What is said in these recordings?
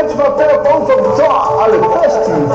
Antes vai ter a ponta do top, ale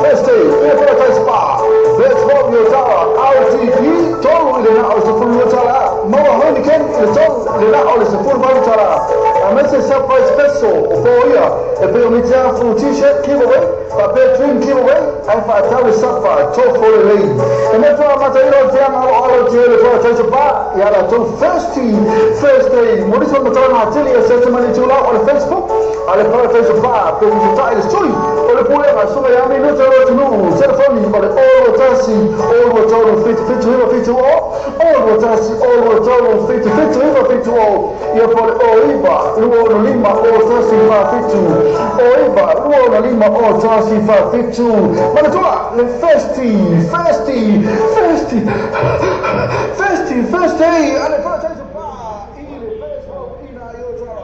festi, e para a spa, best home your tower, RTP, total ile na usafuru your tower, mawa honi ken ile total ile na usafuru your tower. Amese surprise special for you. If you need to have t-shirt giveaway, a bedroom giveaway, and for a tower supper, top for the lane. And that's why I'm at the all of the for a touch of bar, yala to first day, what is on the time I tell you, I sent money to on Facebook. على فرق البعض بتاع السوي ولا بقول السوي يعني نزل تنو تلفوني ولا أول تاسي أول تورو فيت هو فيت أول تاسي أول تورو فيت هو فيت يقول أويبا لو نلما أول تاسي ما فيتو أويبا لو نلما أول تاسي ما فيتو ما نتوع فستي على فرق البعض إلى فيسبوك إلى يوتيوب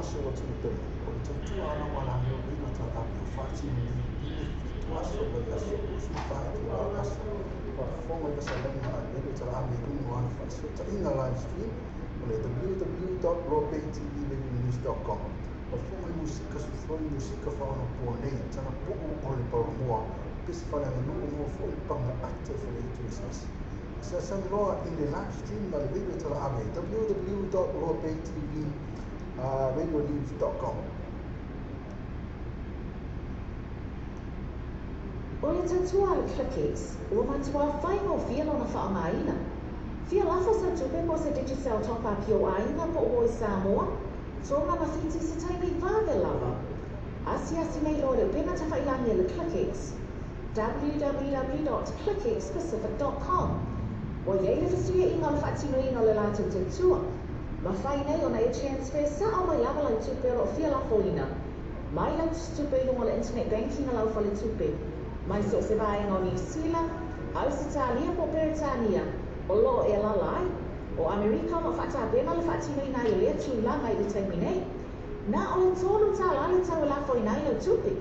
tuaso o tunu pele o le tautua ala wala heo ina ta api o whati ni ine tuaso o ia so usu whaetu a aso wa fonga ia sa lenga a lele tala ame unu anu whaso ta inga live stream o le www.lopaytv.news.com o fonga musika su flori musika whaona po nei tana puku o le paramua pisi whale anu mo fo i panga ate whale i tuisas sa sanloa in the live stream na le video tala ame www.lopaytv.radionews.com O le tautua le Clickix, ua matua whaingo fia lona whaamaina. Fia lafo sa tupe po se digital topa pio aina po o i Samoa, tonga mawhiti se tainei vave lava. Asi nei lo le pena ta whailangi le Clickix, www.clickixpacific.com. O iei le fasuia inga le whaatino inga le lātou tautua. Ma whai nei o na e transfer sa o mai lava lai tupe o fia lafo ina. Mai lau tupe ilunga le internet banking lau whale tupe. Mai so se vai o New Zealand, Australia po Britania, o lo e la lai, o Amerika ma whata bema le whatino i nai o lea tu la mai le taimi nei. Na o le tolu ta la le tau la fo i nai lau tupi.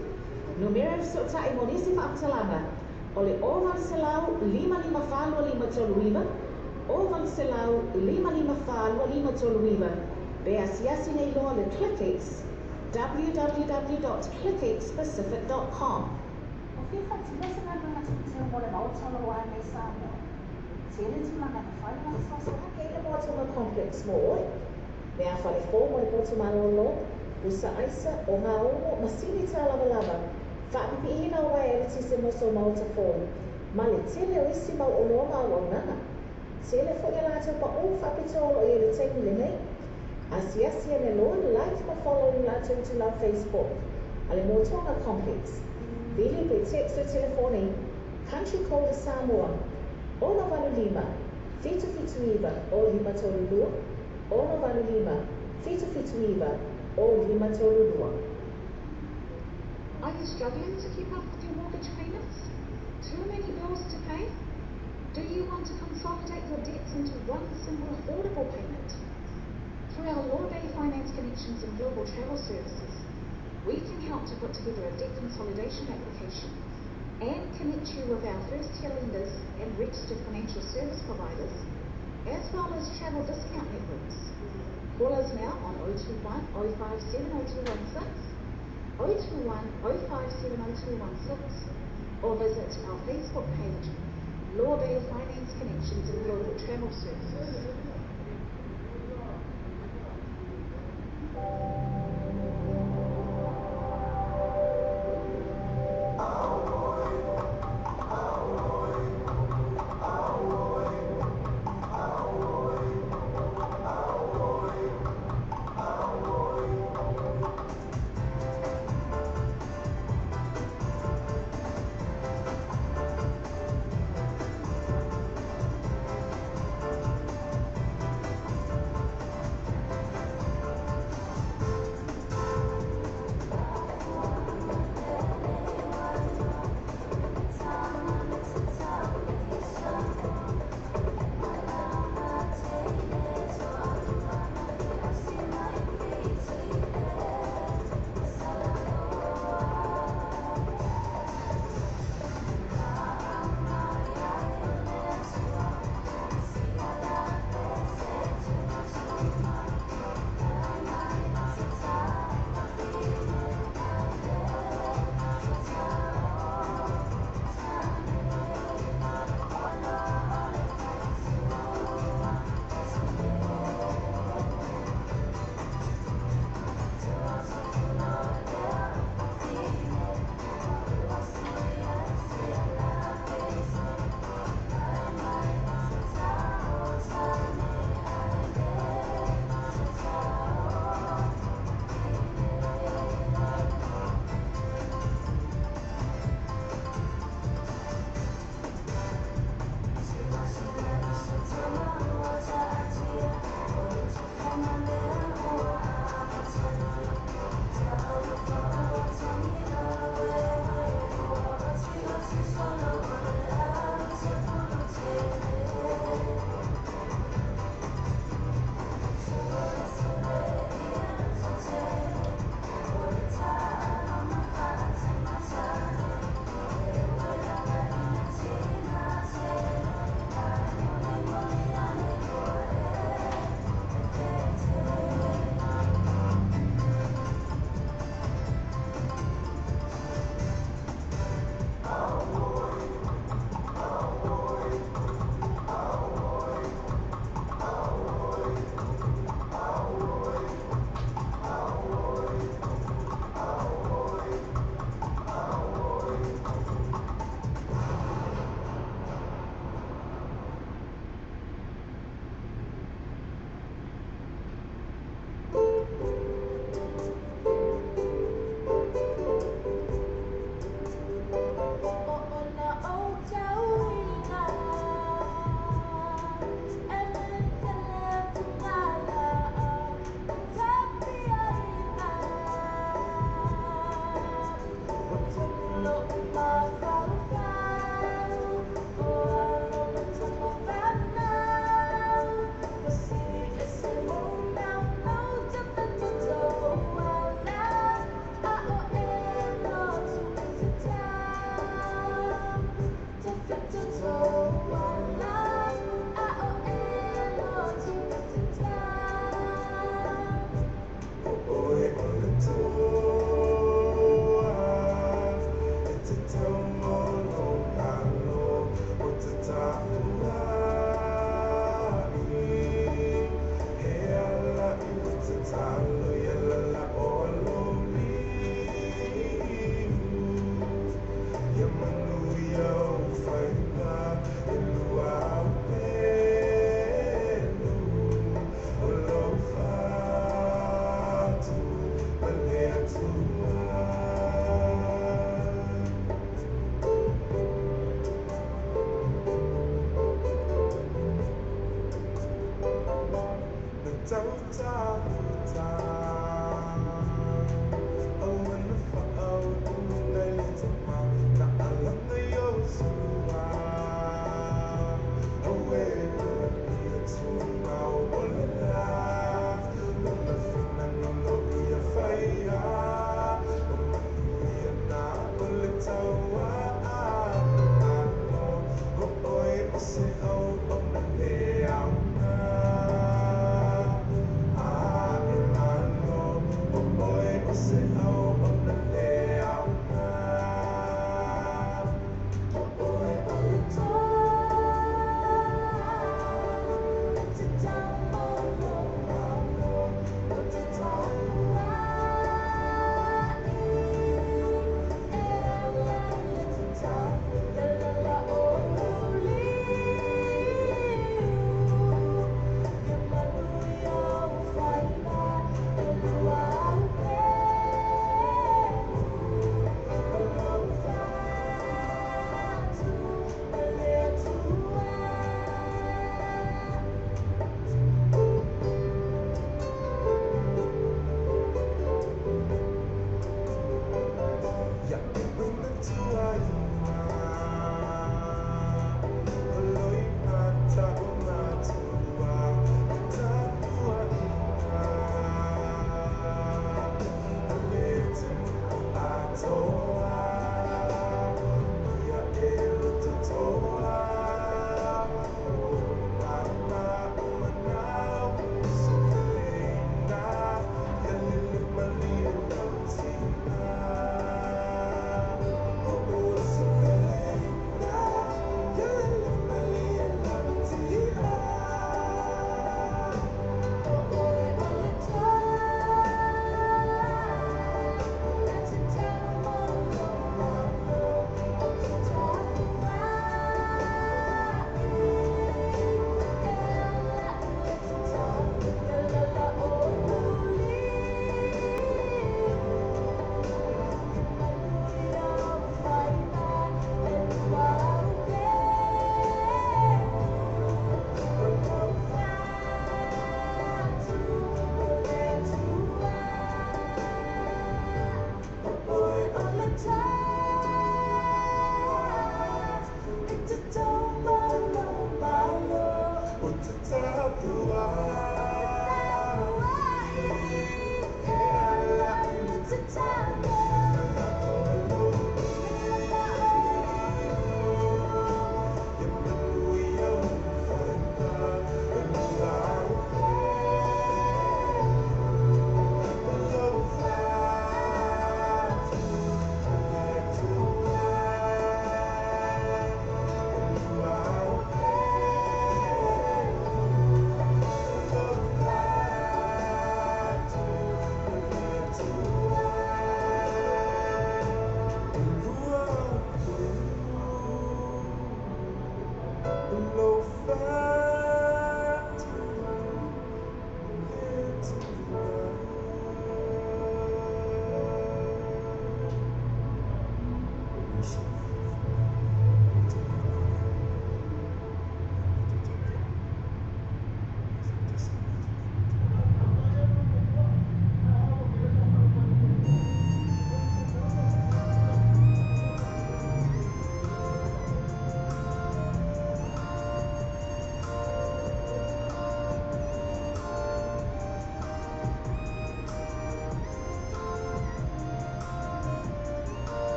Numero so ta i monisi pa amtalanga, o le oval se lau 5555 oval se lau 5555 be asiasi nei loa le Clickix, www.clickixpacific.com. Fia whaatila se nā runga te mo le mautala o ane Samoa. Tēne tu mana ka whainga Sa kei le motonga complex mo oi. Mea whale fō mo le botu malolo, usa aisa o ngā omo masini tā lava lava. Whaapipi hina o wai ele tise moso mauta fōru. Ma le tele o isi mau o loa mau au nana. Tele fo ia lātou pa o whapitolo i ele teimi le nei. Asi ane loa le like ma follow i lātou tu la Facebook. Ale motonga complex. Vili pe text o telefone, country code Samoa, ono vanu lima, fitu iwa, o lima tolu lua, ono vanu lima, fitu iwa, o lima tolu lua. Are you struggling to keep up with your mortgage payments? Too many bills to pay? Do you want to consolidate your debts into one simple affordable payment? Through our Law Bay Finance Connections and Global Travel Services, we can help to put together a debt consolidation application and connect you with our first-tier lenders and registered financial service providers, as well as travel discount networks. Call us now on 021 057 0216, 021 057 0216, or visit our Facebook page, Law Bay Finance Connections and Global Travel Services.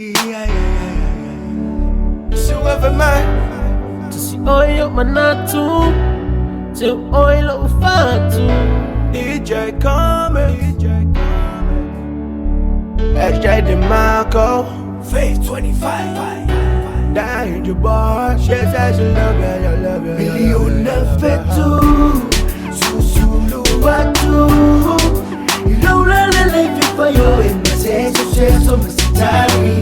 So ever man, si oil manatu, si oil ufatu. DJ coming, SJ DeMarco, Faith 25. Dying your boy, she says you love you, you love you. Million fetu, susulu watu. Ilaula lele fifa yo emaseso sheso mesitari.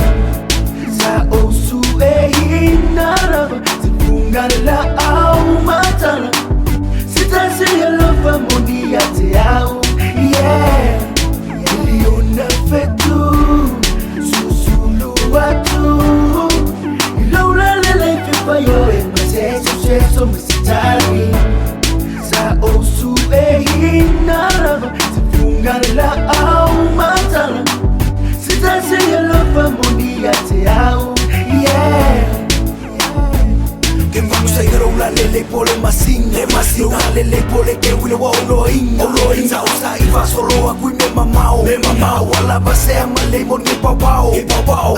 Sa osu inaraba, sifunga la au matala. Sitasi yalofa moni yate au, yeah. Million fetu, susulu watu. Yo emaseso sheso mesitari. Sa osu inaraba, sifunga la au matala. Sitasi yalofa moni yate au, yeah. Que vamos a ir a una lele pole masing, le masing, una lele pole que wile wa oloing, sa usa iva solo a kui me mamao, wala basea male mon ke papao,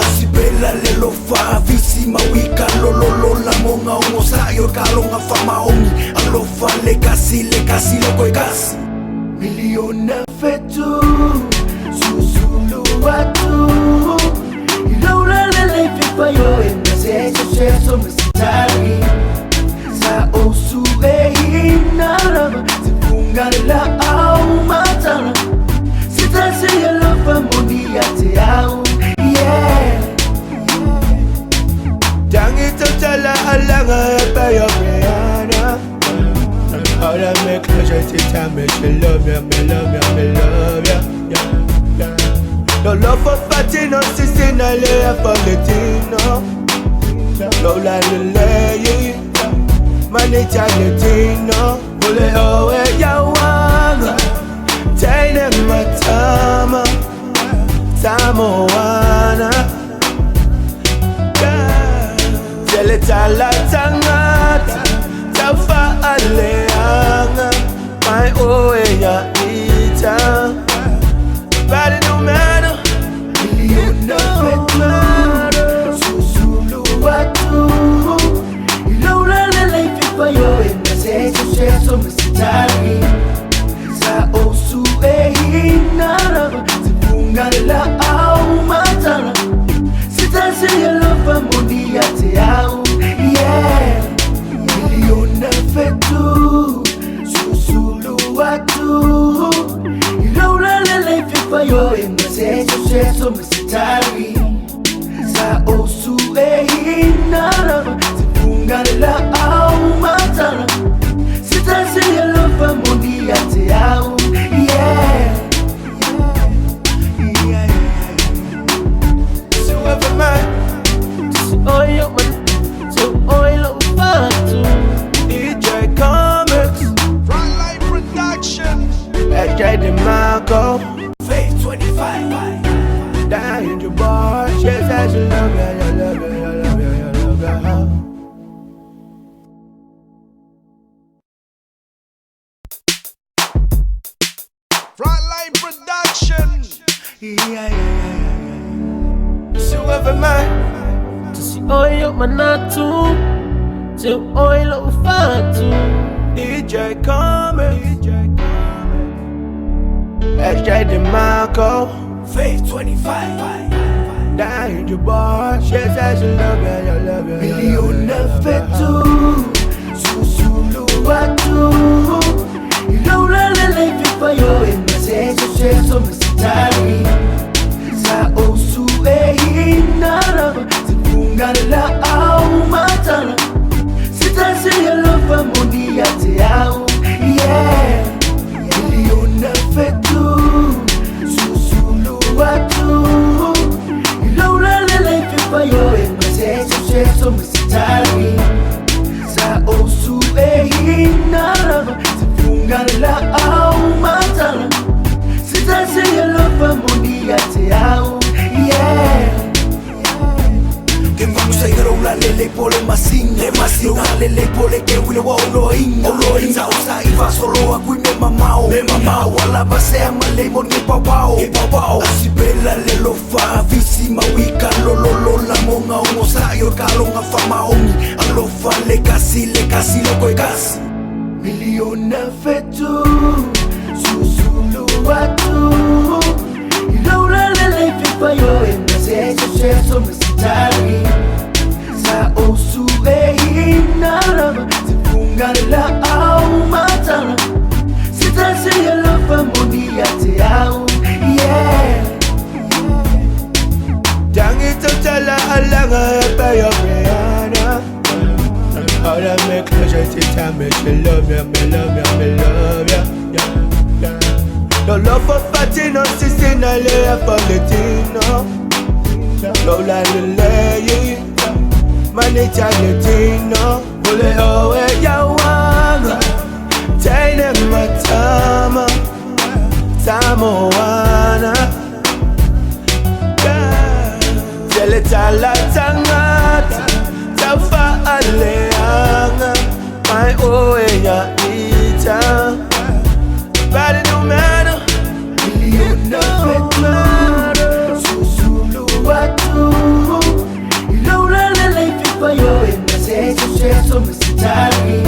asibela le lo fa visi mawika lo la monga uno sa yo kalonga fama ongi, alo fa le kasi lo koi kasi. Million fetu, susulu watu. Ilaula lele fifa yo emaseso sheso mesitari. Sa osu inaraba, sifunga la au matala. Sitasi yalofa moni yate au, yeah. Dangi totala alanga bayo beana. All I make pleasure to time me love ya, me love ya, me love ya, yeah. No love for Fatino, sister, no love for Latino. No la lele, manita Latino. Pule owe ya wanga, taine matama, tamoana. Tele tala tangata, tafa aleanga, my owe ya ita. Body no matter, Million fetu, susulu watu. Ilaula lele fifa yo emaseso sheso mesitari. Sa osu inaraba, sifunga la au matala. Sitasi yalofa moni yate au, yeah. Million fetu, susulu watu. Ilaula lele fifa yo emaseso sheso mesitari. Sa osu inaraba, sifunga la au matala. Sitasi yalofa moni yate au, yeah. so ever man, Si oil ufatu. DJ Comics, Frontline Production, SJ DeMarco, Faith 25. Dying your boy, she says you love ya, you love ya, you love ya, you love ya. Frontline Production, so ever man, Si oil manatu, si oil ufatu. DJ Comics, SJ DeMarco, Faith 25. Dying your boy, she says you love ya, you love ya, you Million love ya. fetu, susulu watu. Ilaula lele fifa yo emaseso sheso mesitari. Sa osu inaraba, sifunga la au matala. Sitasi yalofa moni yate au, yeah. Million fetu, susulu watu. Ilaula lele fifa yo emaseso sheso mesitari. Sa osu inaraba, sifunga la au matala. Sitasi yalofa moni yate au, yeah. Que vamos a ir a una lele pole masing, una lele pole que wile wa oloing, sa usa iva solo a kui me mamao, wala basea male mon ke papao, asibela le lo fa visi mawika lo kalonga famaongi alofa lekasi loko ekasi miliona fetu susulu watu ilaula lele fipayo engaseso mesitari sa osu inalama sifungala au matana sitasi yalofa monia te au yeah. Tangi totala alanga bayo Rihanna. All that make pleasure to time me love ya, me love ya, yeah. No love for Latino, sister, no love for Latino. No like lady, money Latino. Ole owe ya wanga, taine matama, tamoana. Tala tangata tafa aleanga my oeya ita bad no matter miliona fetu susulu watu ilaula lele fipayo engaseso mesitari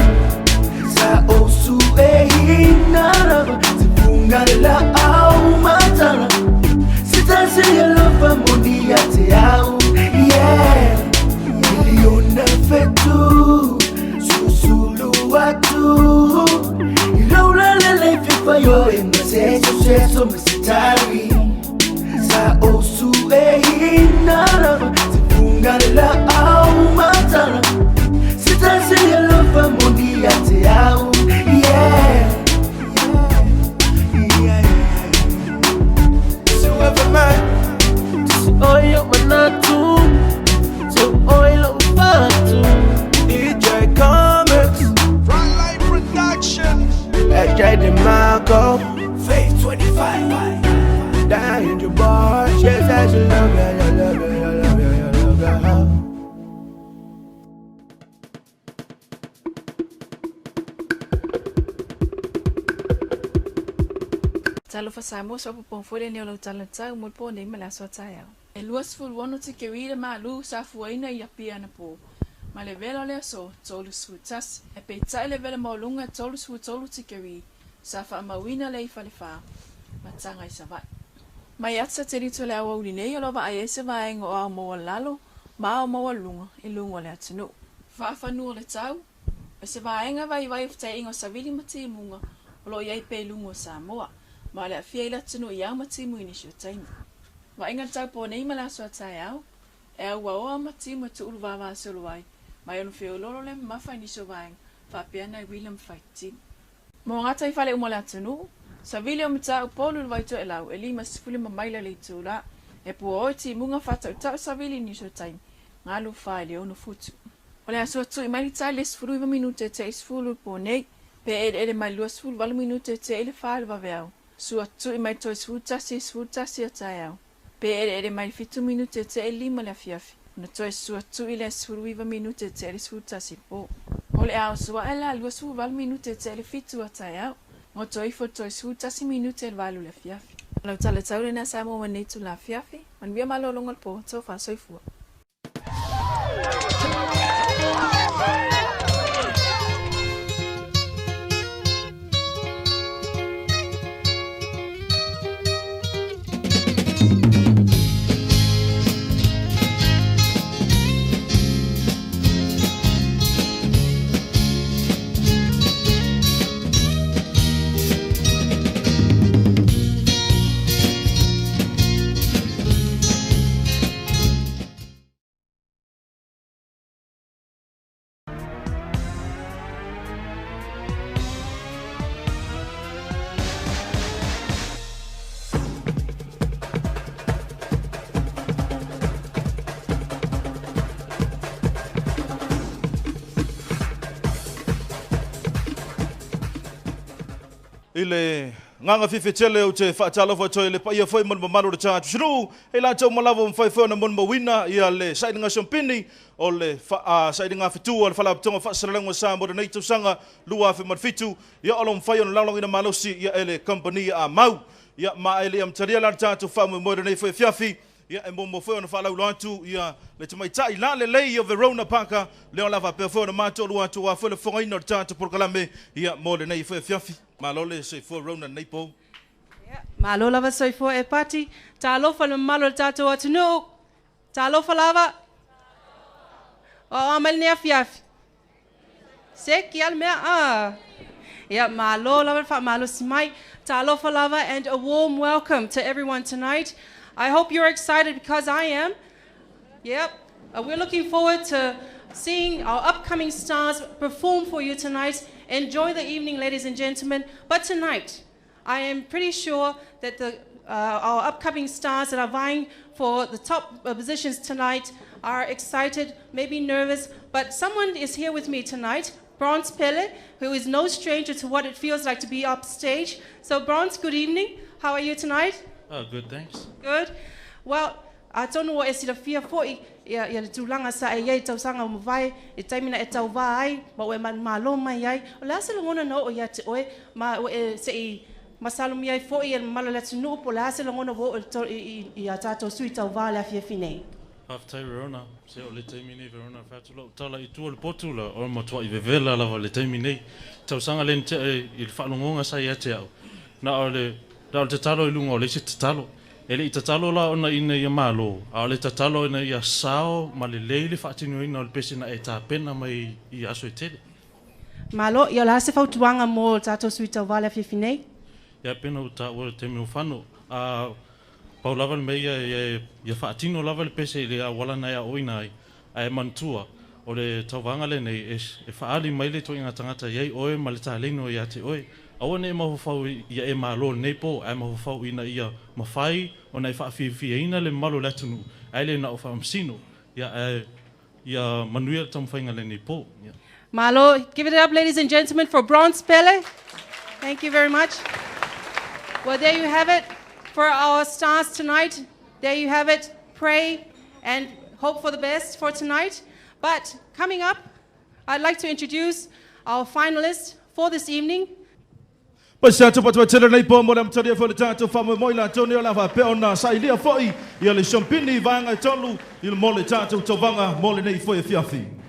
sa osu inalama sifungala au matana sitasi yalofa monia te au yeah. Miliona fetu susulu watu ilaula lele fipayo engaseso mesitari sa osu inalama sifungala au matana sitasi yalofa monia te au yeah. Oyo manatu, so oilo fatu. DJ Comics, Frontline Production, DJ DeMarco, Faith 25. Dying to bar. She says she love ya, you love ya, you love ya, you love ya. Talo fasamo so po fole ne lo talenta mo po ne mala so taya. E luas ful wono te ke wile ma lu sa fuina ya pia na po. Ma le velo le so tolu sutas e pe tale velo mo lunga tolu su tolu te ke wi sa fa ma wina le fa le fa. Ma tanga isa vai. Ma yatsa te rito le awa uline yo lo va aese va engo a mo lalo ma o mo lunga e lunga le atino. Fa fa nu le tau. E se va enga vai vai fta ingo sa vili mati munga. Lo yai pe lungo sa moa. Ma le afia ila tunu i au matimu ini shio taimi. Ma inga tau po nei mala so atai au. E au wa matimu tu ulu wawa solo ai. Ma yonu feo lolo le mafa ini shio vaeng. Fa piana i William Fighting. Mo ngata i fale umole atunu. Sa vile o mta upolu ulu waito e lau. E lima sifuli mamaila le tula. E pu oiti munga fata utau sa vile ini shio taimi. Ngalu fai le onu futu. Ole aso tu i maili tai le sifuru iwa minute te isifulu po nei. Pe ele mai lua sifulu walu minute te ele fai wa veau. Sua tu i mai toi sfutasi a tai au. Pe ele mai fitu minute te e lima le afiafi. Na toi sua tu i le sfuruiva minute te e sfutasi po. Ole au sua e la lua sfu valu minute te e fitu a tai au. Ngo toi fo toi sfutasi minute e valu le afiafi. Lau tala taule na sa mo manetu la afiafi. Man via malolongal po, so fa soifua. Ile nganga fifi tele o te whaatalo fo toi le pa ia foi mon mamalo de cha shuru e la tau malavo mfai foi na mon mawina ia le saidinga champini o le saidinga fitu o le fala tonga fa sralengo sa mo nei tu sanga lua fe man fitu ia o lo mfai on lalong ina malosi ia ele company a mau ia ma ele am taria la cha tu fa mo nei foi fiafi ia e mo foi ona fala ulantu ia le te mai tai la le lei o Verona Paka le ola va pe foi na mato lu atu wa foi le fonga ino tatu por kalame ia mo le nei foi fiafi ma lo le se foi Rona nei po malo lava soifo e pati ta alofa le malo tato atu no ta alofa lava o amal ne fiafi se ki al mea yeah, malo lava fa malo simai ta alofa lava, and a warm welcome to everyone tonight. I hope you're excited because I am. Yep. We're looking forward to seeing our upcoming stars perform for you tonight. Enjoy the evening, ladies and gentlemen. But tonight, I am pretty sure that our upcoming stars that are vying for the top positions tonight are excited, maybe nervous, but someone is here with me tonight, Bronze Pele, who is no stranger to what it feels like to be upstage. So Bronze, good evening. How are you tonight? Good, thanks. Good. Well, I don't know what is the fear for. Ya tulanga sa ay tau sanga mo vai e taimina e tau vai ba we man malo mai ai o la se ngona no o ya te oe ma se masalo mi ai fo i malo la tunu po la se ngona vo i atato sui tau va la fia fine. After Verona, se o le taimine Verona fatulo tala I tu le potula o mo to I vevela la le taimine tau sanga le il fa longa sa ya te au na o le te talo I lunga o le se te talo ele I te talo la ona ina ia malo a le te talo ina ia sao ma le leile fa tinu ina o le pesina e ta pena mai I aso I tele malo ia la se fautuanga mo tato sui tau va la fia fine ia pena o ta o te me fano a Pau lava le meia ia whaatino lava le pese le a wala na ia oina ai a e mantua o le tauwanga le nei e whaali mai le toi ngā tangata iei oe ma le tāleino ia te oe aua ne mahofau ia e malo nei po a mahofau ina ia mawhai o nei whaawhiwhia ina le malo latunu ai le na o whaamsino ia manuia tamwhainga le nei po Malo, give it up ladies and gentlemen for Bronze Pele. Thank you very much. Well, there you have it. For our stars tonight, there you have it. Pray and hope for the best for tonight. But coming up, I'd like to introduce our finalists for this evening. Passato patwa tele nei po mo le mtaria fo le tato fa mo ila Antonio la va pe ona sa ilia foi ia le champini vanga tolu il mo le tato tovanga mo le nei foi fiafi.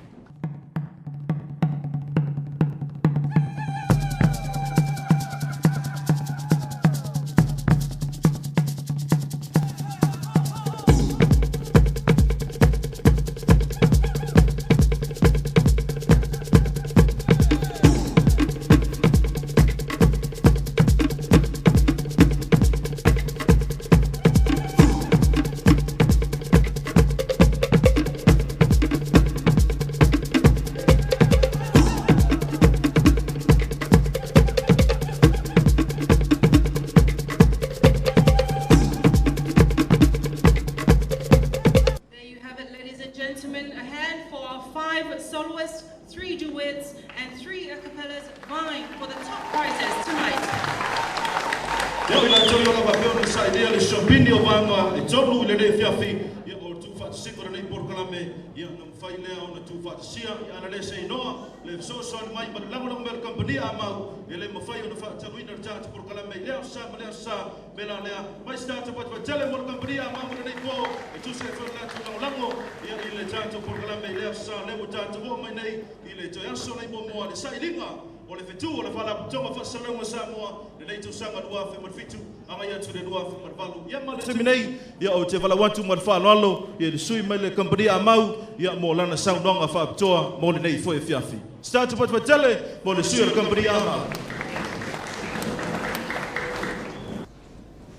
Terminei ia o te vala wantu mar fa lalo ia le sui mai le company amau ia mo lana saunonga fa toa mo le nei foi fiafi start to pat tele mo le sui le company amau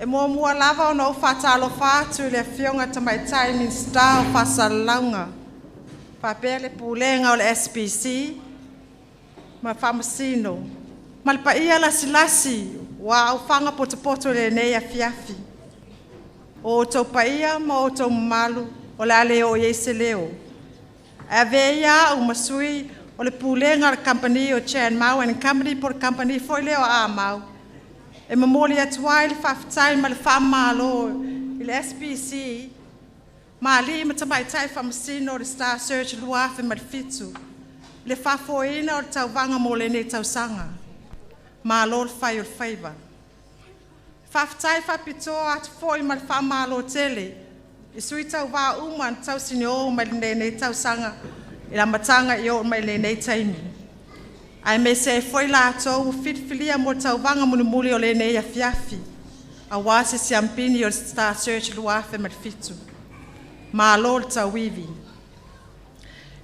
e mo mua lava o no fa talo fa tu le fionga tamai tai min star fa salanga fa pele pulenga o le SPC ma famasino mal pa ia la silasi wa au fanga poto le nei a fiafi o tau paia ma o tau malu o le ale o yeise leo. A veia o masui o le pulenga le company o Chan Mau and company por company foi leo a mau. E mamoli atuai le whaftai ma le whamalo i le SPC ma li ma tamai tai whamasino o le Star Search luafe ma le fitu. Le whafoina o le tau vanga mo le ne tau sanga. Ma lo le whai o le whaiva. Whaftai whapitoa atu foi ma le whamalo tele. I sui tau wā uma tau sinio mai nei tau sanga I la matanga I o mai nei taimi. Ai me se foi la tau fitfilia mo tau wanga munumuli o le nei afiafi. A wase siampini o Star Search luafe mat fitu. Ma lol tau wivi.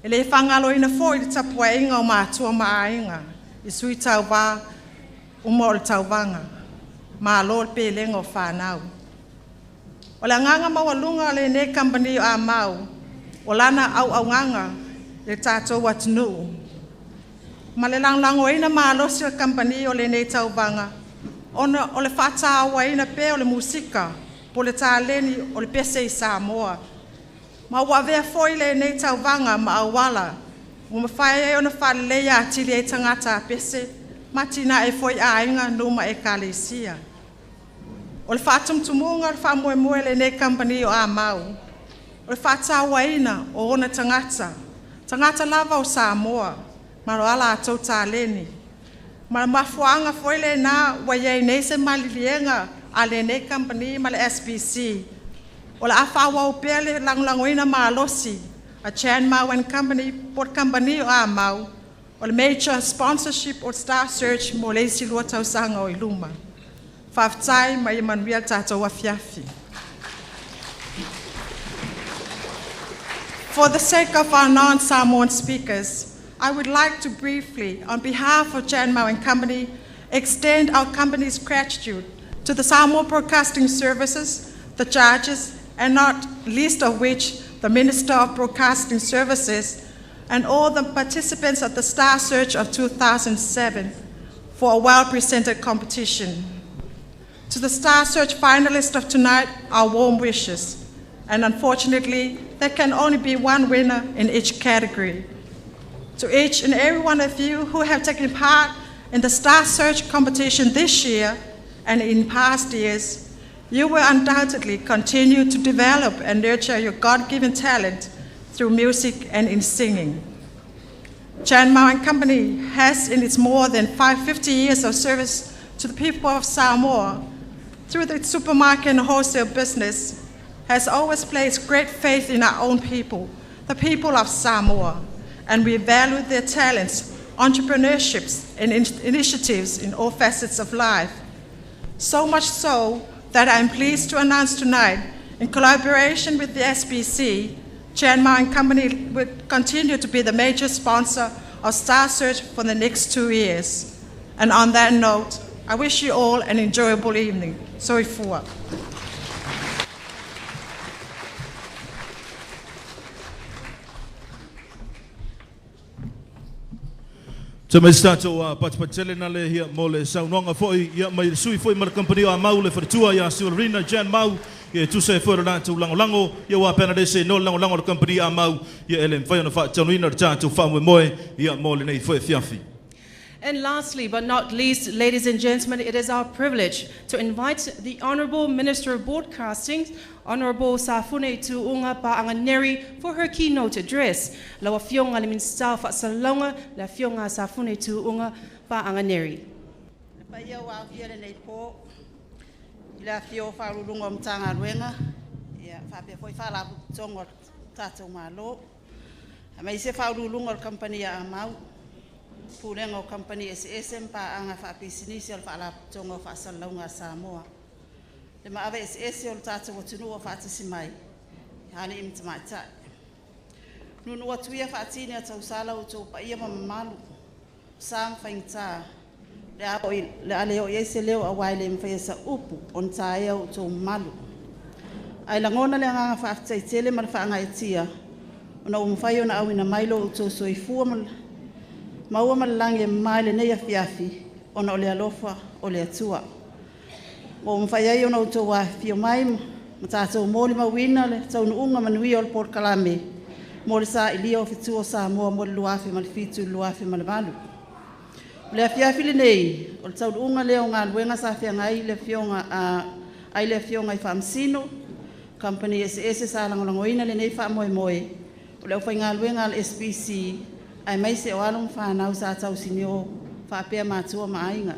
Ele whangalo ina fo I tapua inga o mātua maainga. I sui tau wā uma o tau wanga. Ma lol pe lenga o whanau. O la nganga mawalunga le ne company o a mau. O lana au nganga le tātou atunu. Ma le langlango ina maalosi o company o le ne tau wanga. O le whata awa ina pe o le musika. Po le tā leni o le pese I Samoa. Ma wawea foi le ne tau wanga ma awala. Mo mawhae o na whalelea atili e tangata a pese. Matina e foi a inga numa e kalesia. O le whatumtumunga le whamoe le ne company o a mau. O le whata waina o ona tangata. Tangata lava o Samoa. Maro ala atau tā leni. Ma mafuanga foi le na waiei nei se malilienga a le ne company ma le SBC. O le awhawa o pele langlangoina ma alosi. A Chan Mau Company, Port Company o a mau. O le major sponsorship o Star Search mo le isi lua tausanga o Iluma. Whaftai ma Emmanuel tātou afiafi. For the sake of our non-Samoan speakers, I would like to briefly, on behalf of Chan Mau Company, extend our company's gratitude to the Samoa Broadcasting Services, the judges, and not least of which, the Minister of Broadcasting Services, and all the participants of the Star Search of 2007 for a well-presented competition. To the Star Search finalists of tonight, our warm wishes. And unfortunately, there can only be one winner in each category. To each and every one of you who have taken part in the Star Search competition this year and in past years, you will undoubtedly continue to develop and nurture your God-given talent through music and in singing. Chan Mau Company has, in its more than 50 years of service to the people of Samoa, through the supermarket and wholesale business, has always placed great faith in our own people, the people of Samoa, and we value their talents, entrepreneurships, and initiatives in all facets of life. So much so that I'm pleased to announce tonight, in collaboration with the SBC, Chan Mau Company will continue to be the major sponsor of Star Search for the next 2 years. And on that note, I wish you all an enjoyable evening. Soi fua. Te mai stato patipatele na le hia mo le saunonga foi ia mai sui foi ma company a mau le fatua ia Silverina Chan Mau ia tu se foi na tu lango ia wa pena de se no lango le company a mau ia ele foi na fa tanuina tu fa mo ia mo le nei foi fiafi. And lastly, but not least, ladies and gentlemen, it is our privilege to invite the Honourable Minister of Broadcasting, Honourable Safune Tu'unga Pa'anganeri, for her keynote address. Lawa fionga le minsta fa'asalonga, la fionga Safune Tu'unga Pa'anganeri. Paia wa fiele nei po, ila fio wharurunga mtanga ruenga, ia whape foi whala tongo tātou malo. Mai se wharurunga o company a mau, Pulenga o company SSM pa anga whapisinisi o whala tongo whaasalonga Samoa. Le maawe SS o tātou atunu o whaatisi mai, hane imta maitai. Nunu atuia whaatini a tausala o tō paia mamalu, Sam whaingta, le ale o iese leo a waile mwhai sa upu on taia o tō malu. Ai langona le anga whaaftaitele ma le whaanga e tia, ona o mwhai o na awina mailo o tō soifua maua malalangi e mai le nei afiafi, ona o le alofa o le atua. Mo mwhai ai ona o tō wafio mai, ma tātou mōli mawina le taunu unga manui o le Port Kalame, mo le sa ilia o fitu o Samoa mo le luafi ma le fitu luafi ma le malu. Le afiafi le nei, o le taunu unga leo ngā luenga sa fianga ai le fionga ai le fionga i whaamsino, company SS sa langolangoina le nei wha moe moe, o le ufai ngā luenga le SBC, ai mai se o along whanau sa tau sinio whaapea mātua maainga.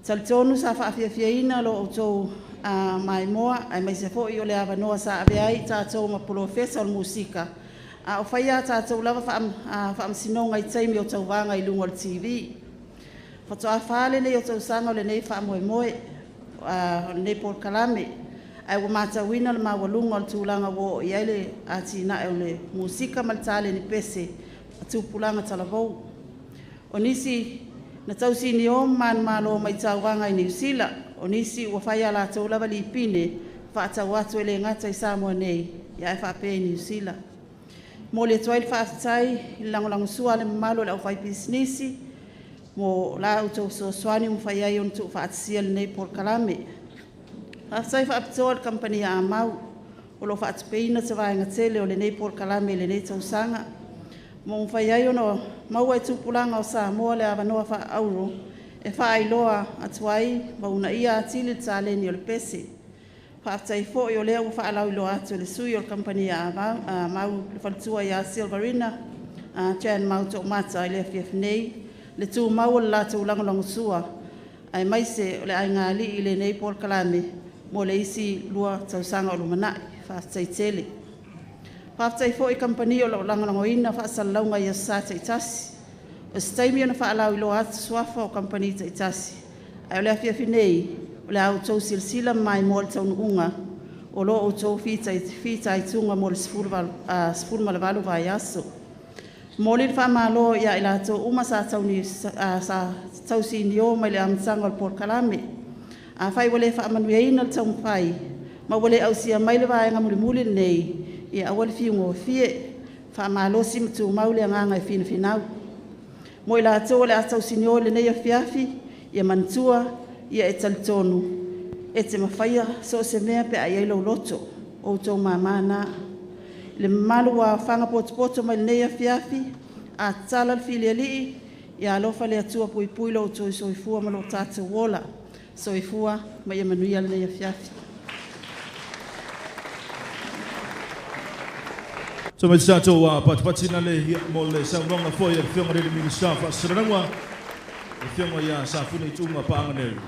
Talitonu sa whaafiafiaina lo o tō mai moa ai mai se fo'i o le avanoa sa ave ai tātou ma profesa o musika. O whaia tātou lava whaamsinonga i taimi o tauvanga i lunga o TV. Whatoa whaale nei o tausanga o le nei whaamoe moe o nei Port Kalame. Ai wa matawina le mawalunga o le tūlanga wo i aile ati na e o le musika maltale ni pese a tūpulanga talavou. O nisi na tausi ni o man malo mai tauvanga i New Zealand. O nisi ua whaia la tau lava li pine whaatau atu ele ngata i Samoa nei i ai whape New Zealand. Mo le toai le whaatai i langolango sua le malo le au whai businessi mo la au tau soaswani mo whaia i on tu whaatisia le nei Port Kalame. Whaatai whaapitoa le kampani a Amau o lo whaatupeina te vaenga tele o le nei Port Kalame le nei tausanga. Mo whaia i ono maua e tupulanga o Samoa le avanoa wha auro e whaailoa atuai mauna ia atili tāleni o le pese. Whaatai fo i o lea ua whaalau ilo atu le sui o le kampani a Mau le whalitua i a Silverina, Jan Mau to mata i le FF nei, le tū mau le lātou langolongo sua, ai maise o le ainga li i le nei Port Kalame, mo le isi lua tausanga o lumanai, whaatai tele. Whaatai fo i kampani o le langolongo ina whaasalaunga i a sātai tasi, o staimi ona whaalau ilo atu swafa o kampani ta itasi. Ai o le afiafi nei, o le au tau silsila mai mo le taunu unga, o lo o tau fita i tunga mo le sifuru malavalu vai aso. Mo le whaamalo ia i la tau uma sa tau si ni o mai le amtanga o le Port Kalame. A whai wale whaamanuia ina le tau mwhai, ma wale au sia mai le vaenga muli nei, ia awale fiungo fie, whaamalo si mtu maule anganga e fina finau. Mo i la tau le atau sinio le nei a fiafi, ia mantua, ia e talitonu, e te mawhaia so se mea pe ai ilo loto, o tau mamana. Le malu wa whanga poto mai le nei a fiafi, a tala le fili alii, ia alofa le atua pui lo tau soifua ma lo tata wola, soifua ma ia manuia le nei a fiafi. So mai tātou patipatina le hia mo le saunga foi e whionga rele minista whaasirangwa e whionga ia sāpuna I tūnga pānganeri.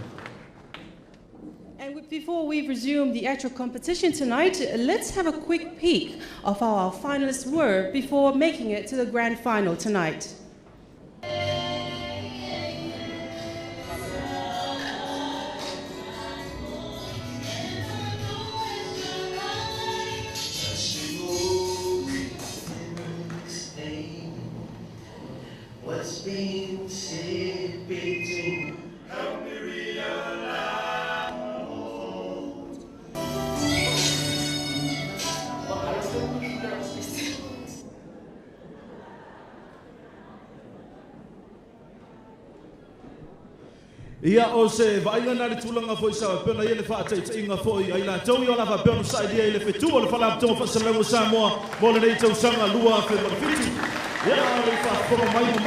And before we resume the actual competition tonight, let's have a quick peek of how our finalists were before making it to the grand final tonight. What's being said between help me realize Ia o se vainga na le tulanga foi sa pena ele fa tei inga foi ai la tau yo la fa pena sa dia ele fetu o le fala tau fa sala mo Samoa mo le nei tau sanga lua fe mo fiti ia le fa ko mai le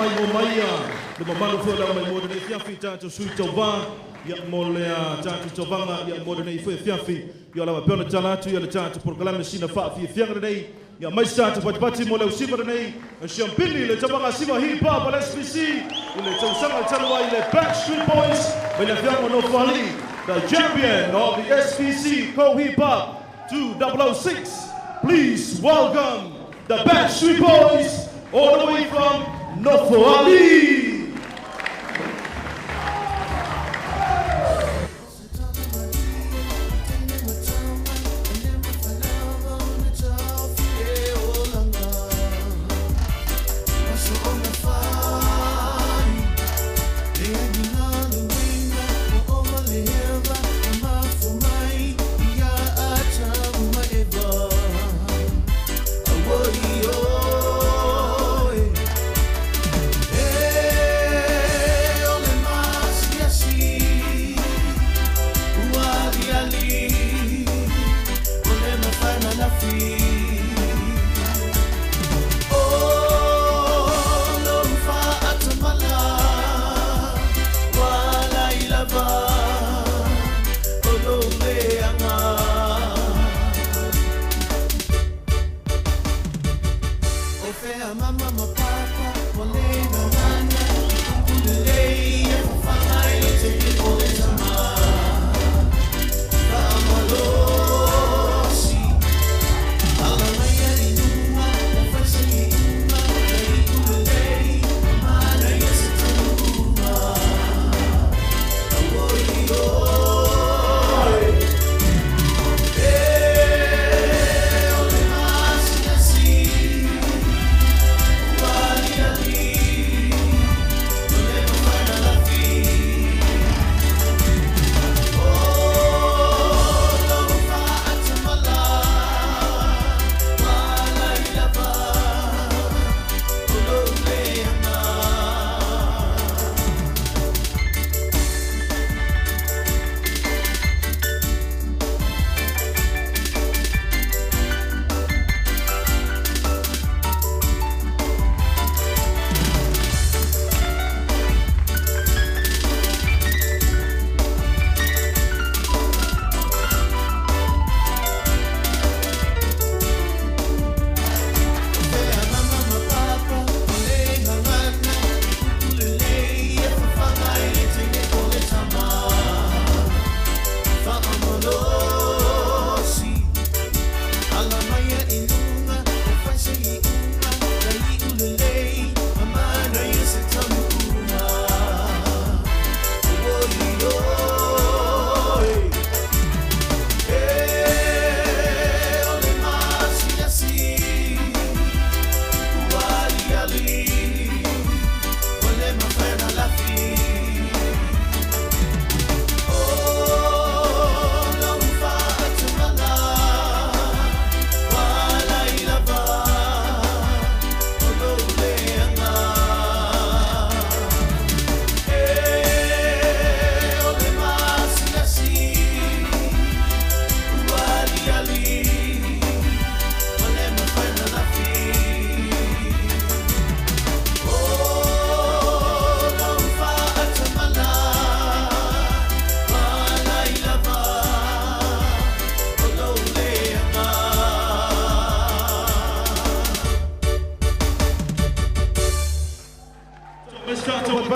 mamalo foi la mai mo le fia fita to sui tau va ia mo le tatu tau vanga ia mo le nei foi fiafi yo la pena tala tu ia le tatu por kala sina fa fi fianga nei ia mai tatu pati mo le usiba nei champini le tabanga siva hip hop le SPC le tau sanga talwa le Backstreet Boys with the no Fali, the champion of the SPC Co-Hip Hop 2006. Please welcome the Backstreet Boys all the way from Nofo Ali. Hey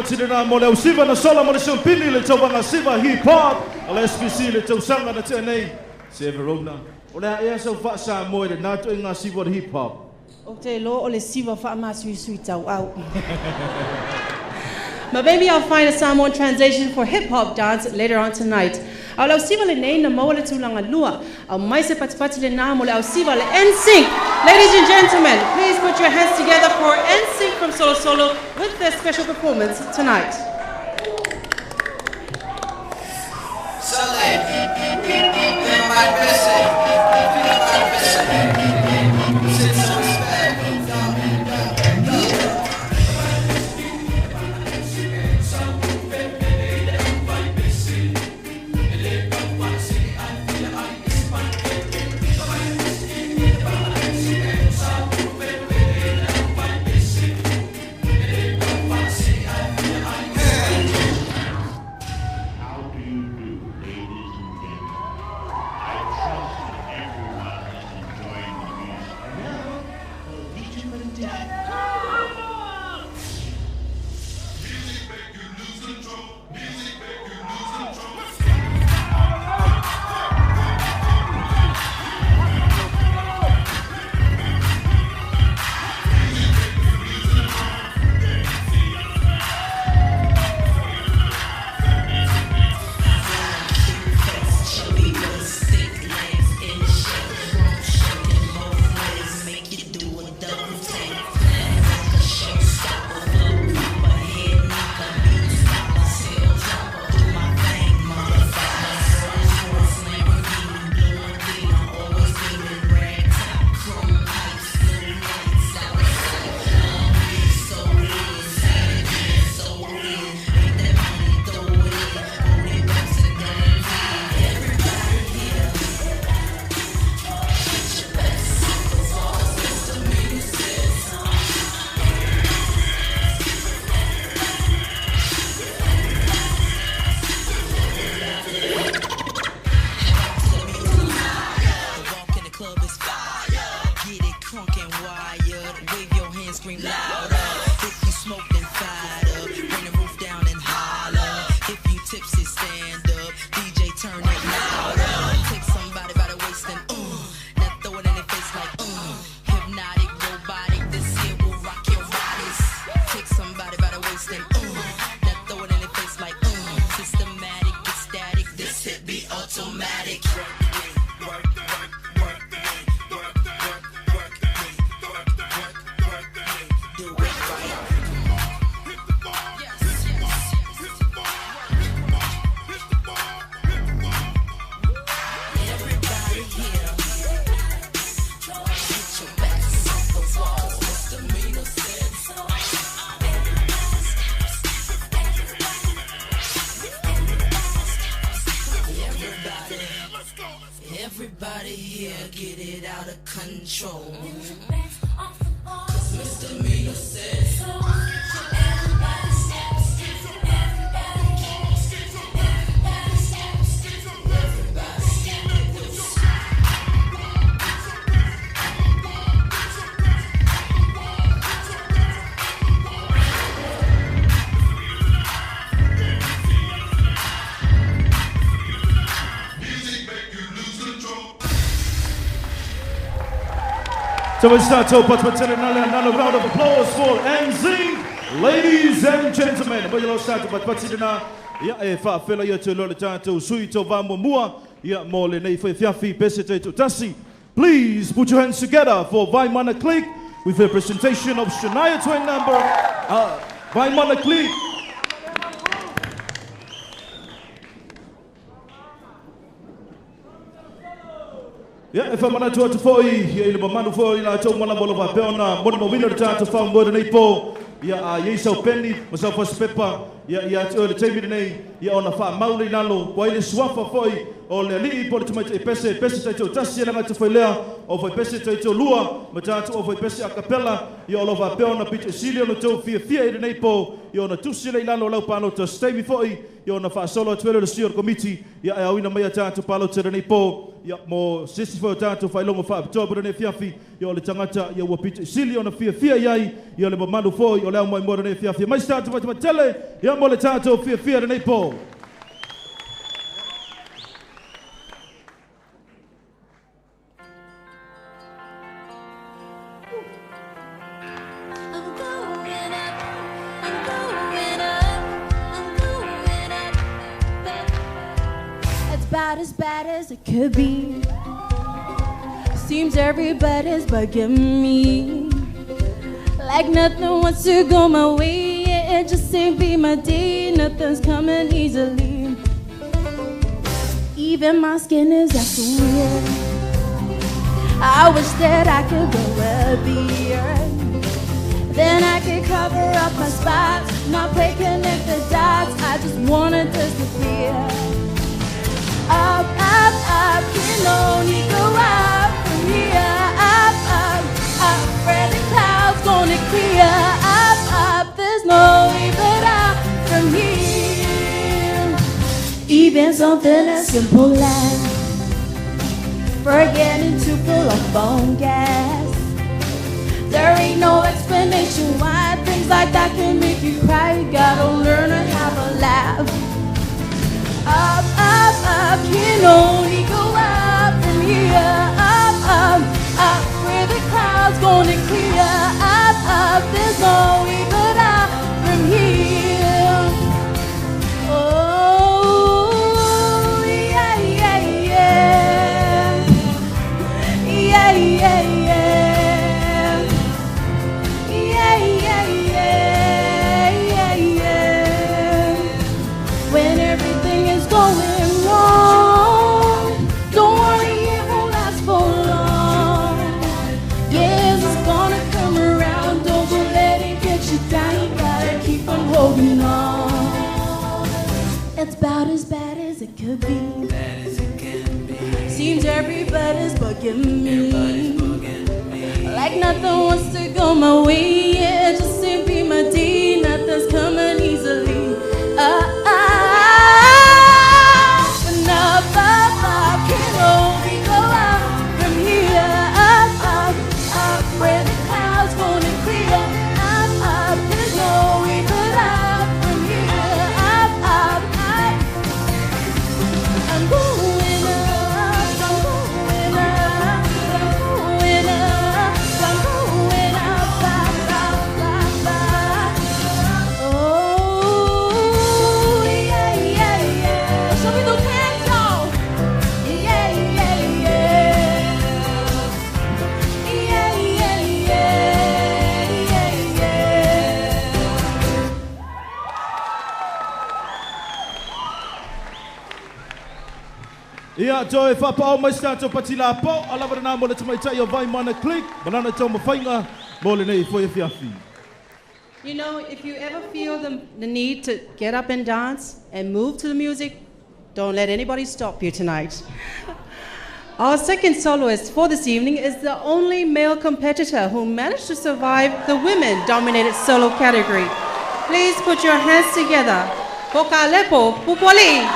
patirina mo le usiva na sola mo le Champini le tawanga siva hip hop le SPC le tausanga na tenei se Verona o le ia so fa sa mo le na to nga siva hip hop o te lo o le siva fa ma sui sui tau au. But maybe I'll find a Samoan translation for hip hop dance later on tonight. Au lau siva le nei na mo le tulanga lua. Au mai se patipati le na mo le au siva le NSYNC. Ladies and gentlemen, please put your hands together for NSYNC from Solo Solo with their special performance tonight. Everybody here get it out of control. 'Cause misdemeanor says so. So we start to put another round of applause for NSYNC, ladies and gentlemen. But you start to put ya fa fela ya to lo tanto sui to vamo mua ya mole nei foi fiafi pesete to tasi. Please put your hands together for Vaimana Click with a presentation of Shania Twain number Vaimana Click. Ya e famana tu atu foi ya ile mamanu foi la tau mala bolo va peona mo wina tata fa mo nei po ya ye so penny mo so fa pepa ya tu le temi nei ya ona fa mauli nalo po ile swafa foi o le li po tu mai pese tu tasi la ngata foi lea o foi pese tu lua mo tatu o foi pese a capella ya o va peona pite silio no tu fia ile nei po ya ona tu sile nalo lau pano to stay foi ya ona fa solo tu le senior committee ya e awina mai tatu palo tu nei po ia mo sisi fo tātou whailongo wha apitoa ne fiafi ia o le tangata ia ua pita sili o na fia iai ia le mamalu fo i o le au mai mora ne fiafi mai tātou wha tele ia mo le tātou fia nei po. About as bad as it could be. Seems everybody's bugging me. Like nothing wants to go my way. Yeah, it just ain't be my day. Nothing's coming easily. Even my skin is acting weird. I wish that I could go a beard. Then I could cover up my spots. Not play connect the dots. I just wanna disappear. Up, up, up, can only go up from here. Up, up, up, where the clouds gonna clear. Up, up, there's no way but up from here. Even something as simple as forgetting to pull up phone gas. There ain't no explanation why things like that can make you cry. You gotta learn to have a laugh. Up, up, up, can only go up from here. Up, up, up, where the clouds gonna clear. Up, up, there's no way but up from here. Oh, yeah, yeah, yeah. Yeah, yeah, yeah. Yeah, yeah, yeah, yeah. When everything is going wrong, don't worry, it won't last for long. Yes, it's gonna come around, don't let it get you down. You gotta keep on holding on. It's about as bad as it could be. Seems everybody's bugging me. Like nothing wants to go my way. Yeah, it just ain't be my day. Nothing's coming easily. Ia toe whapao mai stato pati la po ala varana mo le tamaitai o vai mana click banana tau mawhainga mo le nei foi fiafi. You know, if you ever feel the need to get up and dance and move to the music, don't let anybody stop you tonight. Our second soloist for this evening is the only male competitor who managed to survive the women-dominated solo category. Please put your hands together. Pokalepo Pupoli.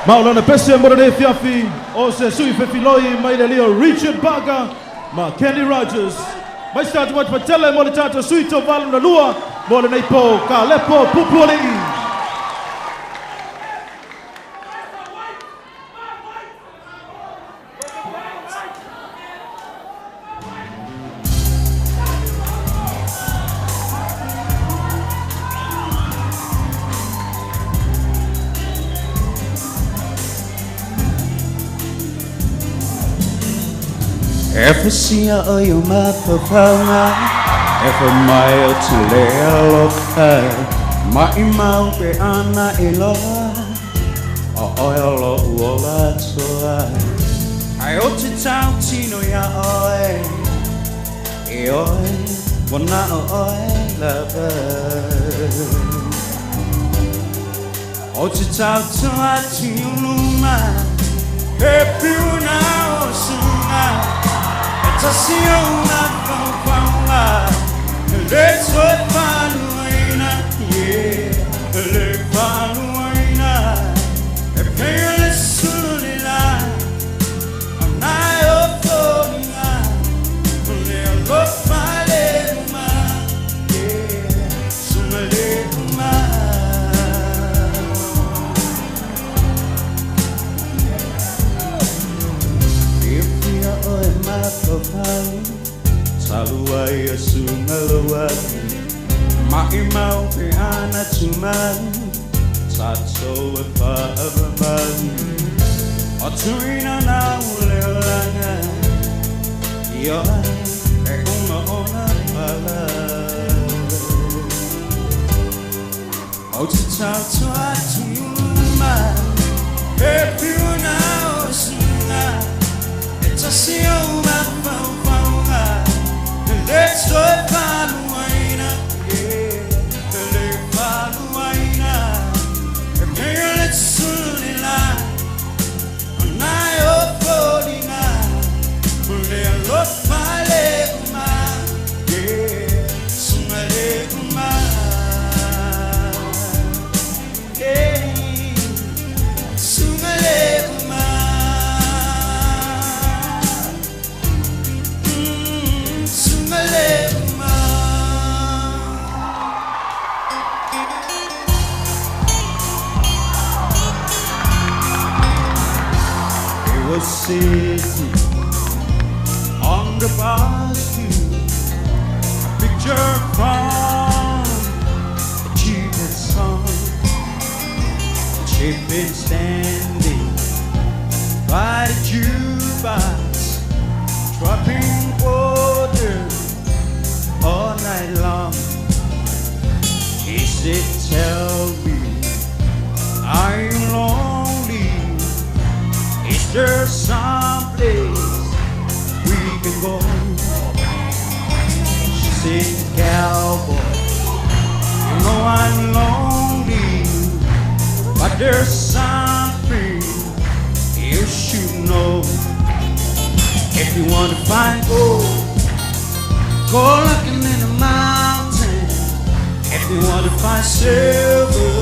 Maulana pese mo le fiafi o se sui fefiloi mai le leo Richard Baga ma Kenny Rogers. Mai stato wat patele mo le tato sui to valu na lua mo le nei po Kalepo Pupoli. Efa sia o yo mapapanga Efa mai o te lea loka Mai mau pe ana iloa O oelo uola toa Ai o te tau tino ya oe E oe wana o oe lava O te tau toa tino luma E piuna o sunga Tasiona Paula, let's what Paluina, yeah, let Paluina, Saluai asungalawa Maimau pe ana tuman Tatso e whaawaman O tuina na ulelanga Ioa e uma ona pala O te tautua tuma E piuna o sunga E tasi o mawawawanga Let's go paluaina Le paluaina E mea let's sulila Anai o polinga Mule a lot pale uma Sunga le uma Sunga le uma Sunga le uma It was sitting on the basket A picture from the cheapest song She'd been standing by the jukebox Dropping water all night long He said, tell me, are you lonely? Is there someplace we can go? She said, cowboy, you know I'm lonely But there's something you should know If you want to find gold Go looking in the mountain If you want to find silver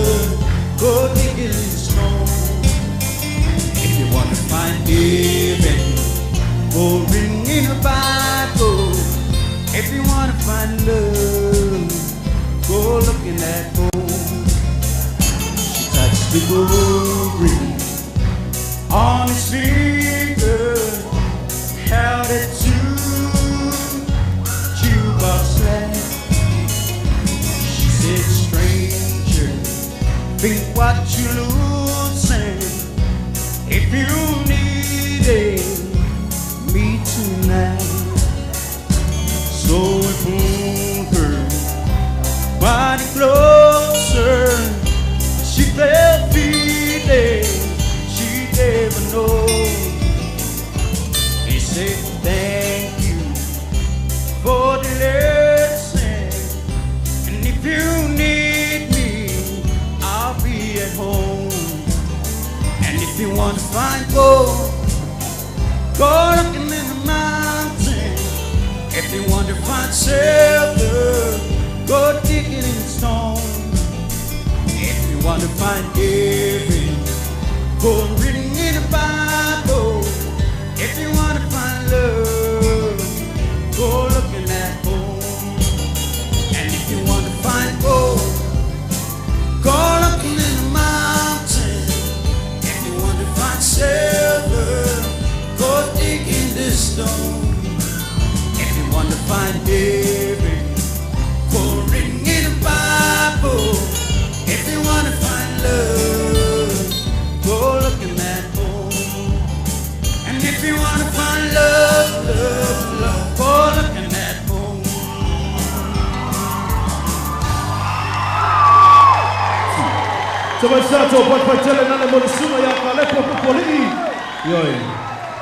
Go dig it in the snow If you want to find heaven Go reading in the Bible If you want to find love Go looking at home She touched the gold ring On his finger Held it to jukebox land She said, stranger, think what you're losing If you needed me tonight So we pulled her body closer She felt feeling she never know He said, thank you for the lesson And if you need me, I'll be at home And if you want to find gold Go looking in the mountain If you want to find silver Go digging in the stone If you want to find heaven Go reading in the Bible If you want to find love Go looking at home And if you want to find gold Go looking in the mountain If you want to find silver Go dig in the stone If you want to find heaven Go reading in the Bible If you want to find love Go looking at home And if you want to find love, love, love Go looking at home Sama sato pat patele nale mo suma ya kalepo popoli. Yoi.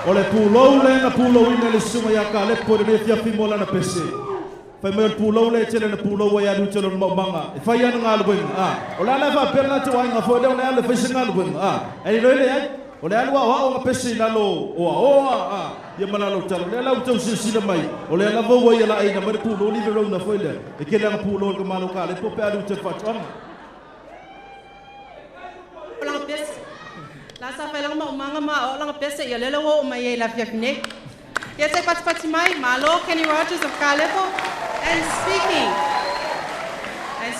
Ole pulo le na pulo ina le suma ya kalepo de fia fimola na pese. Fai me pulo le tele na pulo wa ya du tele mo manga. Fai ya ngal bun. Ola la fa perna to wa fo de na le fa singal bun. Ai lo le ai. Ole alwa wa o pese na lo. O ya mana lo tele le la u si le mai. Ole la vo wa ya la ai na mer pulo ni velo na foi le. E ke la pulo ko malo kalepo pe adu te fa La sa fa lang manga ma o lang pese ya lelo o mai la fiafine. Ya te pat mai malo Kenny Rogers of Kalepo and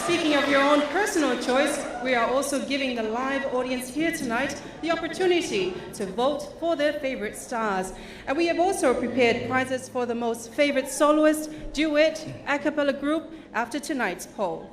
speaking of your own personal choice, we are also giving the live audience here tonight the opportunity to vote for their favorite stars. And we have also prepared prizes for the most favorite soloist, duet, a cappella group after tonight's poll.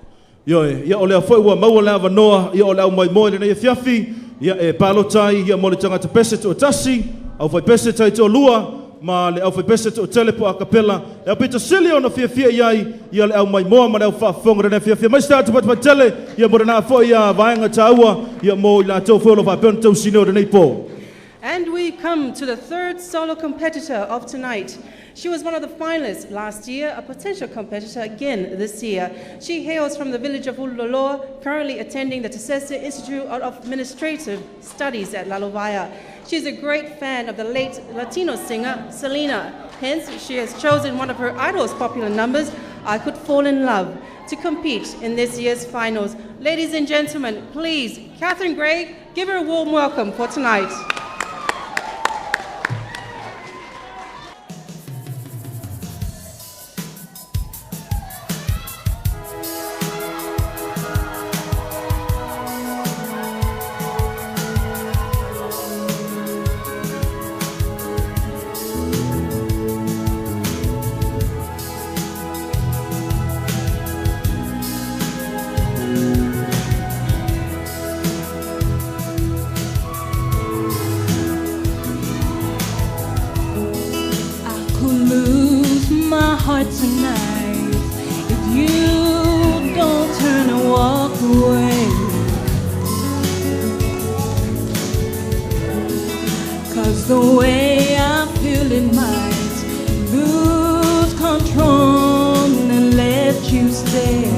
Ia o lea foi ua maua lea vanoa, ia o lea mai moe lena ia fiafi, ia e palotai, ia mo le tangata pese to tasi, au fai pese tai to lua, ma le au fai pese to telepo a capella, e au pita sili ona fiafia iai, ia le au mai moa ma le au whaafonga rena fiafia. Mai statu pati tele, ia mo rena foi ia vaenga taua, ia mo i la tau wholo whaapena tau sineo rena ipo. And we come to the third solo competitor of tonight. She was one of the finalists last year, a potential competitor again this year. She hails from the village of Uloloa, currently attending the Tesese Institute of Administrative Studies at La Lovaya. She's a great fan of the late Latino singer, Selena. Hence, she has chosen one of her idol's popular numbers, I Could Fall in Love, to compete in this year's finals. Ladies and gentlemen, please, Catherine Gray, give her a warm welcome for tonight. Tonight, if you don't turn and walk away, 'cause the way I feel it might lose control and let you stay.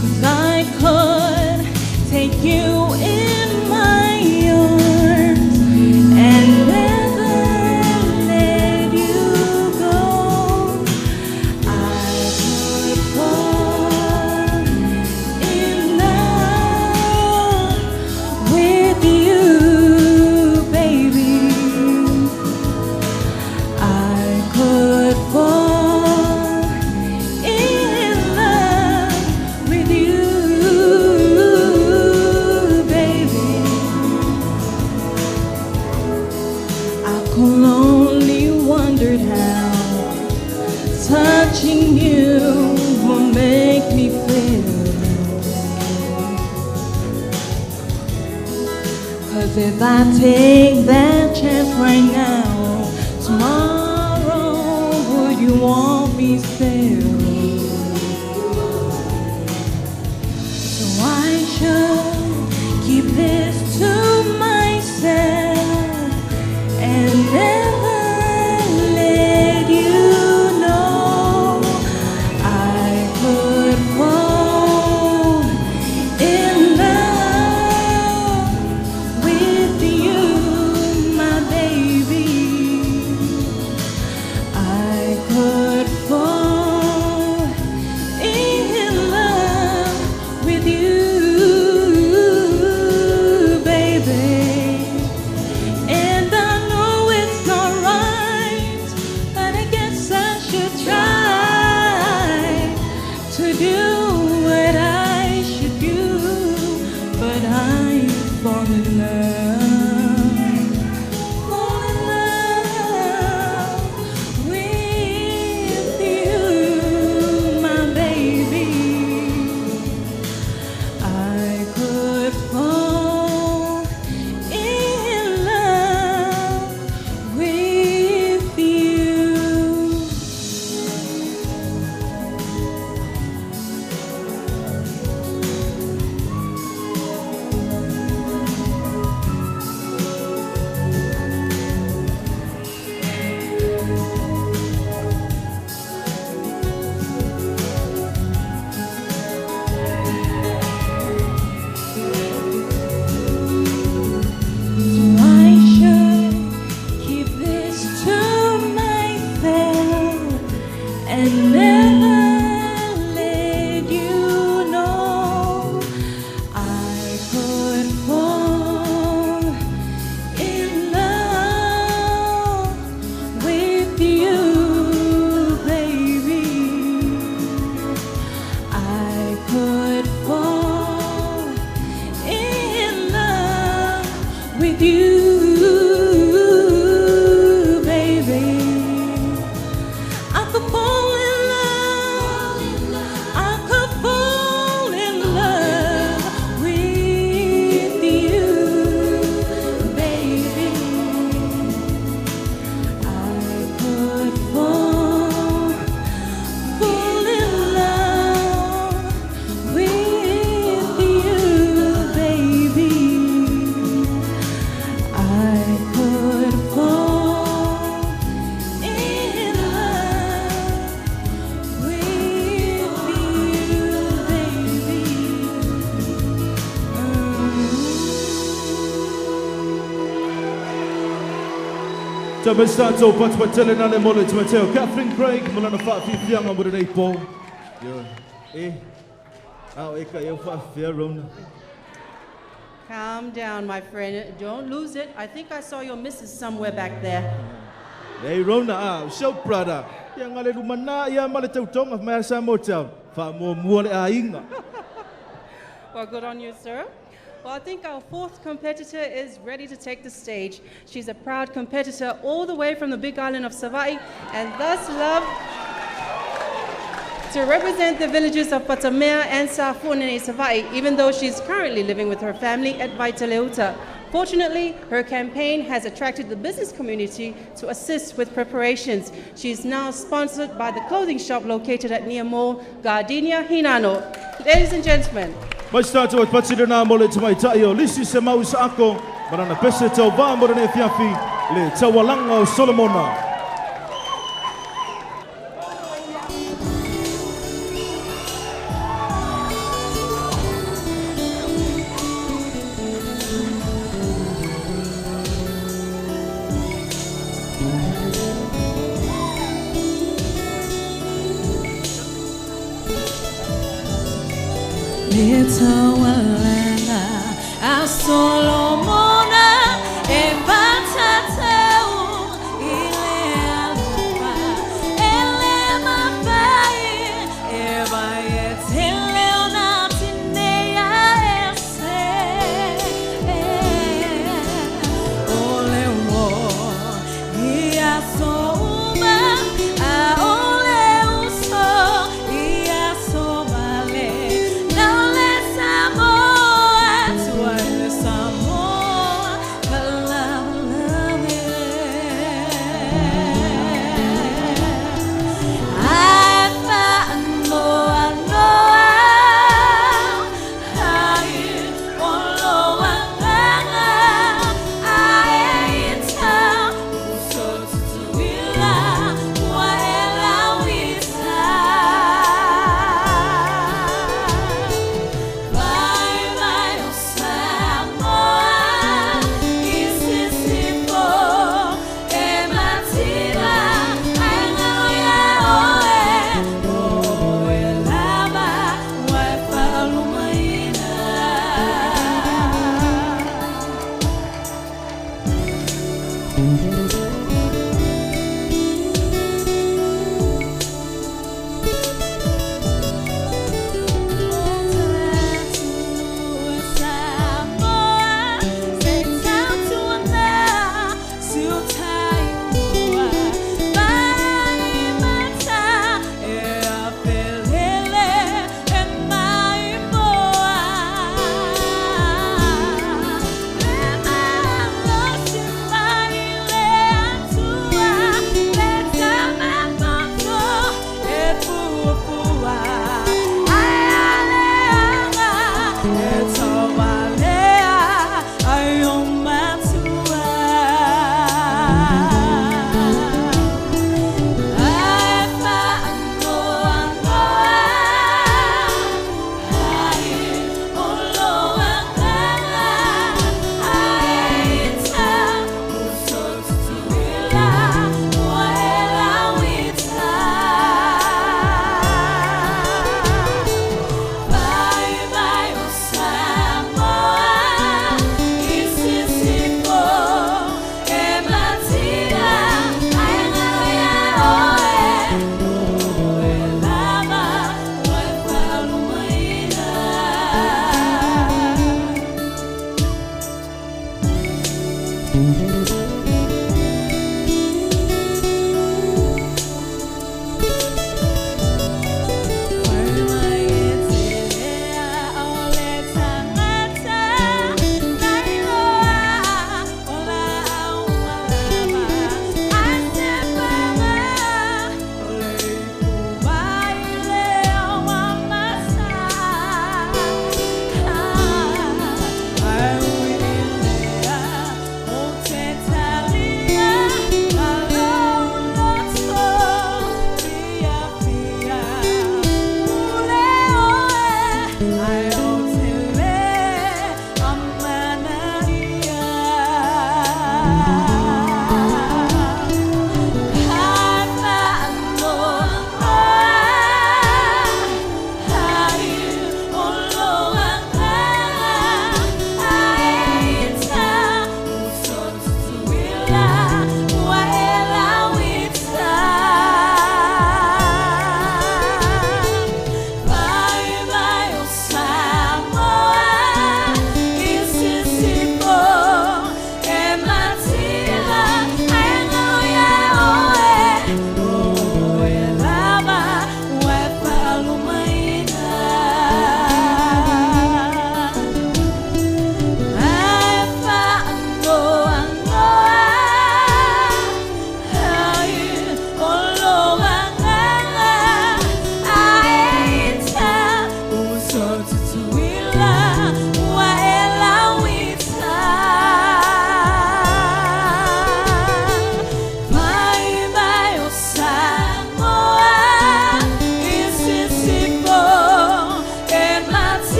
'Cause I could take you in my arms and touching you will make me feel. 'Cause if I take that chance right now, tomorrow would you want me still? So I should keep this to myself and never let you know I could fall in love with you, my baby. I could fall in love with you, baby. And I know it's not right, but I guess I should try to do what I should do. But I fall in love, fall in love with you, my baby. I could fall in love with you. with you, baby. I could fall in love, I could fall in love with you, baby. I could fall in love with you, baby. I could fall in love with Tabe Sato, Pats Patele Nane Mollets Mateo, Catherine Craig, Malana Fafi Fianga with an 8 ball. Calm down, my friend. Don't lose it. I think I saw your missus somewhere back there. Hey Rona, show brother. Yang ale lumana ya male tautong of Masa Motel. Fa mo muole ainga. Well, good on you, sir. Well, I think our fourth competitor is ready to take the stage. She's a proud competitor all the way from the big island of Savai'i, and thus love to represent the villages of Patamea and Safunene Savai'i, even though she's currently living with her family at Vaitaleuta. Fortunately, her campaign has attracted the business community to assist with preparations. She's now sponsored by the clothing shop located at Nia Mall, Gardenia Hinano. Ladies and gentlemen, Mas tato at patsida na Mollets mai tayo, lisi se mau sa ako, marana pese tau vambo na fiafi, le tawalanga o Solomona. Litawalana a Solomona e patateu ile alfa ele mapai e vai etele onatinea ese ole wo ia souma a ole uso ia somale. More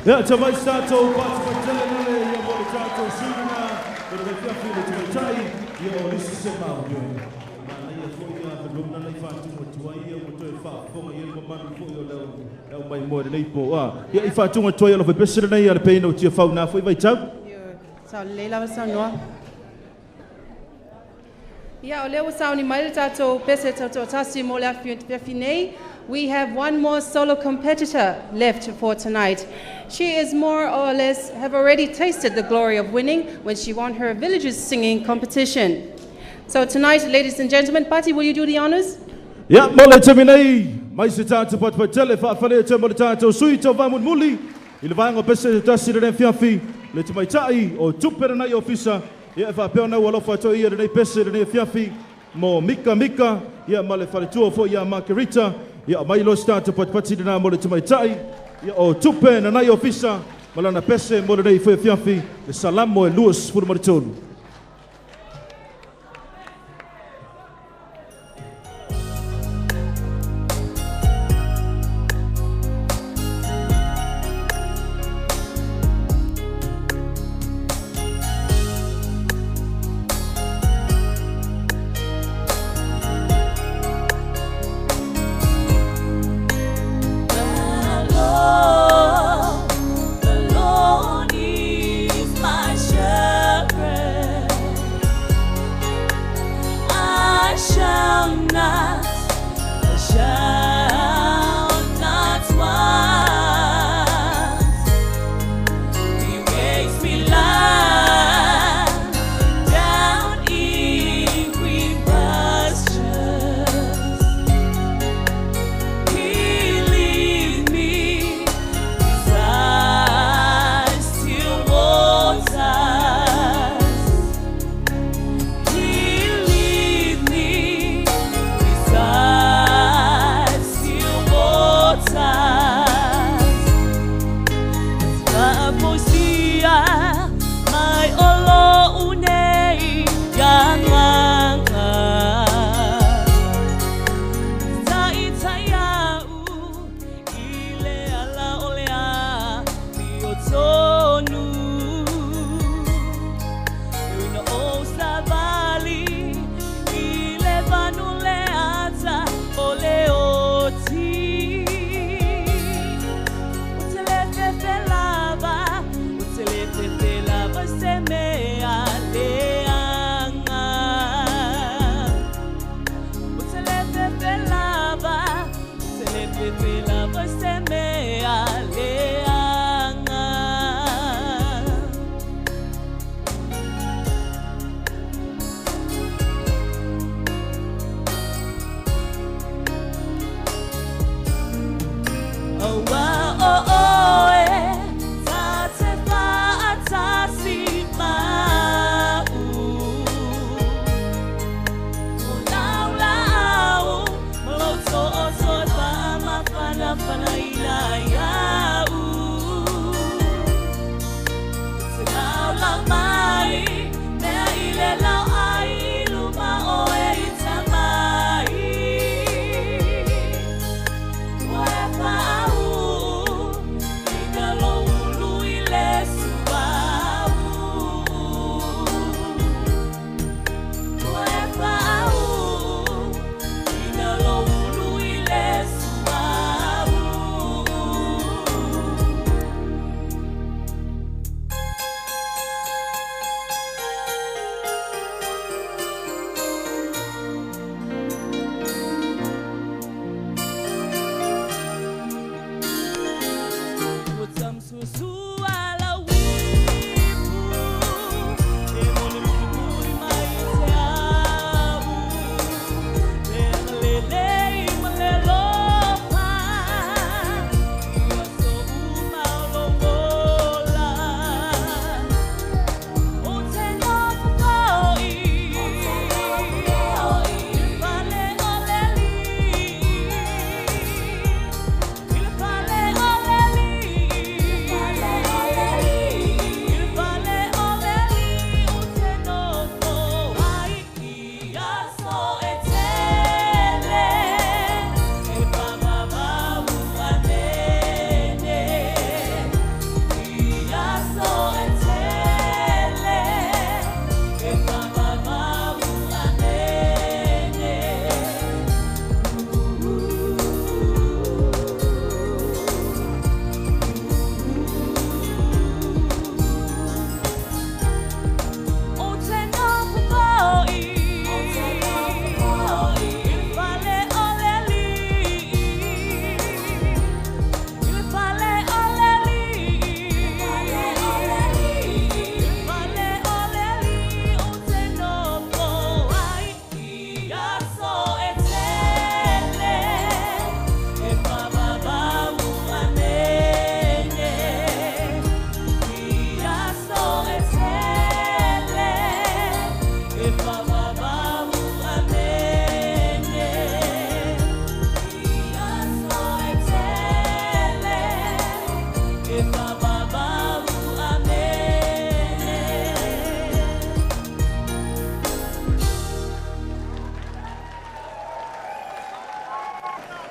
Ya tamai stato pas patelele ya mo tato sudana pero de fiafi de tai ya olisi se mau yo na ya foi ya lumna na fatu mo tuai ya mo toi fa fo ya mo manu fo yo la mai mo de po ya I fatu mo toi ya lo fe pesere na ya le peino tia fa na foi vai tau sa leila va sa no ya ole wa sa ni mai tato pese tato tasi mo la fiafi. We have one more solo competitor left for tonight. She is more or less have already tasted the glory of winning when she won her villages singing competition. So tonight, ladies and gentlemen, Patti, will you do the honors? Ya, mole terminei. Mais se tata pat patele fa fale te mole tata sui to va muli. Il va ngo pese tasi de fiafi. Le te mai tai o tupera na ofisa. Ya fa pe na wala fa to ia de pese de fiafi. Mo mika ya male fale tu fo ya Margarita. Ya mai lo start pat pati na mo le mai tai ya o tupe na nai ofisa malana pese mo le foi fiafi le salamo e luas fu mo tolu The Lord is my shepherd. Pela você me aleanga. Oh, oh, oh, oh, tate faatasi mau. Ulau-lau, melotot-otot pamafana-fanailayau. Selau lang mai, mea ilelau ai lumao e itamai.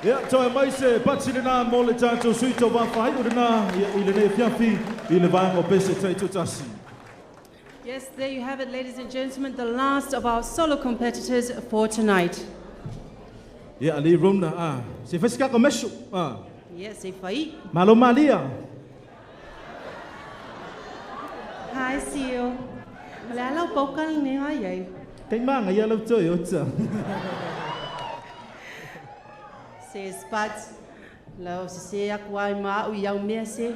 Ia, toi mai se patsi na mo le tātou sui tau wawhai o rena i le nei fiafi i le vanga o pese tai tutasi. Yes, there you have it, ladies and gentlemen, the last of our solo competitors for tonight. Ia, ali rona, se whesikaka meso. Yes, se whai. Malo malia. Hi, Sio. Male alau paukal ni hai ai. Kei manga ia lau toi o ta. Says Pat, lao se akuai ma u yau mea se.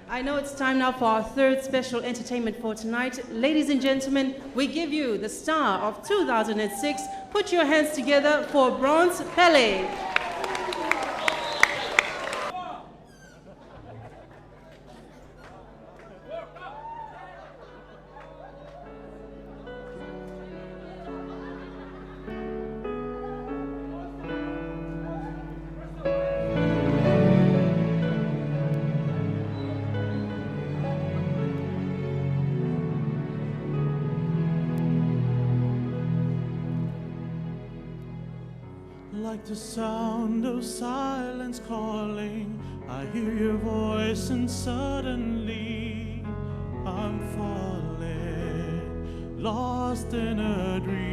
I know it's time now for our third special entertainment for tonight. Ladies and gentlemen, we give you the star of 2006. Put your hands together for Bronze Pele. Like the sound of silence calling, I hear your voice and suddenly I'm falling, lost in a dream.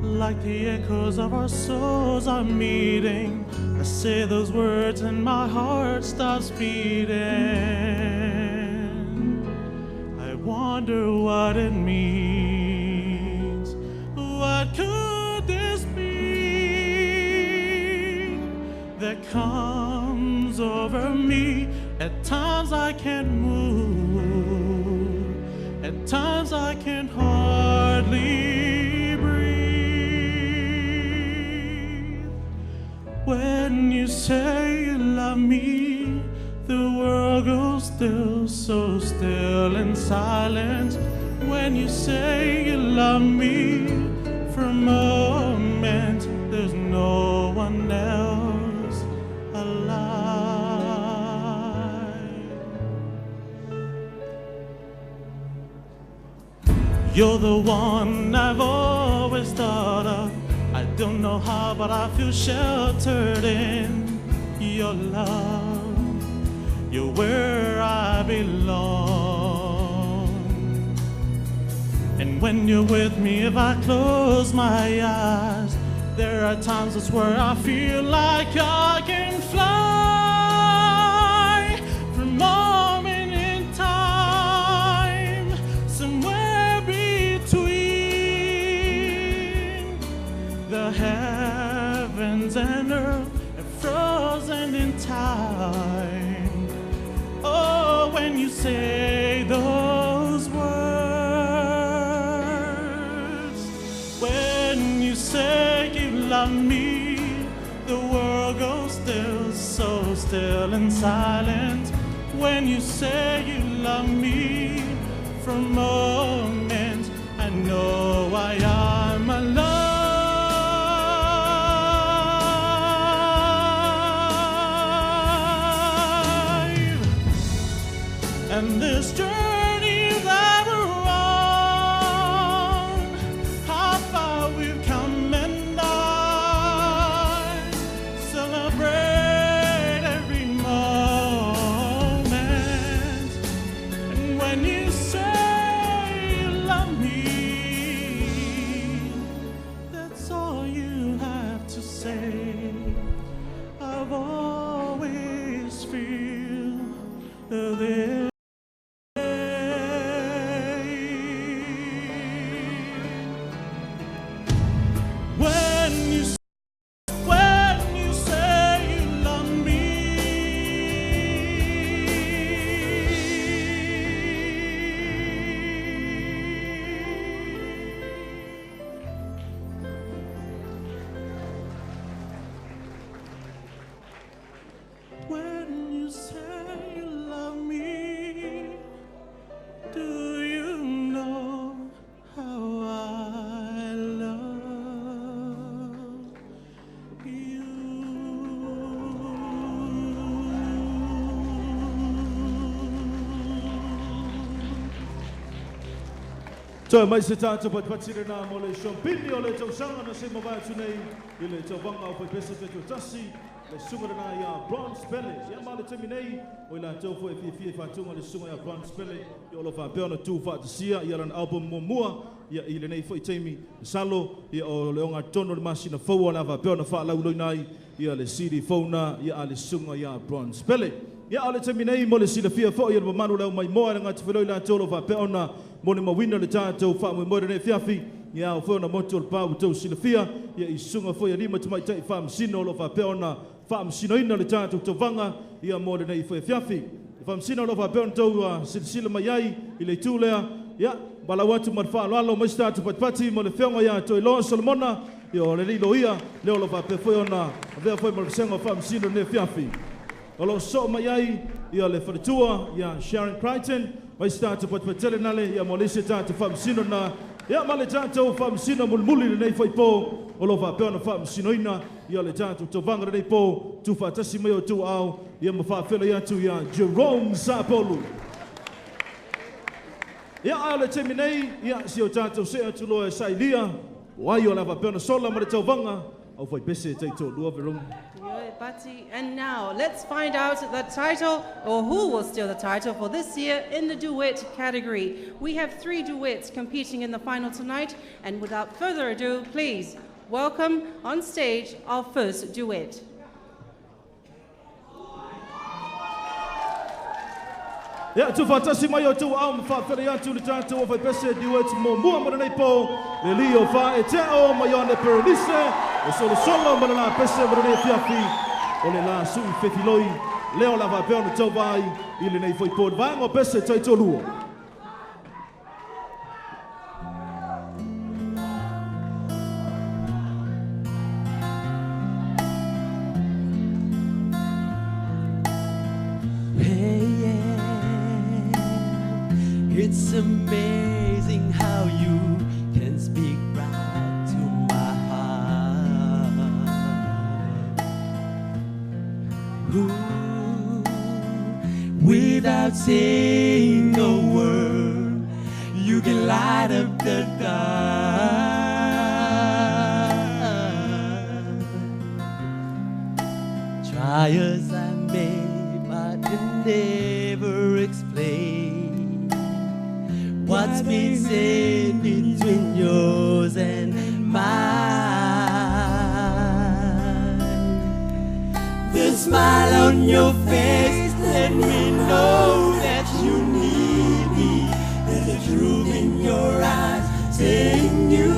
Like the echoes of our souls are meeting, I say those words and my heart stops beating. I wonder what it means. What could this be? comes over me. At times I can't move. At times I can hardly breathe. When you say you love me, the world goes still, so still and silent. When you say you love me, for a moment there's no one else alive. You're the one I've always thought of. I don't know how, but I feel sheltered in your love. You're where I belong. And when you're with me, if I close my eyes, there are times I swear I feel like I can fly for a moment in time, somewhere between the heavens and earth, and frozen in time. Oh, when you say those words, when you say you love me, the world goes still, so still and silent. When you say you love me, for a moment I know I am alone. And this journey that we're on, how far we've come, and I celebrate every moment. And when you say you love me, that's all you have to say. I've always feel this. When you say you love me, do you know how I love you? So mai se tātou patpatire nā mo le Shompini o le tausanga na se mawatu nei I le tauwanga o whaipesa te tasi le sunga na ia Bronze Belly. Ia ma le temi nei o ila tau fo e fie whatunga le sunga ia Bronze Belly. Ia ola whapea na tū whaatasia ia ran album mua ia I le nei fo I teimi salo ia o le onga tono le masina fau na whapea na whaalau nai ia le CD fauna ia a le sunga ia Bronze Belly. Ia o le temi nei mo le sila fia fo ia le manu leo mai moa ngati whiloi la tolo whapea na mo le mawina le tātou wha mo le fiafi ia o whao na moto le pāu tau sila fia ia I sunga fo ia lima tumai tai wha msino lo whapea na wha msino ina le tātou tawanga ia mo le nei fo fiafi wha msino lo whapea na tau sila mai ai I le tūlea ia balawatu marwha lalo mai tātou patpati mo le whionga ia toi loa Solomona ia o le lilo ia leo lo whapea fo na vea fo mo le senga wha msino ne fiafi Olo so mai ai ia le wharitua ia Sharon Crichton mai tātou patpatele nale ia mo le se tātou wha msino na ia ma le tātou wha msino mulmuli le nei whaipō o lo whapea na wha msino ina ia le tātou tawanga le nei pō tu whatasi mai o tu au ia ma whawhela ia tu ia Jerome Sapolu. Ia a le temi nei ia si o tātou se atu loa e sailia o ai o la whapea na sola ma le tawanga au whaipese te tō lua verunga. And now let's find out the title, or who will steal the title for this year in the duet category. We have 3 duets competing in the final tonight, and without further ado, please welcome on stage our first duet. Ia tu whatasi mai o tu au mwhawhiri atu le tātou o whaipese duet mō mua mana nei pō le li o wha e te o mai o ne peronise o solo solo mana nā pese mana nei fiafi o le la sui fefiloi leo lava pe ona tau vai i le nei foi pōn vanga o pese tai tolua. Hey, yeah. It's amazing how you can speak right to my heart. Ooh, without saying a word, you can light up the dark. Try as I may, but can never explain what's been said between yours and mine. The smile on your face let me know that you need me. There's a truth in your eyes saying you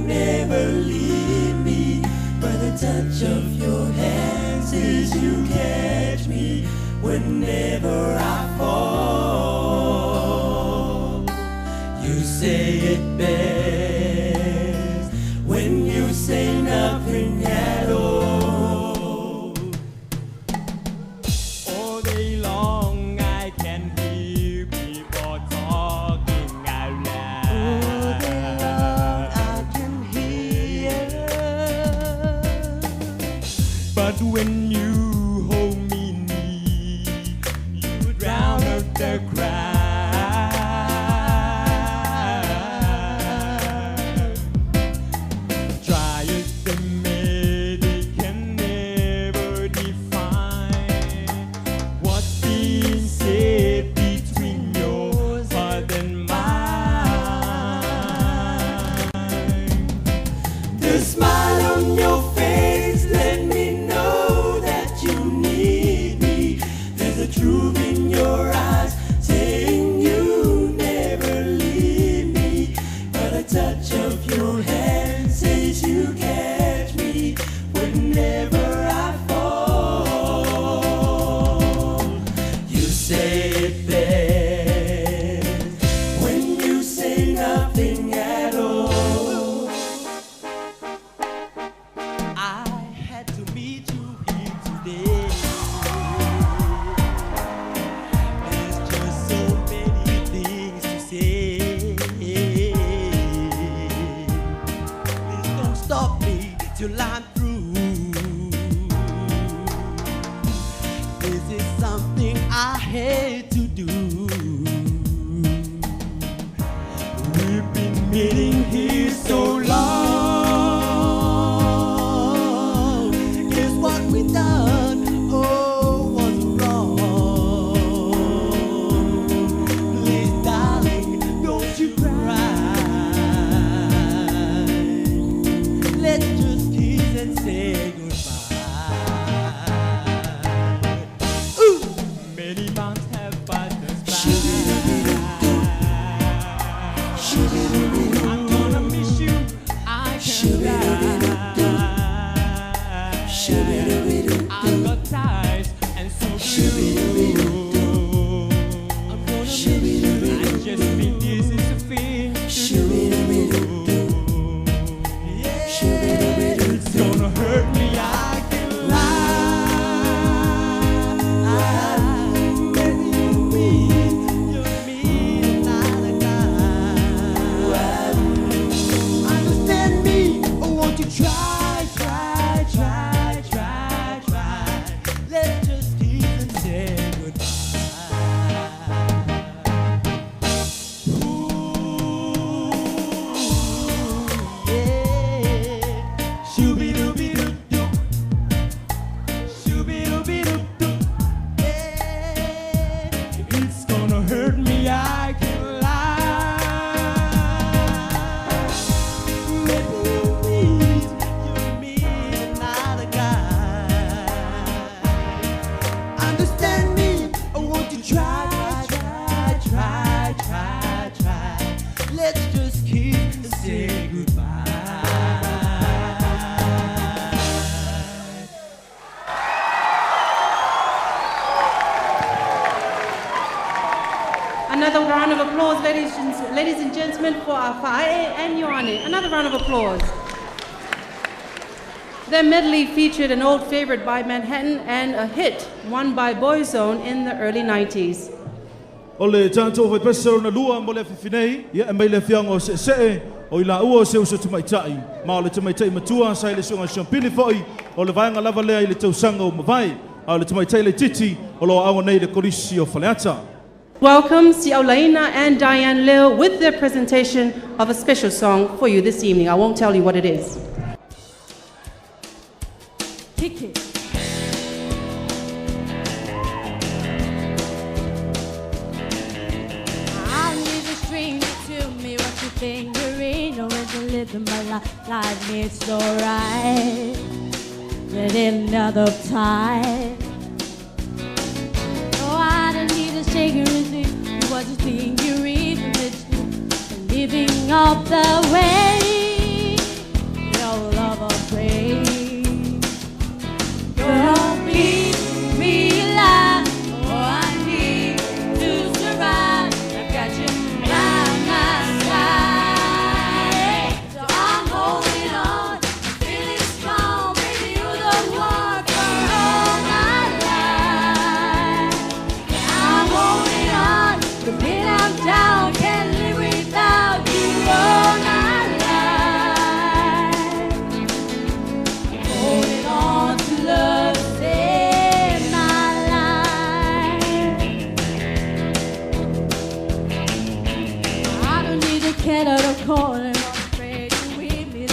never leave me. By the touch of your hand says you catch me whenever I fall. You say it best when you say nothing at all. All day long I can hear people talking out loud. All day long I can hear. But when you hold me near, you drown out the crowd. Try as they may, they can never define what's being said between yours and mine. The smile on your face let me know that you need me. There's a truth in your eyes saying you never leave me. But a touch of your hand says you catch me whenever I fall. You say it best when you say nothing at all. I had to meet you here today. There's just so many things to say. Please don't stop me till I'm through. This is something I hate to do. We've been meeting here so long. Guess what we done? Oh, was wrong. Please, darling, don't you cry. Let's just kiss and say goodbye. Ooh, many months have passed us by. I'm applause, ladies and gentlemen, for our Fa'ae and Ioane. Another round of applause. Their medley featured an old favorite by Manhattan and a hit, one by Boyzone in the early 90s. Ole tātou vai pesa na lua mo le whiwhinei, ia e mai le whianga o se o ila ua o se uso tumaitai. Ma o le tumaitai matua, sai le sunga Champini foi, o le vaenga lava lea i le tausanga o mawai, a le tumaitai le titi, o loa awa nei le korisi o Faleata. Welcome Siaulaina and Diane Liu with their presentation of a special song for you this evening. I won't tell you what it is. Kick it. I need a stranger to me what you fingering or is a living my life needs so right. But another time. Oh, I don't need a shaker and see what you fingering and living up the way. Your love of praise. Don't leave me alive. Oh, I need to survive. I've got you by my side. So I'm holding on, feeling strong. Baby, you're the one for all my life. I'm holding on, the minute I'm down, can't live without you all my life. Holding on to love, save my life. I don't need a cat out of corner, I'm afraid to weep me.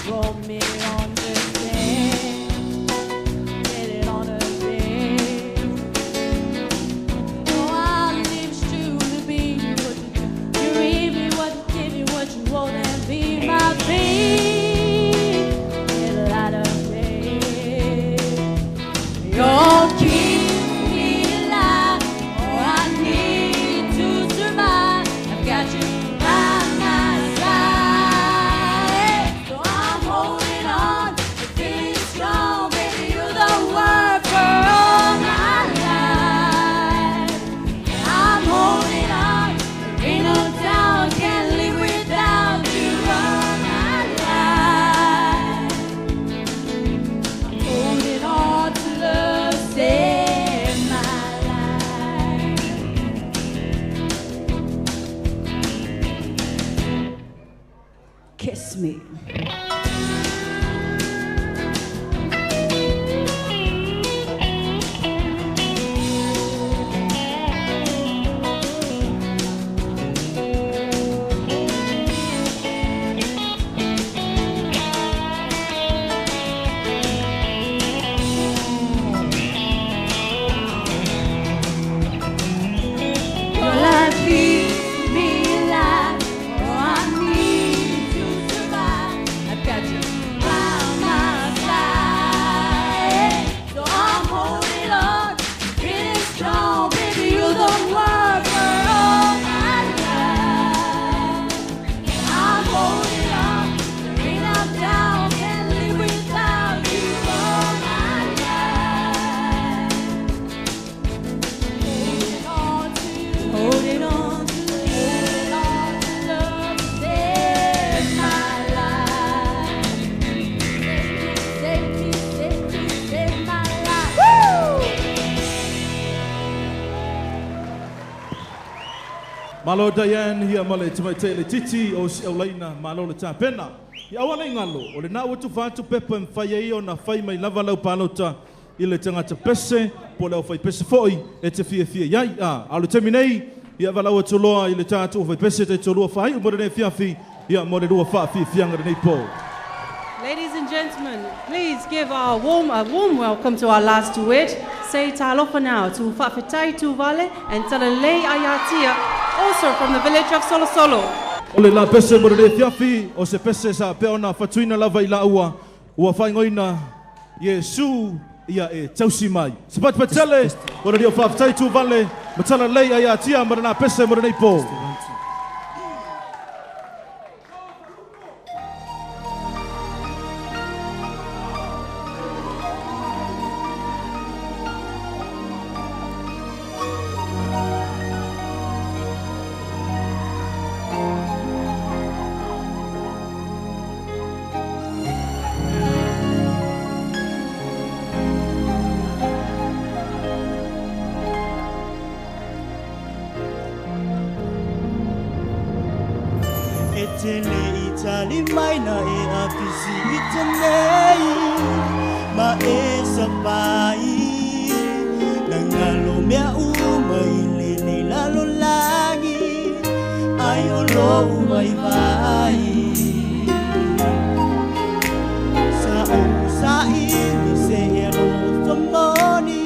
Roll me on the bed, get it on the bed. Oh, I'll live true to be what you do. You read me what you give me, what you want, and be my babe. Get it out of bed. You're keeping me alive. Oh, I need to survive. I've got you by my side. So I'm holding on, feeling strong. Baby, you're the one for all my life. I'm holding on, there ain't no doubt. Can't live without you all my life. Holding on to love, save my life. Kiss me. Your life keeps me alive. Oh, I need to survive. I've got you by my side. So I'm holding on, feeling strong. Baby, you're the one for all my life. I'm holding on, there ain't no doubt. Can't live without you all my life. Holding on to love, save my life. Save my life. Woo! Malo Diane hia male tumaitai le titi o Siaulaina malo le tāpena. I awana ingalo, o le nā watu whātu pepa mwhai ei o na whai mai lava lau pālota i le tangata pese, po leo whai pese foi, e te fia iai. A le temi nei, ia walau atu loa i le tātu o whai pese te tōrua whai, umore nei fiafi, ia more rua wha fi fianga nei po. Ladies and gentlemen, please give a warm welcome to our last duet. Say talofa now to Fa'afetai Tuvale and Talalei Ayatia, also from the village of Solosolo. O le la pese more nei fiafi, o se pese sa peona whatuina lava i la ua whaingoina Yesu ia e tausi mai. Sabat patele, more rio Fa'afetai Tuvale, matala lei Ayatia, more na pese more nei po. tele itali mai na e afisi itanei ma e sapai nangalo mea umai lele lalo lagi ayo lo umai vai sa ini se ero famoni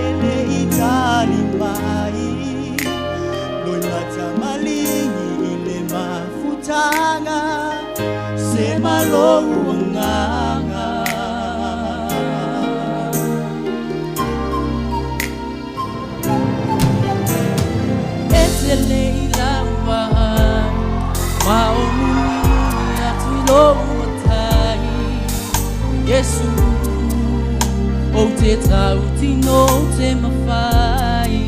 ele itali mai noi mata malingi ile mafutanga se malo nganga etele ilawa maomu atulo Yesu, o te tau tino te mawhai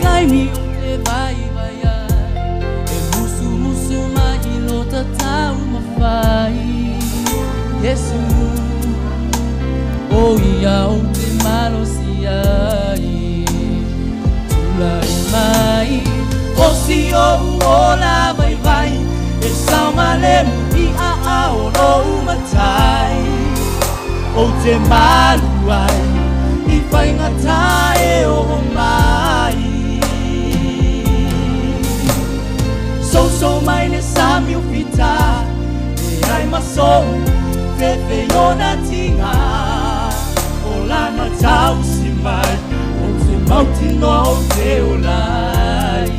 Kaimi o te vai vai ai E musu musu mai lo ta tau mawhai Yesu, o ia o te malo si ai Tulai mai, o si o la vai vai E sao malemu I a o no umatai O te malu ai I whaingatai o mai So mai ne sami o fita E ai maso Fefe o na tinga O lana tau si mai O te mauti no te o lai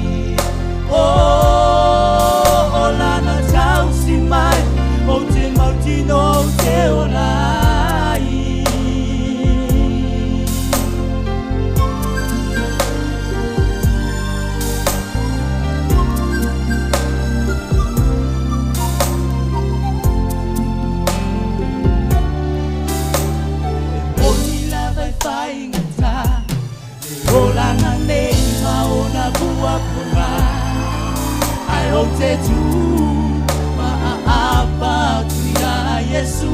O lana tau si mai O te mauti no te o lai O ni la vai whai ngata O lana nei ma o na bua pura Ai o te tu apa tu ya Yesu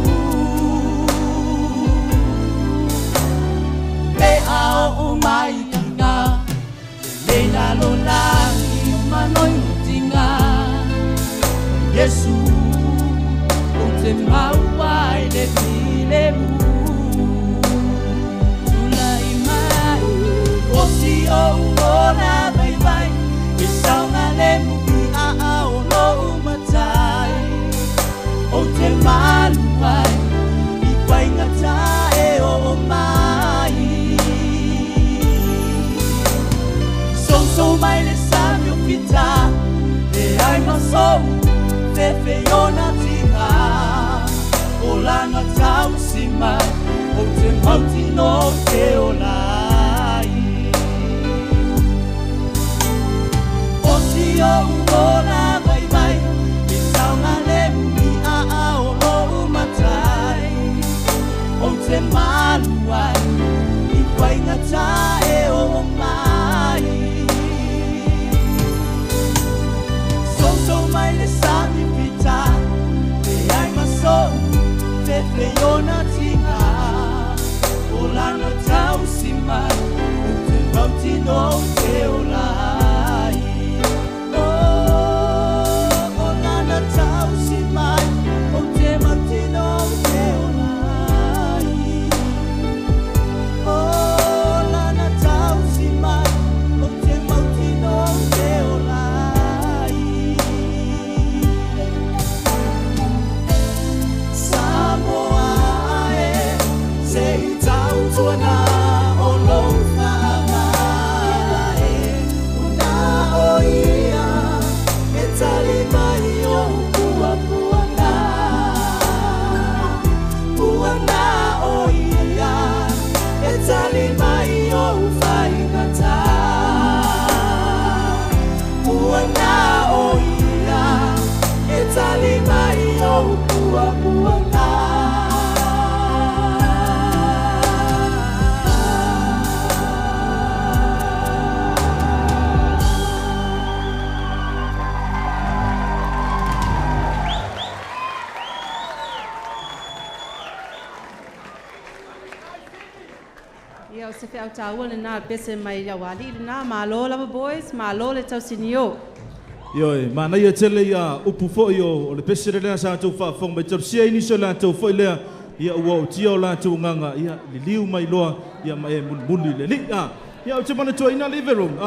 Me ao o mai tinga Le la lo la i manoi tinga Yesu o te mau ai le le mu Tulai mai o si o na vai vai E sao na le mu a o lo matai O te malu ai I whaingatai o mai So mai le sami o pita E ai maso Fefe o na tinga O lana tau si mai O te mauti no te o lai O si o na vai vai I sao na le O te malu ai I whaingatai o mai So mai le sami pita E ai maso Fefe o na tinga O lana tau si mai O te mauti no te o lai O lana tau si mai O te mauti no te o lai Oh, lana tau si mai, o te mauti no te o lai Samoa e, se I tau tuana o lou whaamae Una o ia, e tali mai o pua puana Puana o ia E tali mai o whaingata Puana o ia E tali mai o pua puana Ia o se whi au tāua le nā pese mai ia wali le nā malo lava boys, malo le tau sinio. Yoi, mana ia tele ia upu fo o le pesere lea sa tau whaafong mai tau sia ini so la tau fo lea ia ua o tia o la tau nganga ia li liu mai loa ia mai e muni le li ia o te mana tua ina living room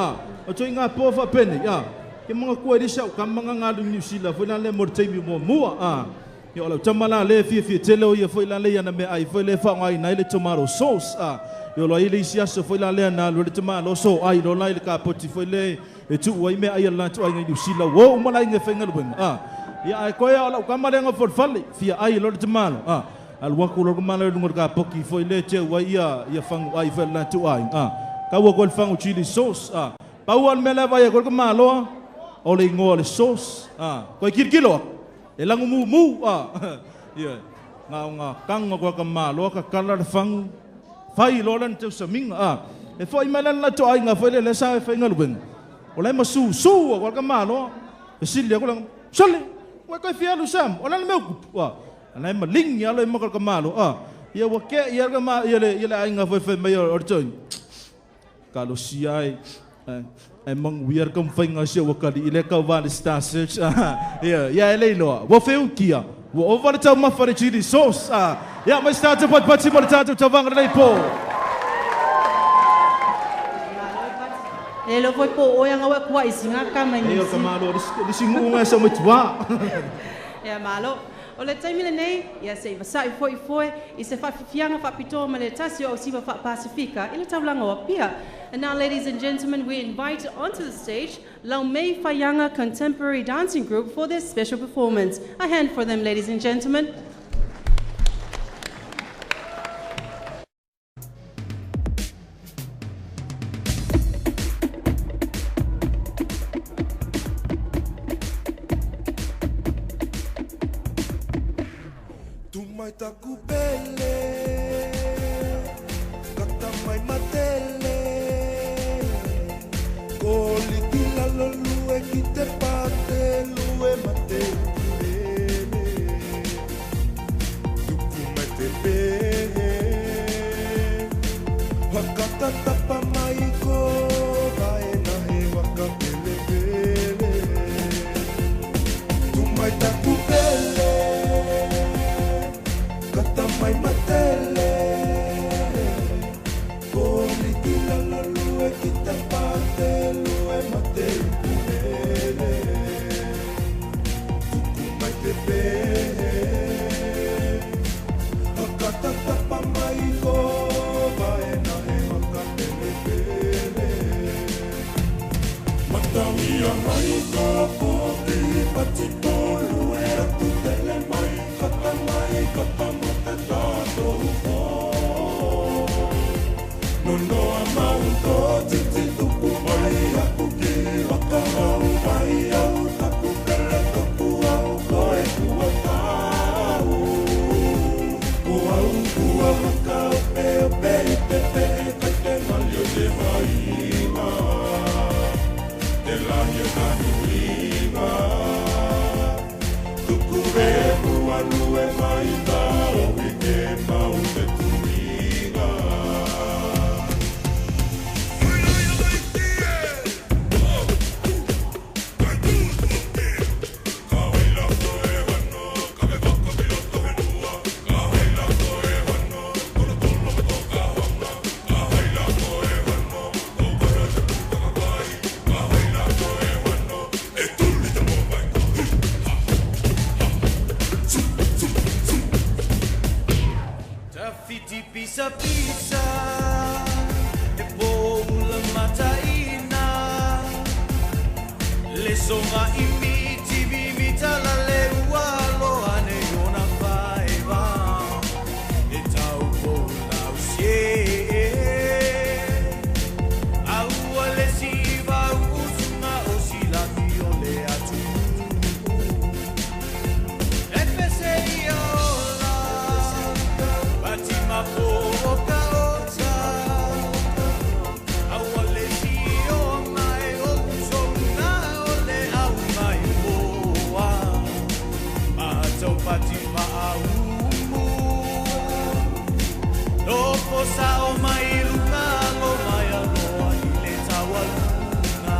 o tua inga po wha pene ia mga kua eri sau ka mga ngalu New Zealand fo ina le mo teimi mo mua ia o lau tamala le fia tele o ia fo ina le ia na me ai fo le wha ngai nai le tomato sauce ia lo ile isi aso fo ina le na lo le tomato so ai lo lai le ka poti fo le e tu wai me ai la tu ai ngai sila wo malai ngai fenga lo ia ai ko ia la kamare nga for fali fia ai lo te malo al wa ko lo malo ngor ka poki foi le te wai ia fangu ai fe la tu ai ka wa ko fangu chili sauce pa wa me la vai ko malo o le ngo le sauce ko kilo e langu mu ia nga kanga ko ka malo ka kala fangu fai lo lan te saminga e foi me la tu ai nga foi le sa fenga lo o lai masu o ka malo e silia ko lang sale wa ka fia lu sam o lai meu wa lai maling ya lo mo ka malo ia wa ke ia ka ma ia le ai nga foi mai o toi ka lo siai e mong wir kom fenga sia wa ka di ile ka va star search ia le lo wa feu kia wa over ta ma fare chili sauce ia ma sta te pat pat mo ta ta vanga le po e lo foi po o yanga wa kwa isinga ka mai ni ka malo di singu nga sa mutwa ya malo o le taimi le nei ia se va sai foi i se fa fianga fa pito ma le tasi o siva fa Pacifica i le taulanga o pia. And now, ladies and gentlemen, we invite onto the stage Laumei Fayanga Contemporary Dancing Group for this special performance. A hand for them, ladies and gentlemen. Mai taku pele, kata mai matele, koli kila lo lue ki te pate lue mate kulele, tuku mai te pehe, wakata tapa mai ko vae na he waka pele pele, tu mai taku pele. Mai matele, koli kila la lue kita parte lue mate kulele, tuku mai te pehe, hakata tapa mai ko vae na he waka pele pele, matamia mai ko poki pati ko lue atu tele mai kata mai no amau to titi tuku mai aku ki waka au mai au taku kala tuku au koe kua tau kua waka pe pe pe pe pe te malio te vaina te lahia kanuinga tuku e mua lue mai tau ike mau te tuinga. Pisa-pisa e boula mataina le songa imiti vivita la leua lo ane ona faiva e tau boula usie au le siva usuna o sila viole atu e peseiola batima po sa o mai luna lo mai aloa I le tawa luna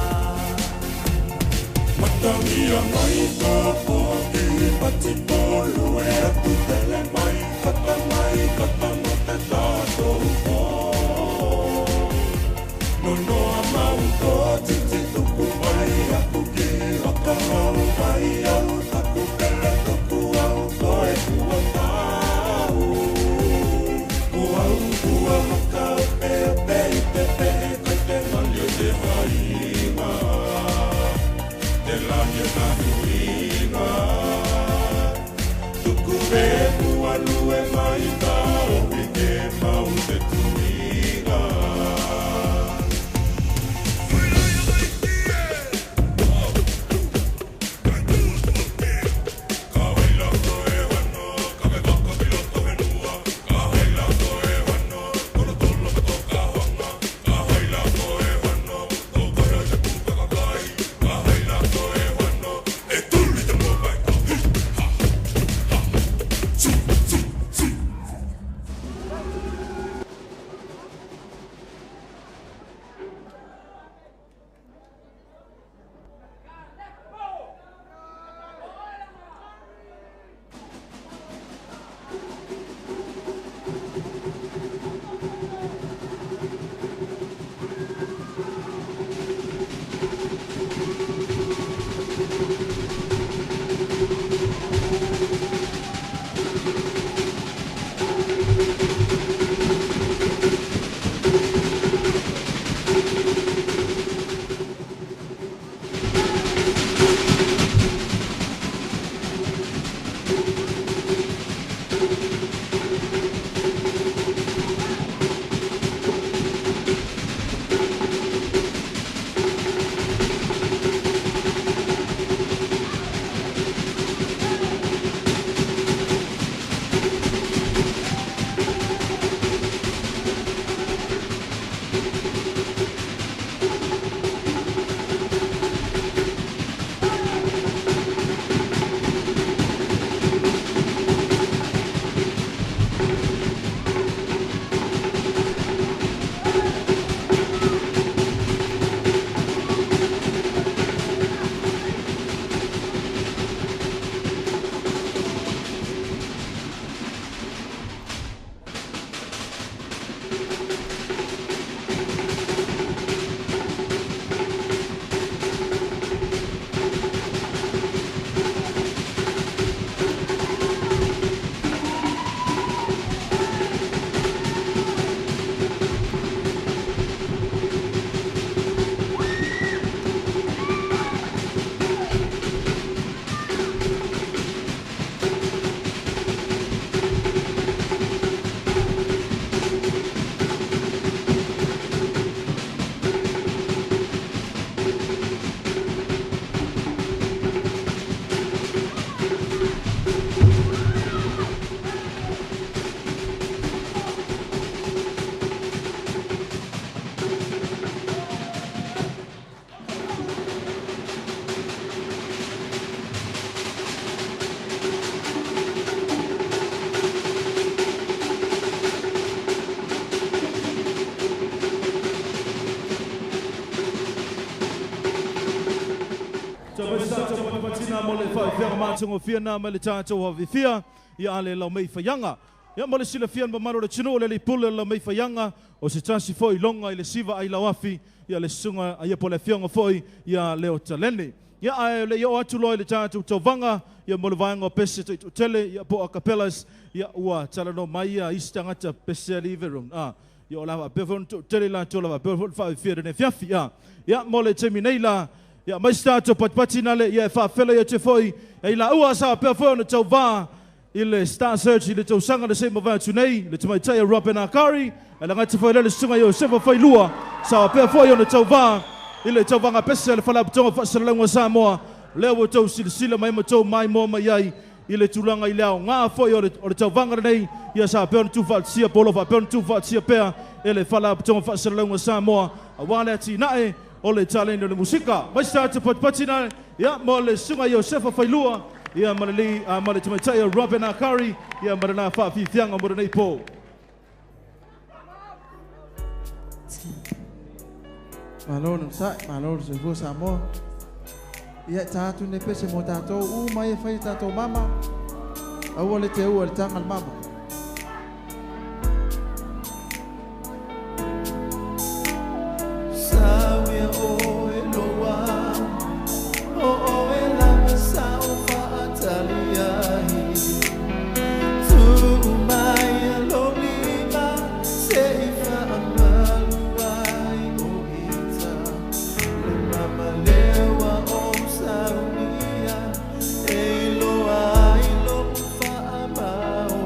Patina mo le whaewhera mātungo whiana ma le tātou hawhiwhia ia ale lau mei whaianga. Ia mo le sila whian mamaro le tino le li pule lau mei whaianga o se tasi foi longa i le siva ai lau afi ia le sunga ia po le whianga foi ia leo talene. Ia ai le iau atu loi le tātou tauvanga ia mo le vaenga o pese te tele ia po a capelas ia ua talano mai ia istangata pese liverung. Ia o lawa pefon tele la to lawa pefon whaewhia ne fiafi ia mo le temi nei la ia mai stato patpatina le ia whaafela ia te foi e la ua sa pea foi ona tau vā i le Star Search i le tau sanga le sema vā tunei le tamai taia Robin Akari e la ngati foi le sunga i o sefa fai lua sa pea foi ona tau vā i le tau vanga pese le whalaputonga whaasalaunga Samoa leo o tau silasila mai matou mai mo mai ai i le tulanga i leo ngā foi o le tau vanga nei ia sa pea ona tūwhaatia polo pea ona tūwhaatia pea e le whalaputonga whaasalaunga Samoa a wale ati nae o le talento le musika. Mai start patpatina ia mo le sunga i o sefa failua ia ma le tamaitai Robin Akari ia ma le nā whaawhiwhianga mo le nei po. Malolo sa, malolo se fua Samoa. ia tātu ne pese mo tātou uma e whai tātou mama. Aua le te ua le tanga le mama. Sawia o e loa, o e lama sa o whaatali ahi. Tu mai e lo lima, se i whaamalu ai o ita. Le mama lewa o saunia, e loa i lo whaamao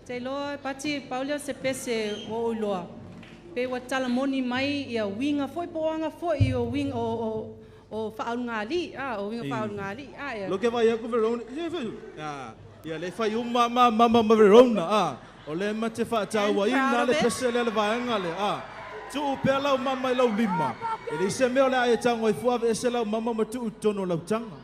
Te loa pati Paulio se pese o loa. Pe wa talamoni mai ia winga foi poanga foi o wing o whaaungali. O winga whaaungali. Lo ke vai aku Verona. Ia le fai mama Verona. O le ma te whaatau wa ina le pese le vaenga le. Tu pe lau mama lau lima. E le se meo le ae tango i fuave e se lau mama matu utono lau tanga.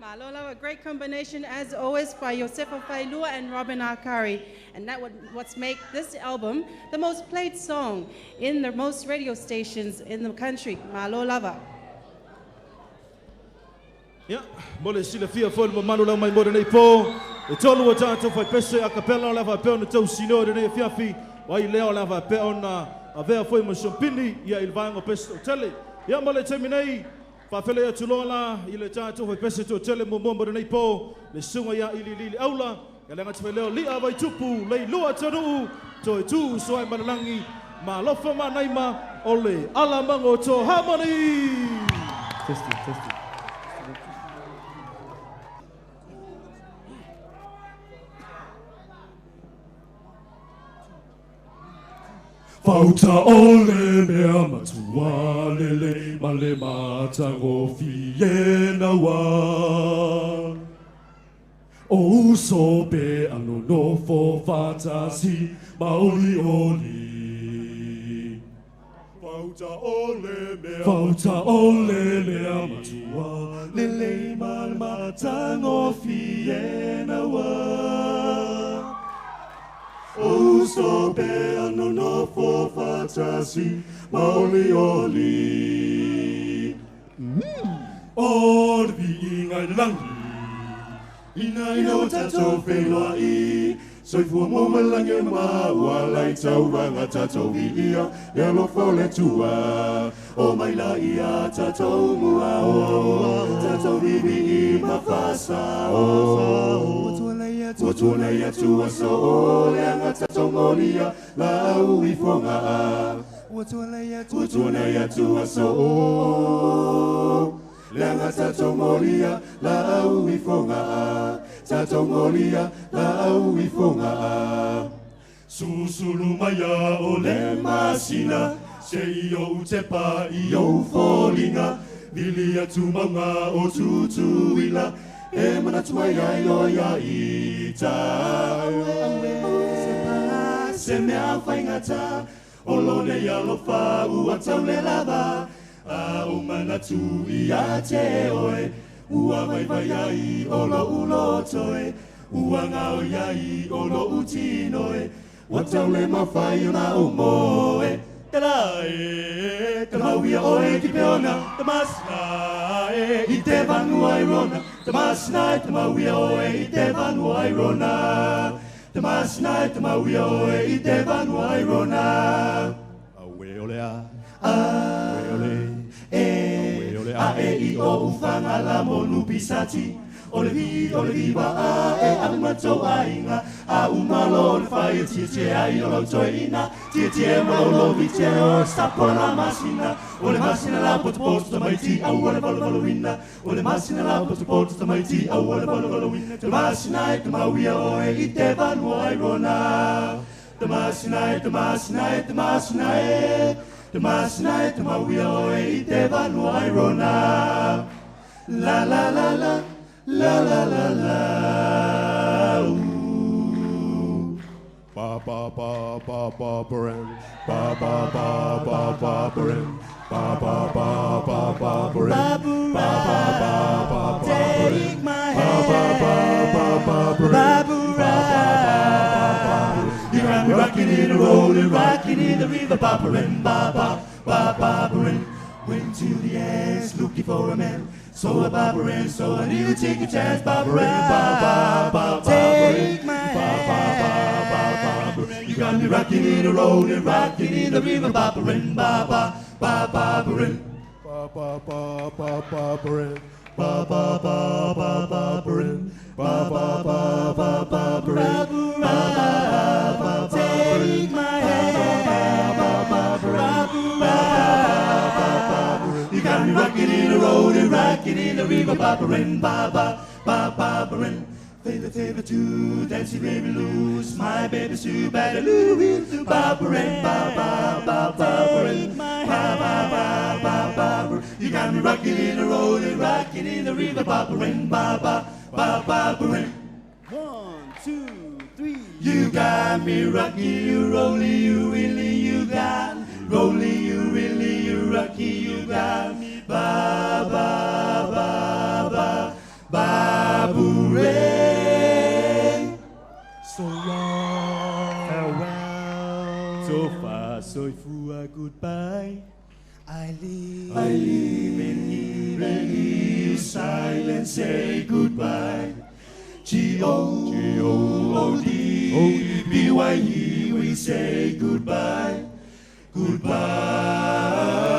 Malola, a great combination as always by Josefa Failua and Robin Akari. And that what's make this album the most played song in the most radio stations in the country. Malolava. Yeah, mole sila fia fo le manu lau mai mo nei po. E tolu o tātou fai pese a capella lava pe ona tau sino de nei fiafi. Wai leo lava pe ona a vea foi mo sompini ia il vango pese o tele. Ia mole terminei. Whawhele atu lola, i le tātou hoi pese tō tele mo momba nei po, le sunga ia ili lili aula, ka lenga te leo lia vai tupu, lei lua tanu, tō e tū soai manalangi, ma lofa ma naima, o le alamango tō Harmony! Testing. Fauta ole mea matua lele male mata fiena wa. O so be ano no fo fatasi maoli oli. Fauta ole mea matua lele male mata fiena wa. O so be ano no fo fatasi maoli oli. Orvi ingai langi ina ino tato whenua i soifua mo malange maua lai tau ranga tato ia e lo fole tua o mai la ia tato mua o tato vivi i mafasa o tuona ia tua so o leanga tato molia la ui fonga tuona ia tua so o leanga tato molia la ui fonga tato molia la ui fonga susulu maya o le masina se io te pa io folinga vilia tu manga o tutuila e mana tua ia ita se mea whaingata o lone ia lo fa ua tau le lava a o mana tu ia te oe ua vai ai o lo ulo toe ua ngao iai o lo utinoe ua tau le mawhai o na o moe te lae te mawia oe ki peona te masna i te vanua i rona te masna te mawia oe i te vanua i rona te masna te mawia oe i te vanua i rona awe olea awe ole a e I o ufanga la monu pisati ole viva a e amato ainga a umalo le fai tie ai o toina tie mo lo vite o sapona masina ole masina la pot mai ti a ole valovina ole masina la pot mai ti a ole valovina te masina te mawia o e te vanu ai rona te masina te masina te mawia o e te vanu ai rona la la la la la la la la ba ba ba ba ba bren ba ba ba ba ba bren ba ba ba ba ba bren ba ba ba ba take my hand ba ba ba ba bren you got me rocking in the road and rocking in the river ba bren ba ba bren went to the ends looking for a man. So a Barbara, so I need to take a chance, Barbara, take my hand. You got me rocking in the road and rocking in the river, Barbara, Barbara, Barbara, take my hand, you got me rocking in the road and rocking in the river, Barbara, Barbara, Barbara, Favor to Dancy Baby Lou's, my baby Sue Badaloo with Barbara and Barbara and Barbara. You got me rocking in the road and rocking in the river, Barbara and Barbara. 1, 2, 3. You got me rocking, you rolling, you really, you got rolling, you really, you rocky, you got me, ba ba ba ba Barbara. So long, farewell. So far, so far, goodbye. I live and hear silence say goodbye. G-O-D-B-Y-E, we say goodbye, goodbye.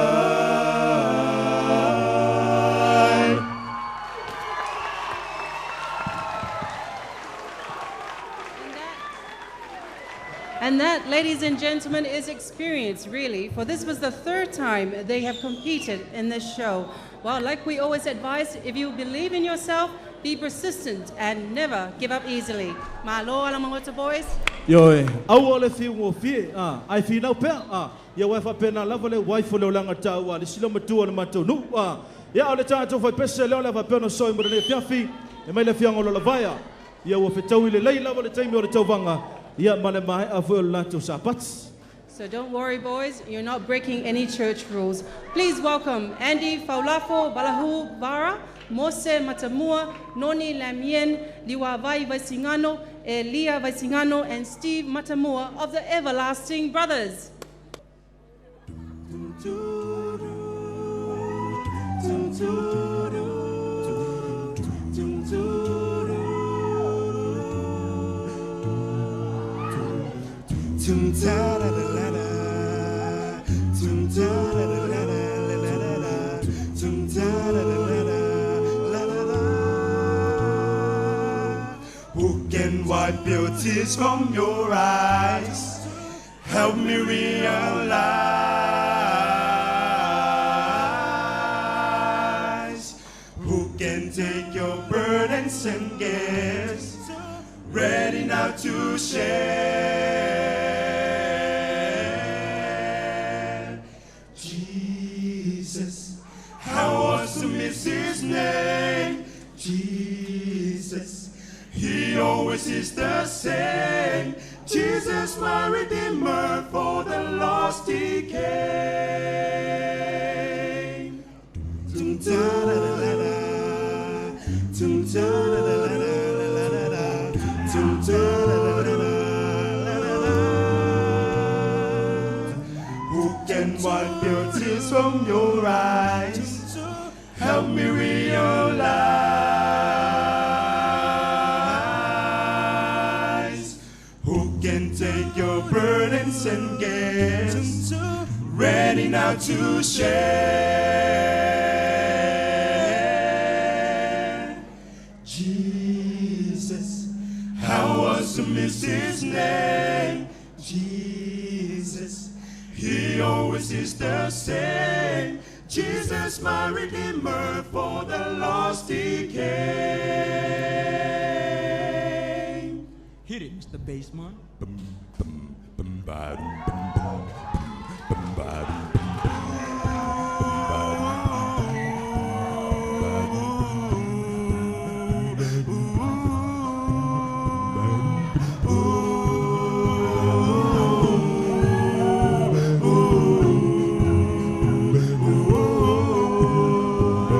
And that, ladies and gentlemen, is experience, really, for this was the third time they have competed in this show. Well, like we always advise, if you believe in yourself, be persistent and never give up easily. Malo ala mga boys. Yo, au ole fi mo fi, ai fi na pe, ya wa fa pena la vole wife le langa ta wa le silo matu na matu nu, ya ole ta to fa pese le fa pena so mo le fi, e mai le fi ngolo la vaya. Ya wa fe tawi le lai la vole taimi o le tawanga, ya male mai a vo la to sapats. So don't worry, boys, you're not breaking any church rules. Please welcome Andy Faulafo Balahu Vara, Mose Matamua, Noni Lamien, Liwa Vai Vaisingano, Elia Vaisingano, and Steve Matamua of the Everlasting Brothers. Who can wipe your tears from your eyes? Help me realize. Who can take your burdens and cares? Ready now to share. Jesus, how awesome is his name? Jesus, he always is the same. Jesus, my Redeemer, for the lost he came. Who can wipe your tears from your eyes? Help me realize. Who can take your burdens and cares? Ready now to share. Jesus, how awesome is his name? Jesus, he always is the same. Jesus, my Redeemer, for the lost he came. Hit it, Mr. Bassman.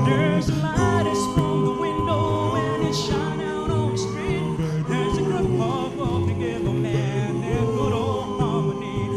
There's a light that's from the window and it's shining out on the street. There's a group of together, man, there's good old harmony.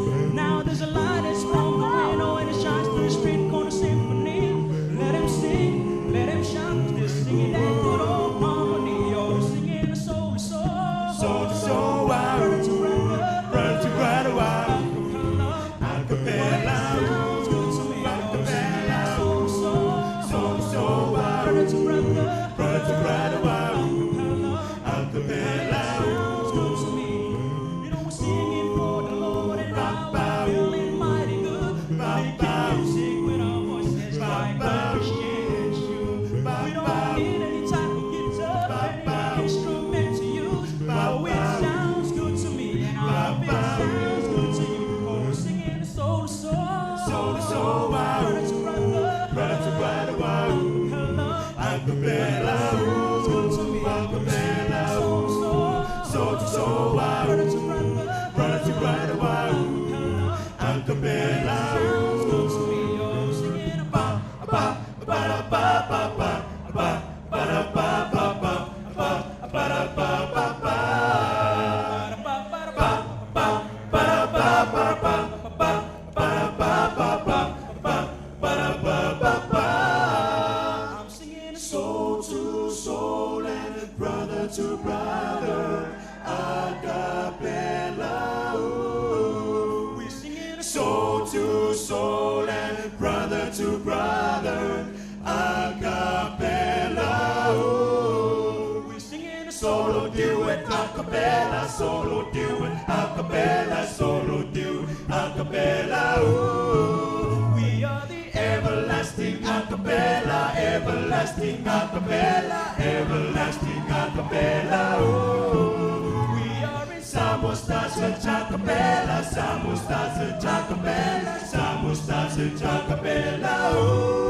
brother to brother, a cappella. Ooh. We sing it soul to soul and brother to brother, a cappella. Ooh. We sing it solo do it, a cappella, solo do it, a cappella, solo do it, a cappella. Ooh. We are the everlasting a cappella, everlasting a cappella, everlasting a cappella. Ooh. We are in Samostas a cappella, Samostas a cappella, Samostas a cappella. Ooh.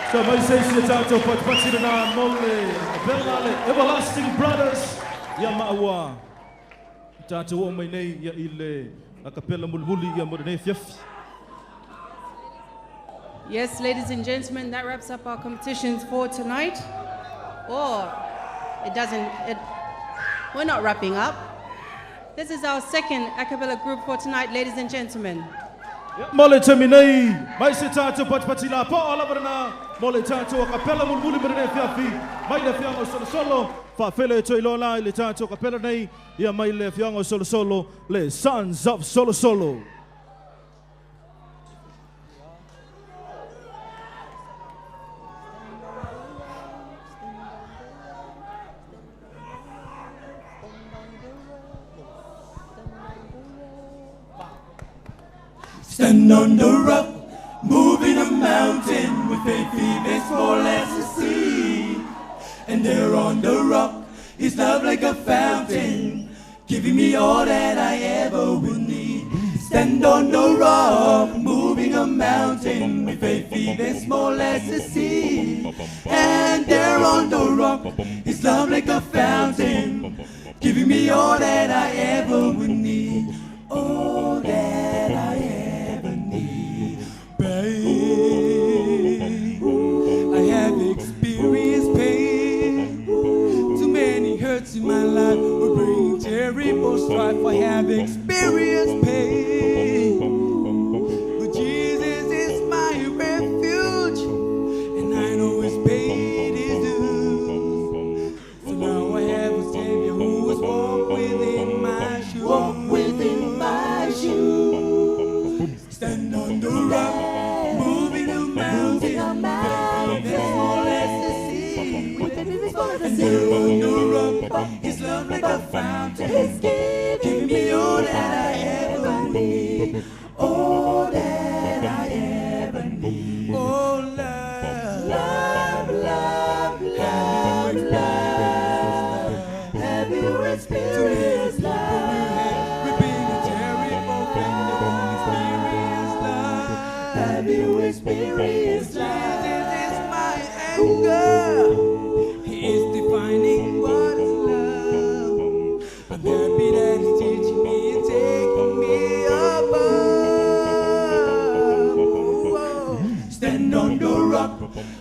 So mai sei se tātou patipatira nā mole, Bernale, Everlasting Brothers, ia maua. Tātou o mai nei, ia ile, a kapela mulmuli, ia mora nei fiafi. Yes, ladies and gentlemen, that wraps up our competitions for tonight. Or it doesn't, we're not wrapping up. This is our second a cappella group for tonight, ladies and gentlemen. Mole temi nei, mai se tātou patipatira po alavarana, mole tātou a kapela mulmuli mora nei fiafi, mai le fianga solo solo, whawhele toi lola i le tātou kapela nei, ia mai le fianga solo solo, le Sons of Solo Solo. Stand on the rock, moving a mountain with faith as small as the sea. And there on the rock is love like a fountain, giving me all that I ever will need. Stand on the rock, moving a mountain with faith as small as the sea. And there on the rock is love like a fountain, giving me all that I ever will need. All that I ever need, babe. I have experienced pain. Too many hurts in my life will bring terrible strife. I have experienced pain, but Jesus is my refuge, and I know His paid His dues. So now I have a Savior who has walked within my shoes. Walk within my shoes. Stand on the rock, moving a mountain, as small as the sea. And there on the rock, His love like a fountain, giving me all that I ever need, all that I ever need. Oh, love, love, love, love, love. Have you experienced love? Have you experienced love? Jesus is my anchor. He is defining what is love. I'm happy that He's teaching me and taking me above. Stand on the rock,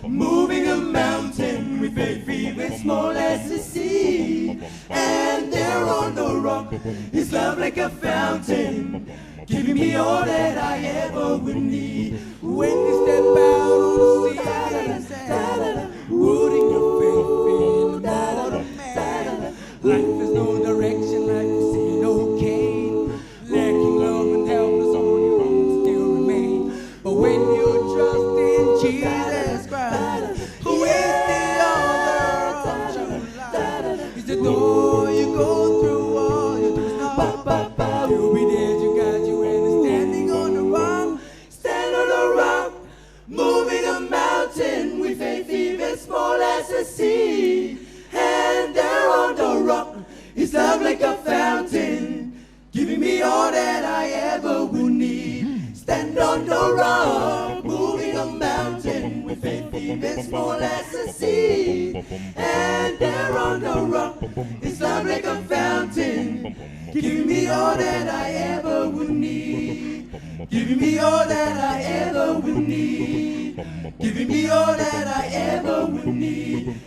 moving a mountain with faith as small as the sea. And there on the rock is love like a fountain, giving me all that I ever would need. When you step out on the sea, rooting your faith in the mortal man. Life has no direction, life is in okay. Lacking love and helpless on your own still remain. But when you trust in Jesus Christ, who is the author of your life, He's the door you go through, all you do is knock. You'll be there, you got you, and standing on the rock. Stand on the rock, moving a mountain with faith even small as the sea. And there on the rock is love like a fountain, giving me all that I ever will need. Stand on the rock, moving a mountain with faith even small as the sea. And there on the rock is love like a fountain, giving me all that I ever will need. Giving me all that I ever will need. Giving me all that I ever will need.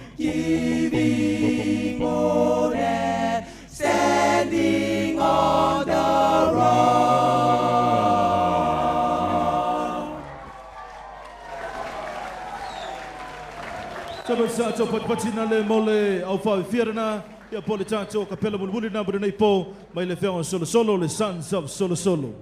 Tama sa patina le mole au fa fierna ia pole tato kapela mulmuli na bune nei po mai le feon solo le Sons of Solo.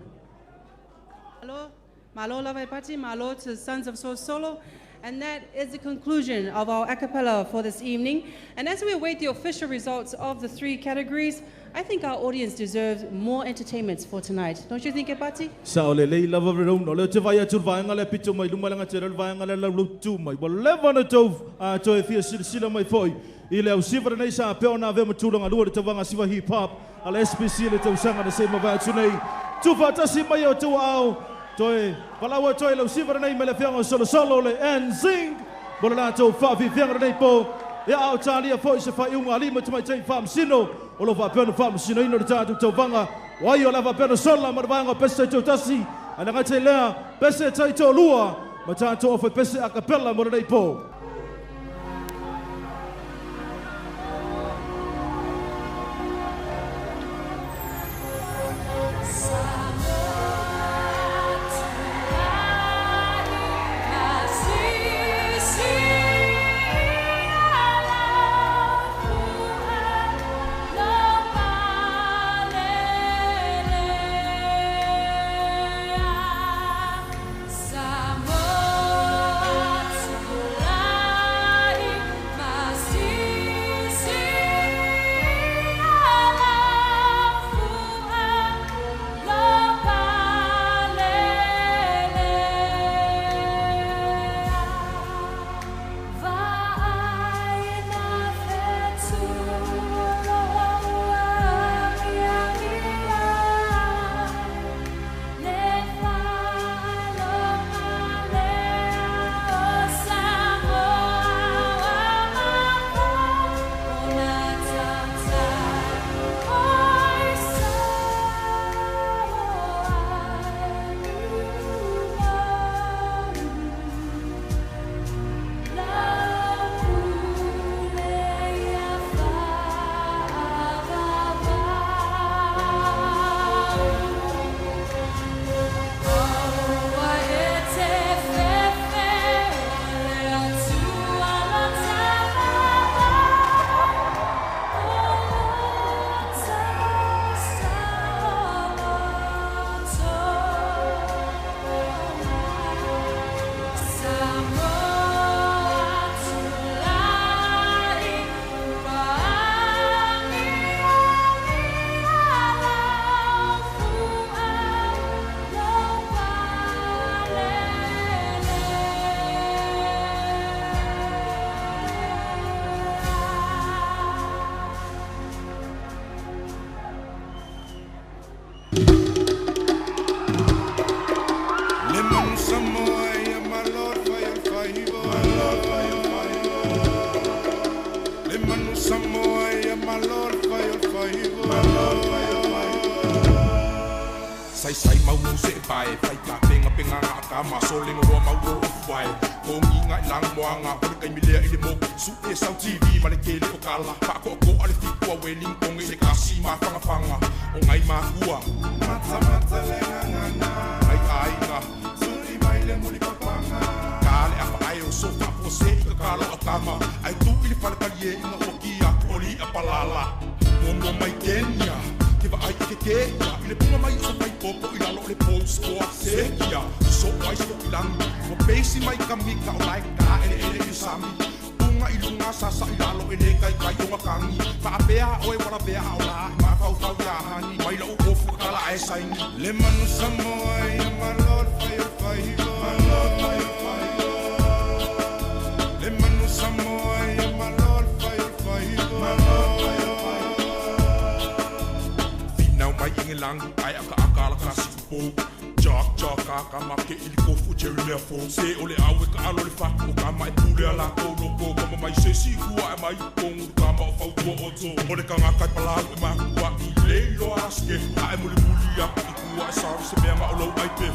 Malo lava pati, malo to Sons of Solo. And that is the conclusion of our a cappella for this evening. And as we await the official results of the 3 categories, I think our audience deserves more entertainment for tonight. Don't you think, Epati? Sa ole le lava rong no le te vai atu vai ngale pito mai lumalanga te vai ngale la lutu mai. Well, level na to e fia sila mai foi. Ile au siva nei sa pe ona ve matulanga lua te vanga siva hip hop. Ala SPC le te usanga na sema vai atu nei. Tu fatasi mai o tu au. Toi, palawa toi lau siva nei mele fianga solo le and sing. Bola la to fa fi fianga nei po. Ya au tali a foi se fa iunga lima tu mai tai fam sino. Olo fa peno fam sino ino tatu to vanga. Wai o lava peno sola ma vanga pese to tasi. Ana ga te lea pese tai to lua. Ma tatu o fa pese a capella mo nei po. Sai mau se pai pai ka penga penga ka ma soling ro mau ro fai kong inga lang moanga por kai mi le ile mo su e sau TV ma le ke le kala pa ko ko ale fi ko we ling kong ile ka si ma fanga fanga o ngai ma kua mata le ngana ai ai ka su ni mai le mo li ka panga kale apa ai o so pa po se ka kala atama ai tu ile fal kalie ina o kia oli apalala mo mai Kenya Kiva ai ke ile punga mai o mai popo ila lo le post ko sekia so mai so ilang mo pesi mai kamika o like ka ele sami punga ilunga sasa ila lo ele kai kai o makangi pa bea o e wala bea o la ma fa ya hani mai lo o fu kala ai sai le manu samo ai my lord fire my lord fire le manu samo ai my lord fire my lord mai ingelang ai aka la kasi po jok ka ma ke il ko fu che le fo se ole awe ka alo le fa ko ka mai pule ala ko no ko ko mai se si ku ai mai ko ka ma fa ko o to ole ka nga ka pala ma ku i le lo aske ai mo le muli ya ku ai sa se me ma lo ai pe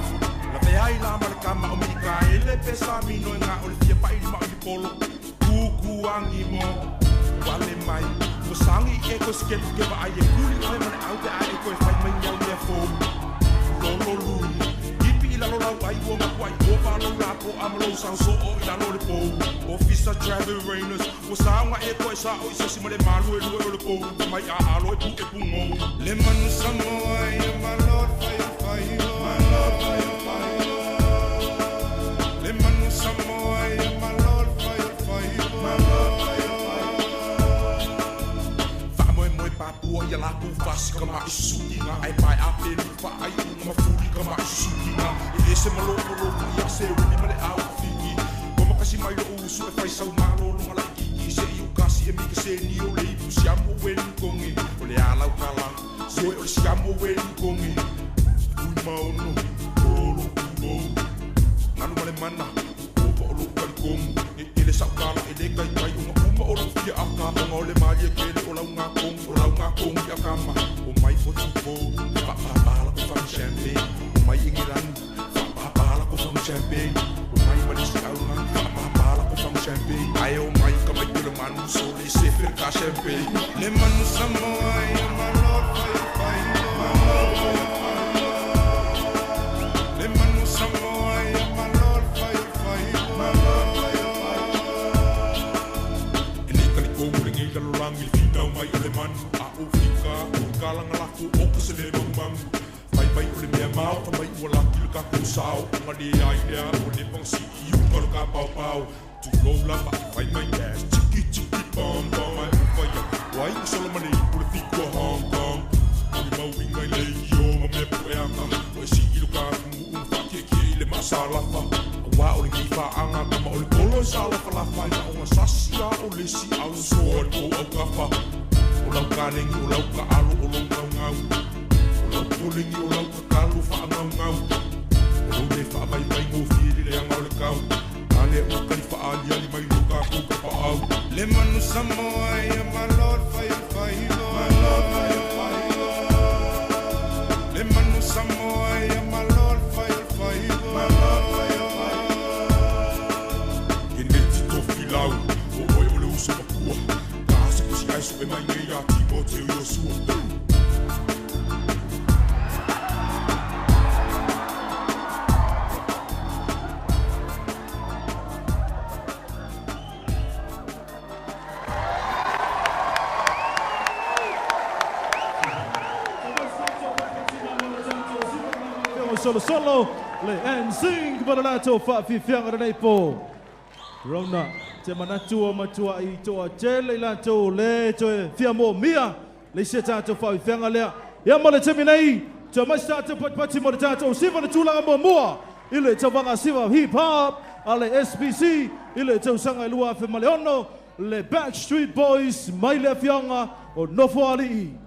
la pe ai la ma ka ma o mi ka ele pe sa mi no nga ole fie pa i ma i polo ku angi mo wale mai ko sangi e ko sket ke ba ai kuli ai ma au ai ko fa mai nyau le fo lo lu lalo lau ai ua makuai ua whalau lapo amalo sang so o i lalo le pou. Officer Travel Rainers, o saunga e koe sa o isa simale malu e lue o le pou. Mai a alo e pu e pungo. Le manu Samoa e my Lord fire fire, my Lord fire fire. Le manu Samoa e my Lord fire fire, my Lord fire fire. Wha moe papua ia lapu fasi ka mai suki nga ai pai a peni wha ai unga mafuri ka mai suki nga. E se maloko loko ia se rini male au fiki. Koma kasi mai lo usu e fai sau malo lunga la kiki. Se iu kasi e mika se ni o le ipu siamo weni kongi. O le alau kala, se o le siamo weni kongi. Ui maono, olo umo. Nanu male mana, uopa o luka li kongu. E le saukala e le kai kai unga uma o lufia a kama. Nga o le malia kele o lau ngā kongu, o lau ngā kongu i a kama. O mai po tupo, whapapala ko whang champagne. O mai ingiranu, whapapala ko whang champagne. O mai malisi au ngā, whapapala ko whang champagne. Ai o mai ka mai pila manu, so le se whirka champagne. Le manu Samoa e my Lord fire fire, my Lord fire fire. Le manu Samoa e my Lord fire fire, my Lord fire fire. E ne kali kongu le ngai lalo rangi finau mai o le manu. A o fika, o kalanga laku o kase le mangu. Pai mai o le mea mau, ka mai ua laki le kaku sao. Nga le ai lea o le pangsi i uka le ka pau pau. Tu roll up, pai mai ass, chiki chiki bom bom. Mai ufaya, wai ku solo mani o le fiku a Hong Kong. Ui mau ingai le i o ma mea pu e anga. O e si i lo ka kumu un whaki e ki i le masalafa. Wa o le ki whaanga, kama o le kolo e salafa la whai. Na o nga sasia o le si au soa o au kafa. O lau kānengi, o lau ka alo, o lau ngau ngau. O lau kolingi, o lau ka kalu wha ngau ngau. O lau le wha mai mai ngō whiri le anga o le kau. Ale o kari wha ali ali mai luka kuka pa au. Le manu Samoa e my Lord fire fire, my Lord fire fire. Le manu Samoa e my Lord fire fire, my Lord fire fire. Ke neti tofi lau, o oi o le uso pakua. Ka ase kusi aiso e mai ngai a Timoteo Iosua. Solo solo le NSYNC para lato fa fi fianga nei po Rona te manatua matua i toa tele lato le to fiamo mia le se tato fa fianga le ya mole te minei te mai tato pati mo tato siva na tula mo moa ile te vanga siva hip hop ale SBC ile te sanga lua fe maleono le Backstreet Boys mai le fianga o nofo ali.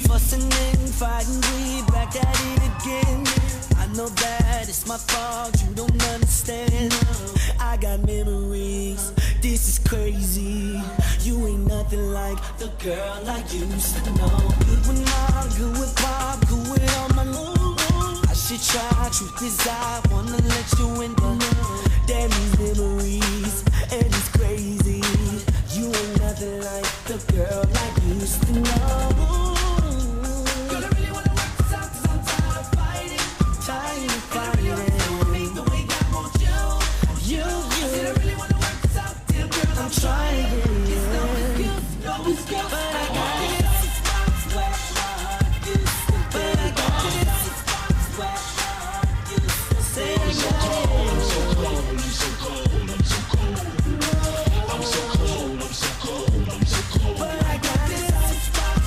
Fussing and fighting, we back at it again. I know that it's my fault, you don't understand. I got memories, this is crazy. You ain't nothing like the girl I used to know. Good with mom, good with pop, good with all my love. I should try, truth is I wanna let you in, but damn these memories, and it's crazy. You ain't nothing like the girl I used to know. Girl, I really wanna work this out 'cause I'm tired of fighting. Tired of fighting. And I really wanna make the way I want you. I said I really wanna work this out, damn girl, I'm trying. It's no excuse, no excuse. But I got this spots where my heart used to be. But I got this spots where my heart used to say I'm so cold, I'm so cold, I'm so cold, I'm so cold. I'm so cold, I'm so cold, I'm so cold. But I got this spot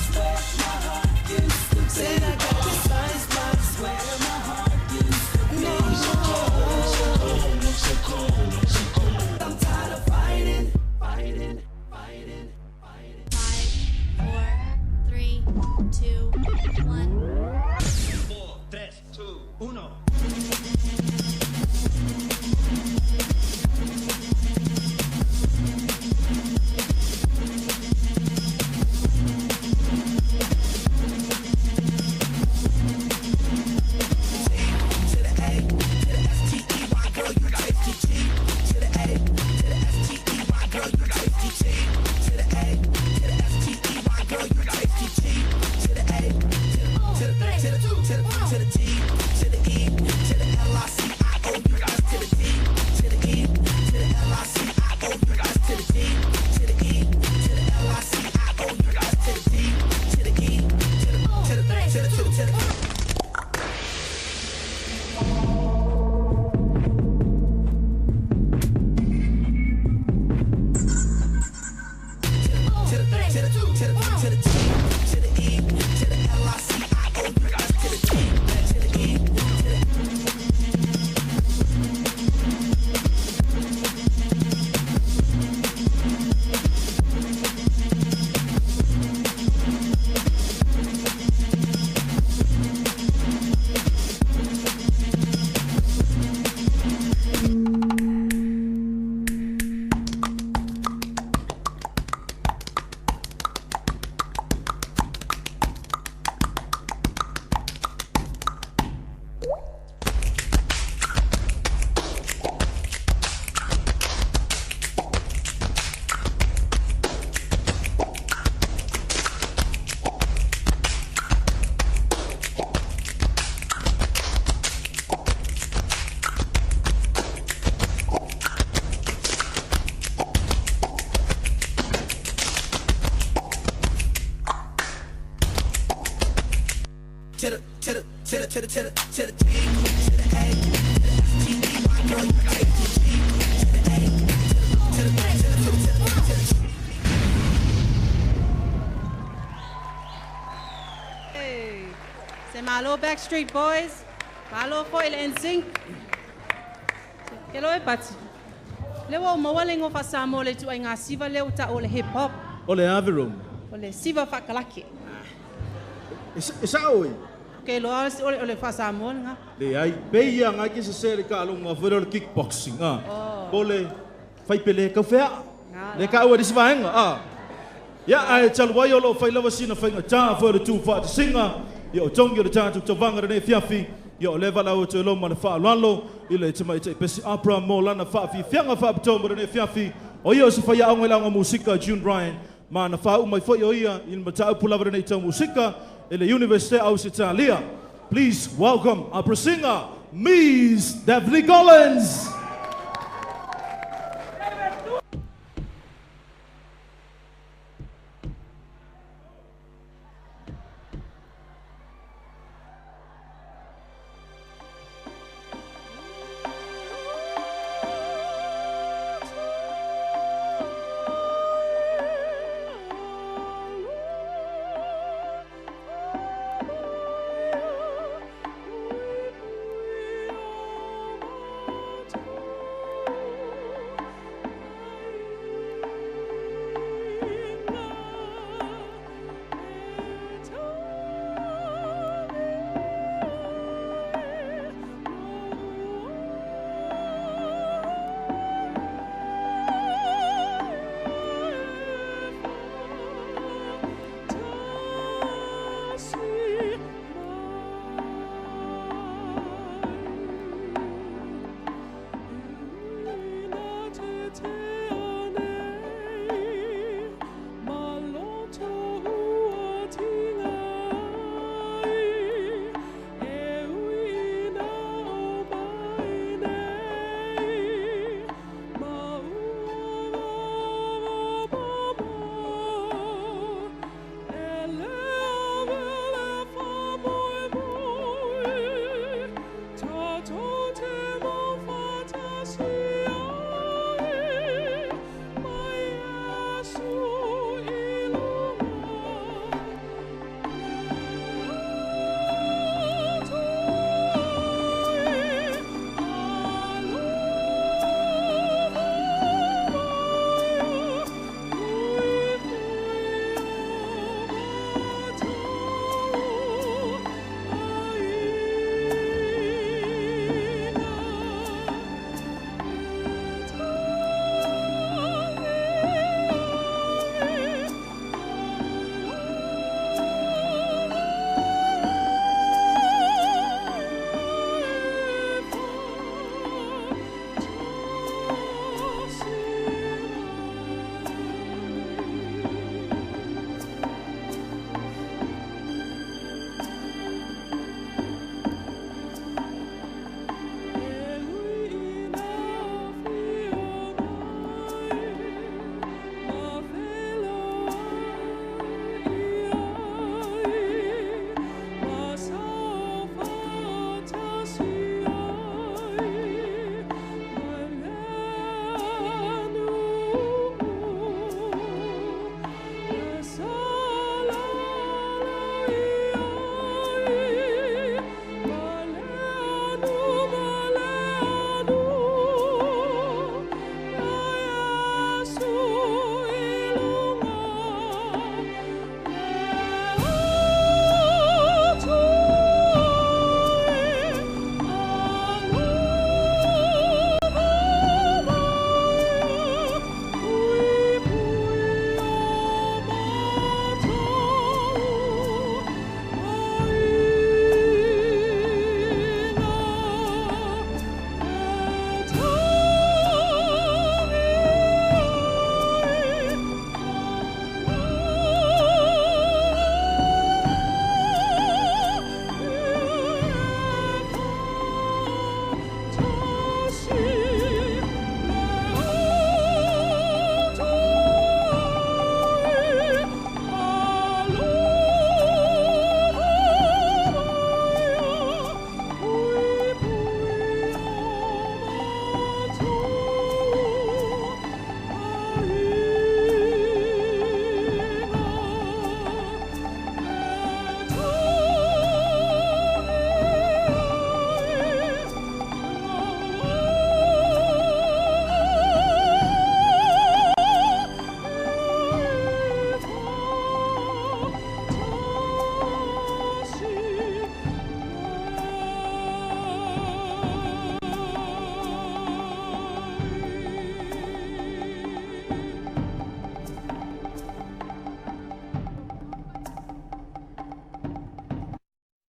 C'est malo Backstreet Boys. Malo foi le NSYNC. Kelo e pati. Lewa mawale ngo fasamo le tu nga siva le uta o le hip hop. O le Avirum. O le siva fakalaki. Isa oi. Ke lo o le fasamo nga. Le ai beia nga ki se sere ka lo nga fero le kickboxing o le fai pele ka fea. Le ka o di svaenga Ya ai chalwa yo lo fai lava sina fai nga cha for the two for the singer. Yo tong yo cha to vanga ne fiafi. Yo leva la o te lo mana fa lalo ile te mai te pesi opera mo lana fa fi fianga fa to mo ne fiafi. O yo se fai a ngela nga musika June Ryan. Mana fa u mai fo yo ia in mata pulava ne te musika ele University of Italia. Please welcome our singer Miss Daphne Collins.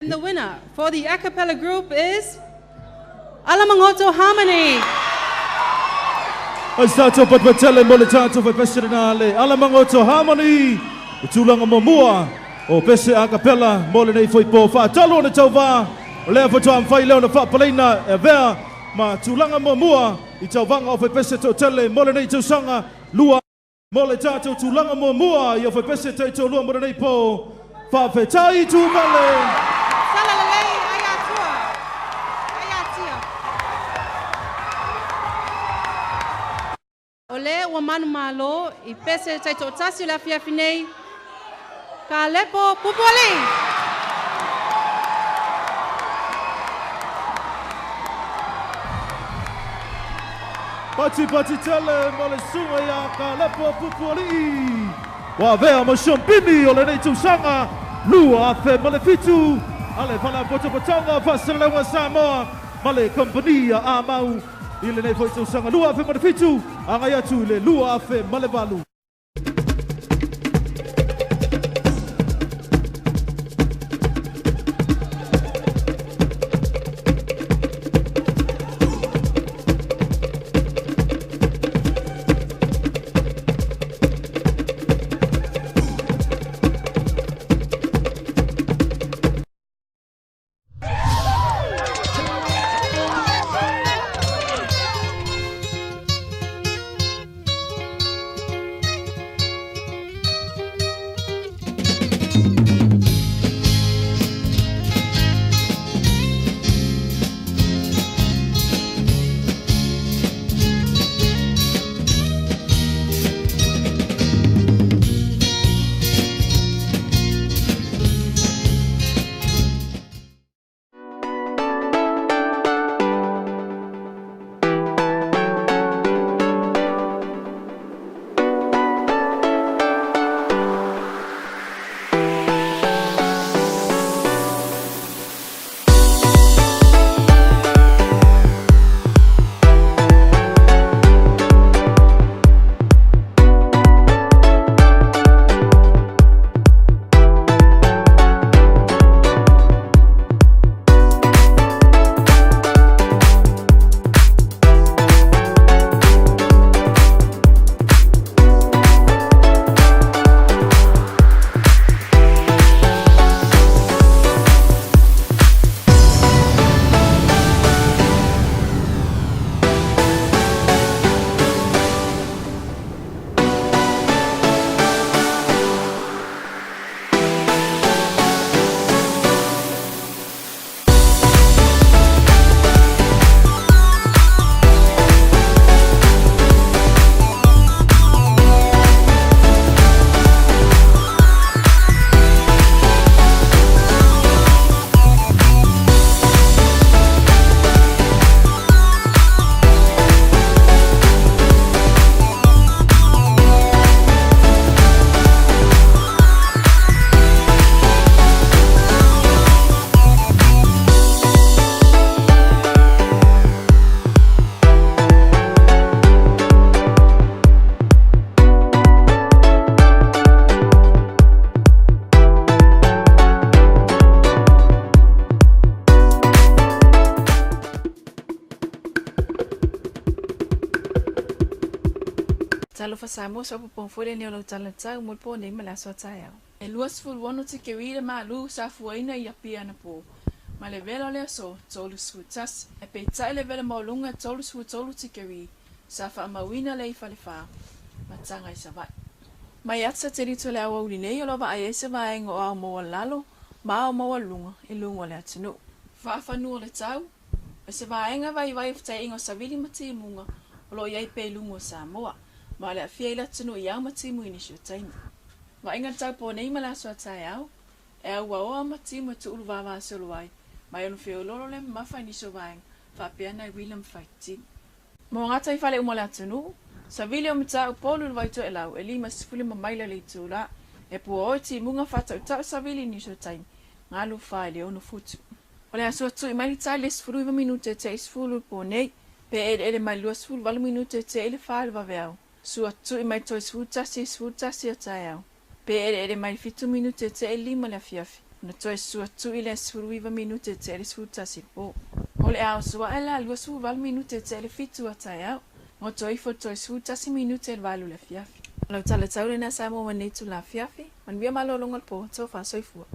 And the winner for the a cappella group is Alamangoto Harmony. Ai tātou patpatele mo le tātou vai pese na le Alamangoto Harmony. O tūlanga mamua o pese a cappella mo le nei foi po whaatalo na tauwa. O lea whatoa mwhai leo na whaapaleina e vea ma tūlanga mamua I tauvanga o vai pese tau tele mo le nei tausanga lua. Mo le tātou tūlanga mamua I o vai pese tau tau lua mo le nei po whaapētai tū male. Ole wa manu malo I pese taito tasi la fiafi nei ka lepo pupoli. Pati tele mo le sunga ia ka lepo pupoli. Wa vea mo Shompini o le nei tausanga lua afe mo le fitu. Ale pala potopotanga pasalewa Samoa ma le kompania a mau. Ile nei foi tausanga lua afe mo le fitu. Anga atu le lua afe ma le valu. Talo fa Samoa so po fole ne lo tala tsa mo po ne mala so tsa ya. E luas ful wono te ke wile ma lu sa fuaina ia pia na po. Ma le velo le so tolu sutas e pe tsa le velo mo lunga tolu te ke wi. Sa fa mawina le fa le fa. Ma tsanga I sa vai. Ma yatsa te rito le awa uli nei lo va a ese va engo a mo lalo ma o mo lunga e lunga le atino. Fa fa nu le tau. E se va enga vai fta ingo sa vili mati munga. Lo ia pe lungo Samoa. Ma le afia la tunu ia matimu ini shu taimi. Ma inga tau po nei mala so tai au. E au wa matimu tu ulu va so luai. Ma yon feo lolo le ma fa ni so vaing. Fa pia na William fight. Mo ngata I fale umola tunu. Sa William tau po lu vai to elau. E lima sifuli ma maila le tula. E po o ti munga fa tau sa William ni so taimi. Ngalu fa le ono futu. Ole aso tu I mai tau les furu minute te isfulu po nei. Pe ele mai luas fulu 20 minute te ele fa va veo. Sua tu I mai toi sfutasi a tai au. Pe ele mai fitu minute te e lima le fiafi. Na toi sua tu ile suruiva minute te le suta si po. O le au sua ela lua su val minute te le fitu atai au. Mo toi fo toi suta si minute le valu le fiafi. Lau tala tau le na sa mo manetu la fiafi. Man via malolonga po to fa soifua.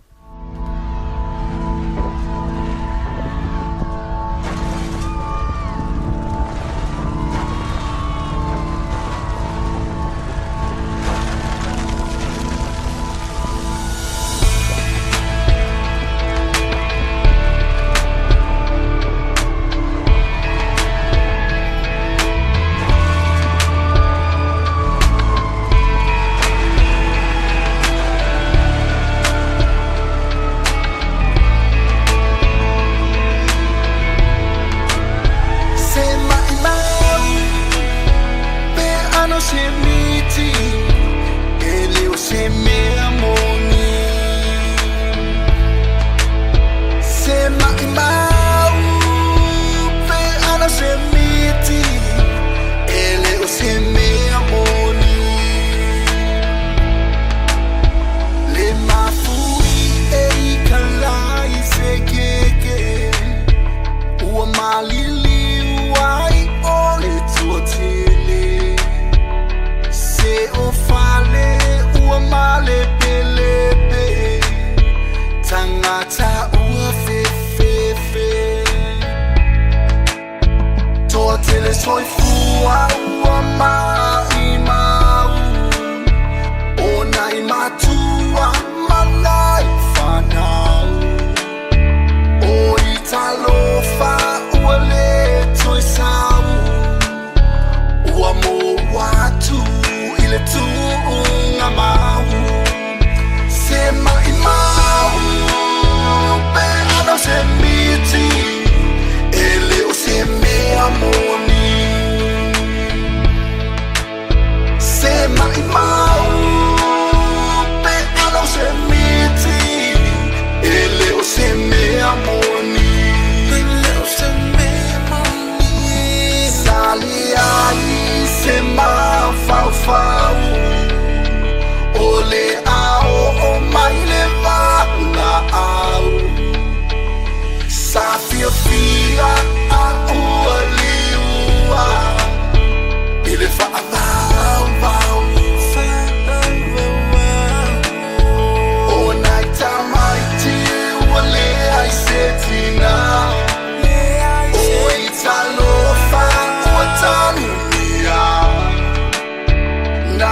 Na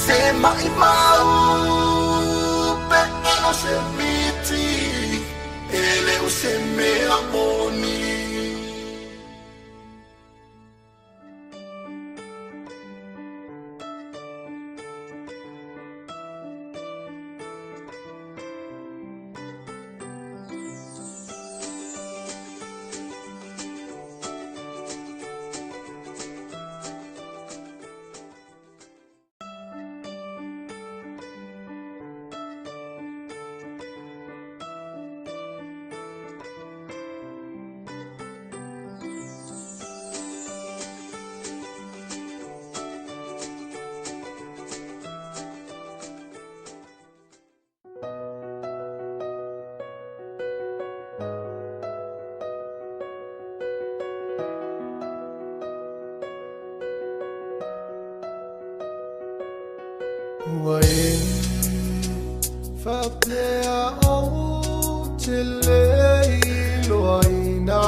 se mai mau pe no se miti ele o se me amoni Wae faplea o te lei loaina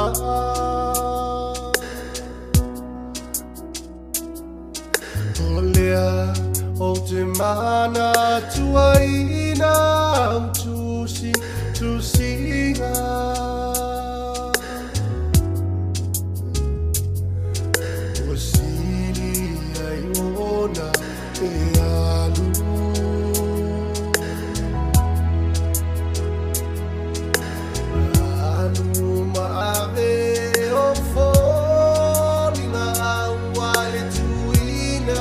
Olea o te mana tuaina au tusinga O sili ai ona e alu maave o foli na wale tuina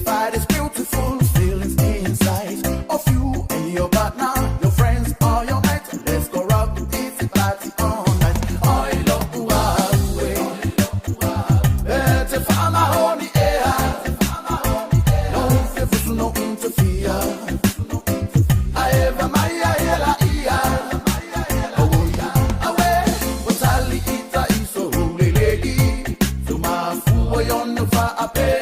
Justified is beautiful feelings inside of you and your partner, your friends, or your mate. Let's go rock this party all night. I love you away. Better find my honey air. No favors, no interfere. I ever my yela ia. Oh yeah, away. What's Ali ita iso lady? So my fool on the fire pay.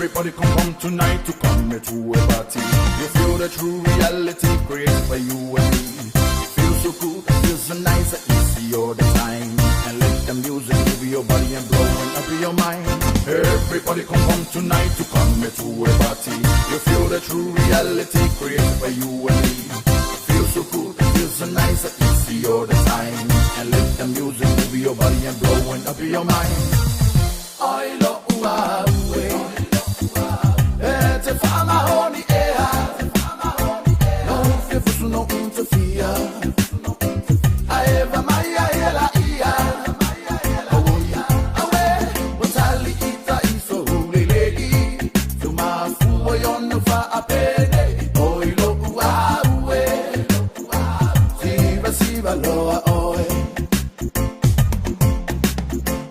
Everybody come home tonight to come to a party. You feel the true reality created by you and me. Feels so good, feels so nice, easy all the time. And let the music move your body and blowing up your mind. Everybody come home tonight to come to a party. You feel the true reality created by you and me. Feels so good, feels so nice, easy all the time. And let the music move your body and blowing up your mind. I love you away. Better find my honey air. No favors, no interfere. I ever my yela ia. Oh yeah, away. What's Ali ita iso lady? To my fool on the fire pay. Oh look away. Siva loa oi.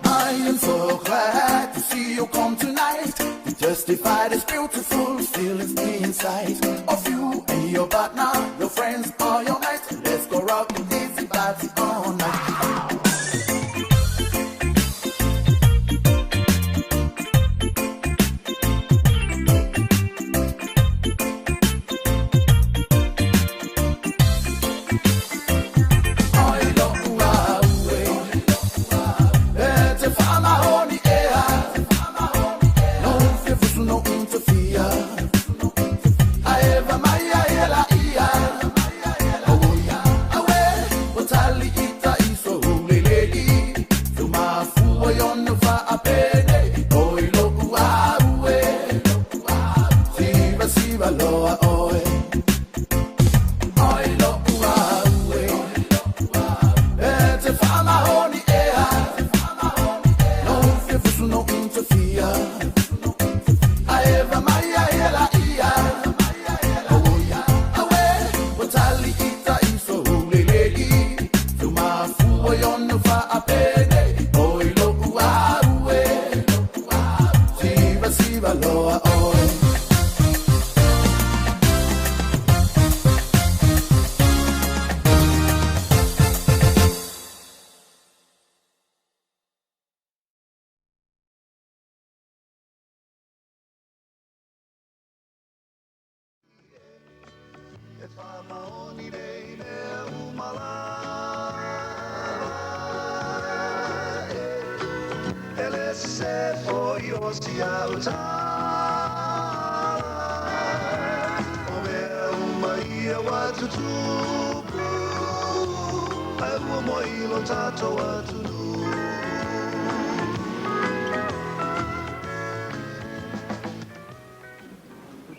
I am so glad to see you come tonight. Justified is beautiful feelings inside of you and your partner, your friends, or your mate. Let's go rock the easy party all night.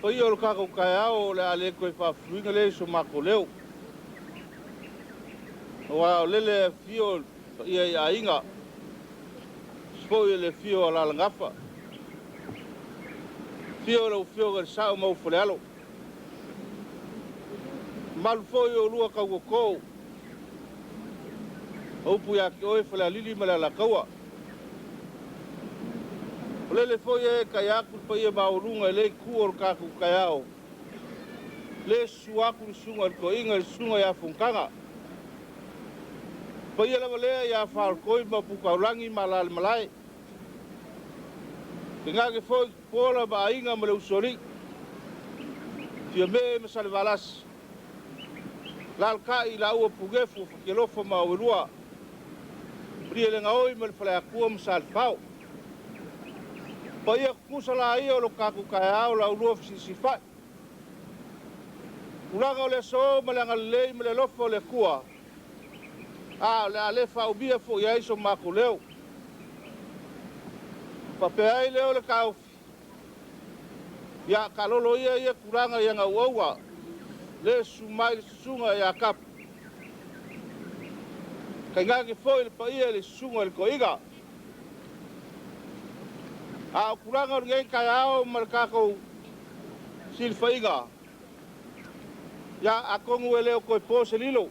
Oi o kako kaiao le ale koe whawhuinga le so mako leo. Wa lele fio ia inga. Spo le fio la langafa. Fio lo fio ga sao mau fulelo. Mal fo yo lua ka ko. O puya ki oi fala lili mala la kawa. Lele fo ye kayaku pa ye baurunga le kuor ka ku kayao. Le suaku sunga ko inga sunga ya funkanga. Pa ye la le ya fal koi ma pukaulangi malal malai. Nga ke fo pola ba inga male usori. Tia me masale valas. Lal ka ila ua pugefu fakilofo ma urua. Priele nga oi mal fala ku masal fao. Pa ia kusala ia lo kaku kaiao la urua fisifai. Ulaga o le so malanga lei male lofo le kua. Le alefa ubia fo ia iso mako leo. Pa pe ai leo le kau. Ya kalolo ia kuranga ia nga uaua. Le sumai sunga ia kap. Kai ngake foi le paia le sunga le koiga. A kuranga ngai kai ao markako sil faiga. Ya akongu ele ko pose lilo.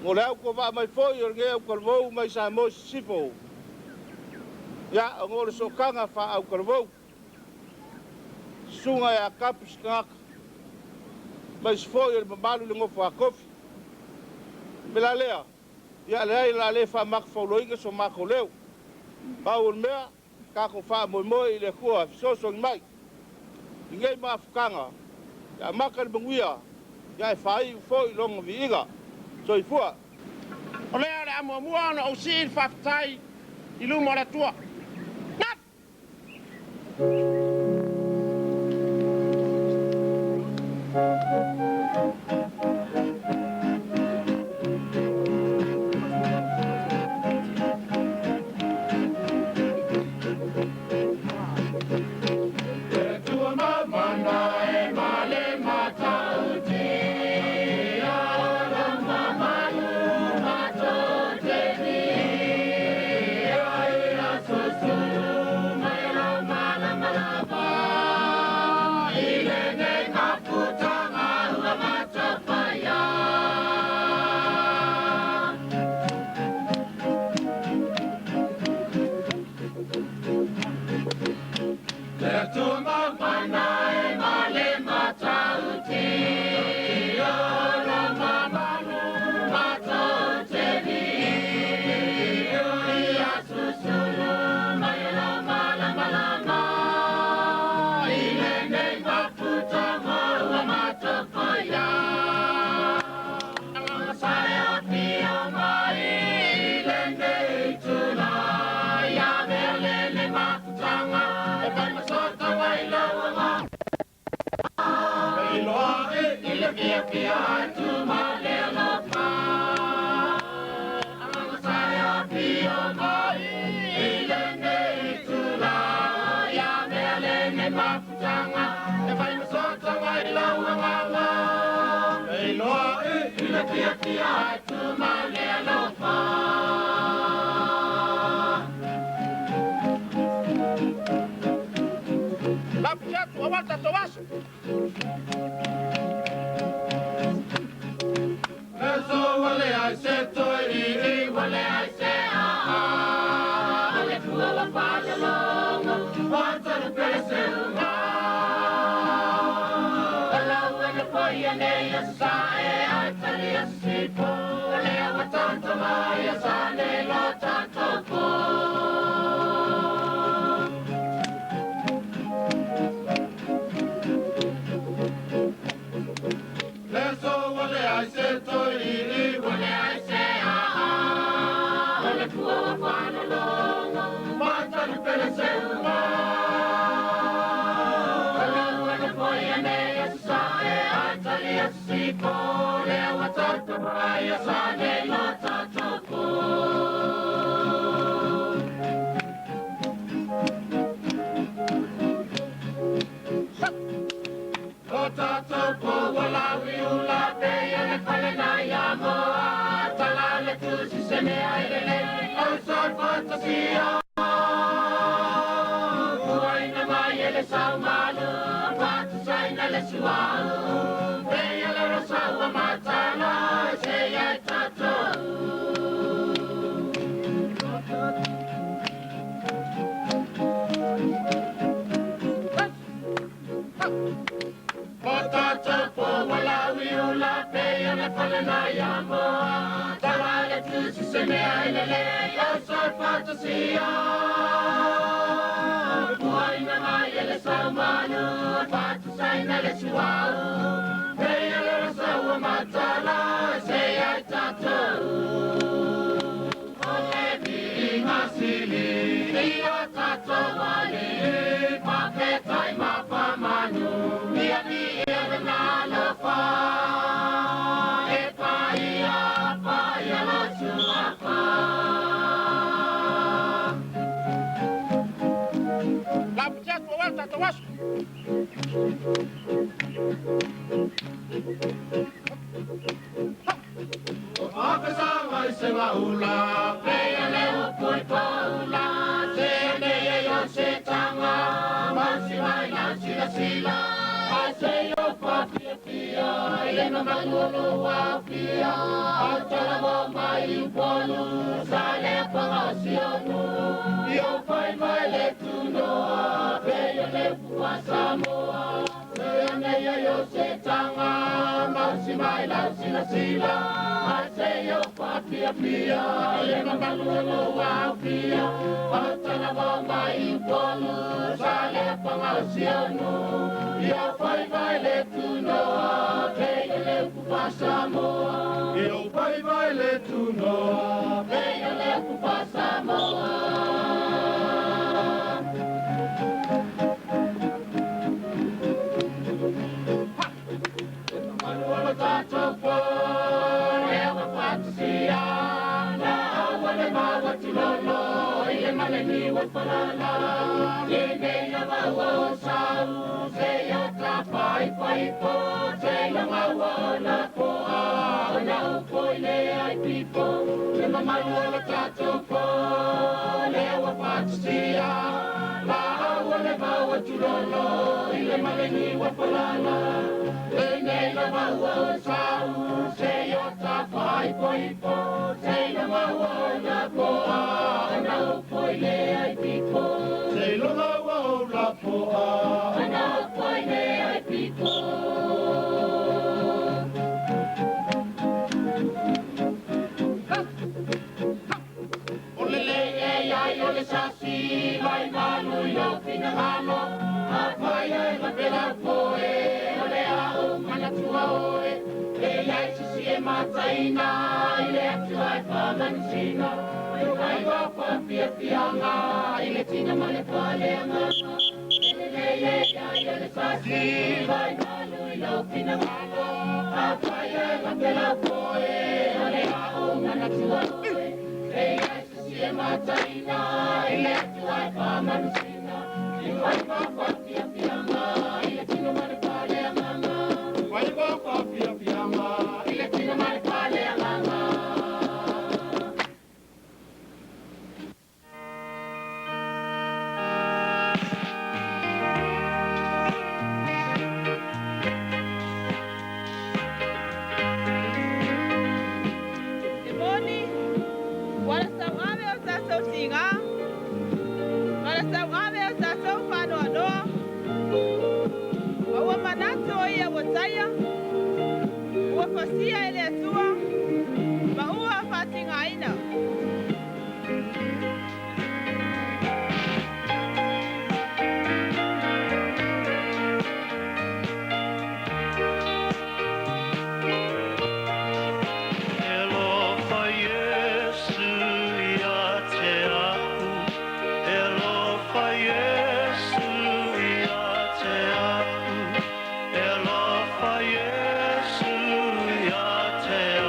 Ngoleu ko va mai foi ngai ko vou mai sa mo sipo. Ya ngol sokanga fa au ko vou. Sunga ya kapus ngak. Mas foi le malu le ngofo a kofi. Bela lea. Ya le fa mak fo loinga so mak leu. Baul mea ka ko fa mo le khua so mai. Ngai ma fukanga. Ya makal benguia. Ya fai foi long viiga. So ifua. Ole ale amo mua no usin fa tai ilu mo la tua. Nat. i se maula, pea le upo i paula, se ane e o se tanga, mausi mai na sila sila, a se o pa pia pia, e na malulu a pia, a tala mo mai i polu, sa le panga si onu, i o pai mai le tunoa, pea le pua Samoa, se ane e o se tanga, mausi mai na sila sila, a se o pa pia pia, e na malulu a pia, a tala mo mai i polu, sa le panga si onu, i o pai mai le tunoa, pea le pua Samoa, i o pai mai le tunoa, pea le pua Samoa. Te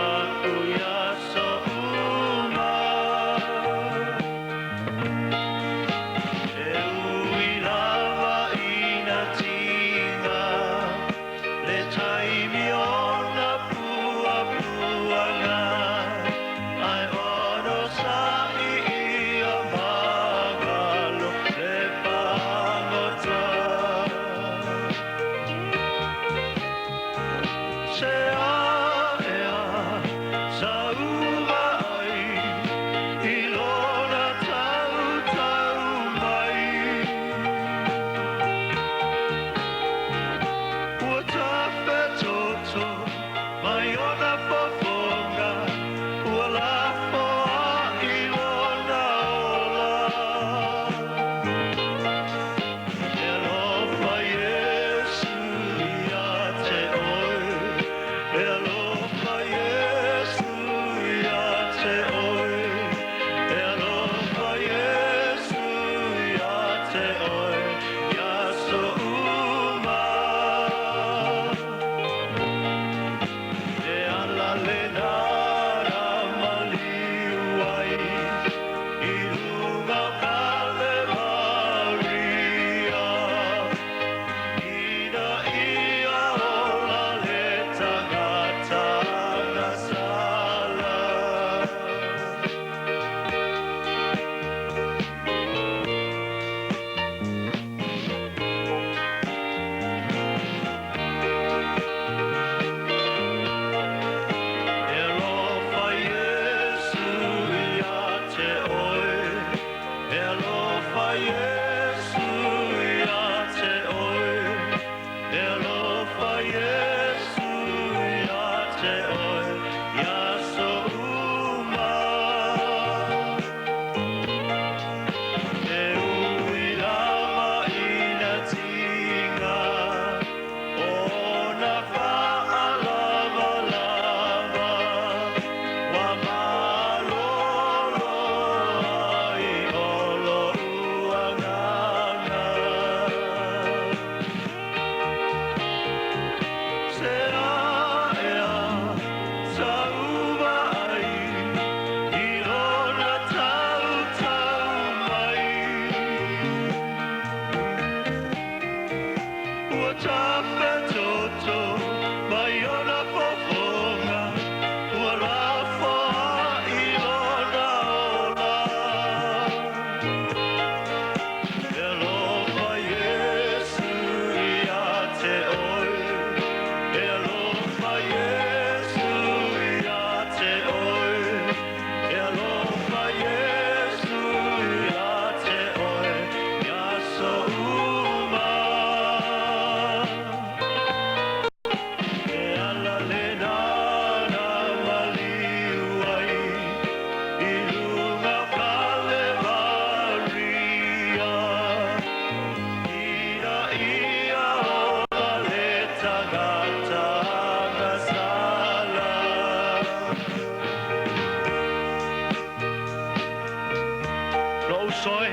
soe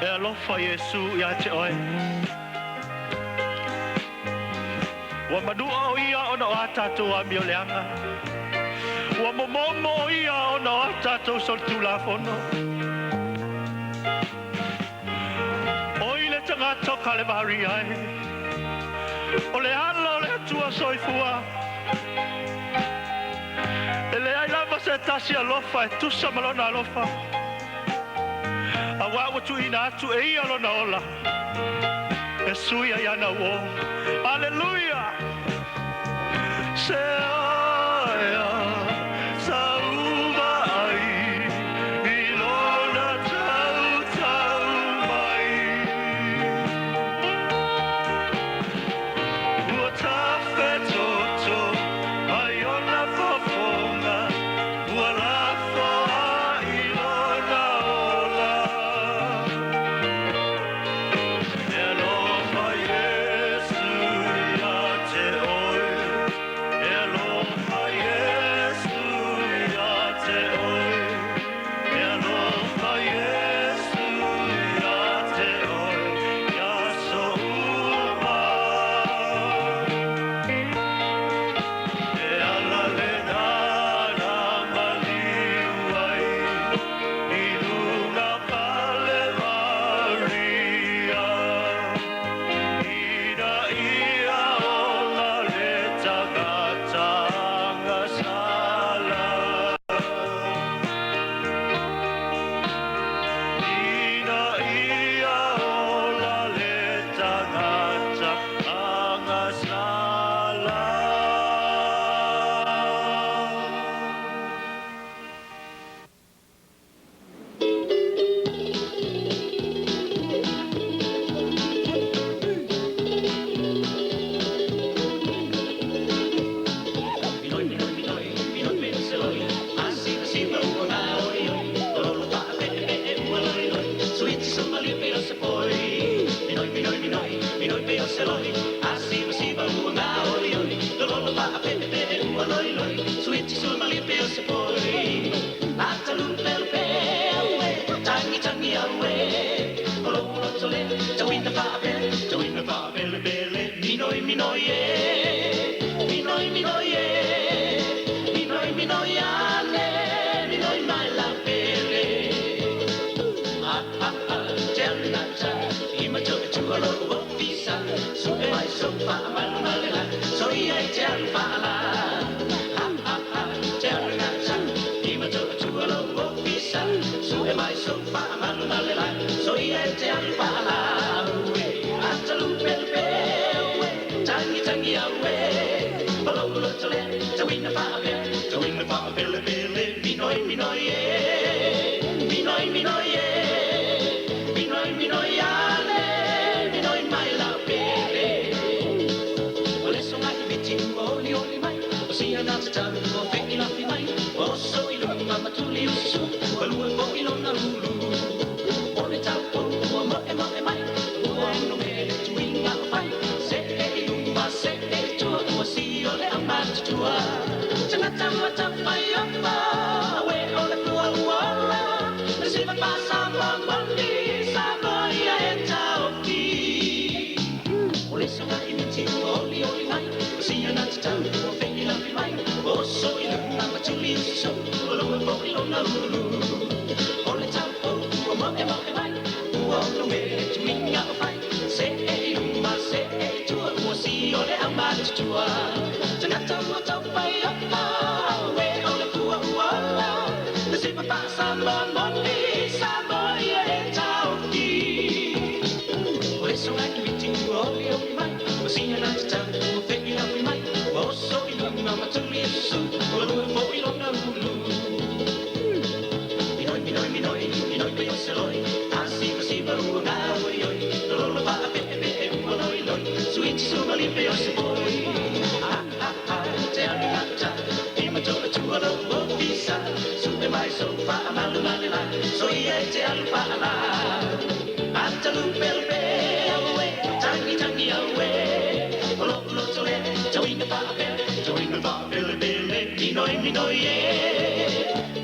e alofa Yesu ia te oe wa madua o ia ona o atatou a mioleanga wa momomo o ia ona o atatou sol tulafono o ile tangata o Kalevari ai o le ala o le atua soifua e le ai lava se tasi alofa e tusa malona alofa a wawa tu ina atu e ia lona ola e suia iana uo Aleluia se aia sa uva ai i lona tau mai ua tafe toto ai ona fofonga ua lafo ai lona ola e alofa Yesu ia te oe e alofa Yesu ia te oe e alofa Yesu ia te oe ia so uma e ala le nana maliu ai i lunga pale Maria ina ia ola le tagata ngasala ina ia ola le tagata ngasala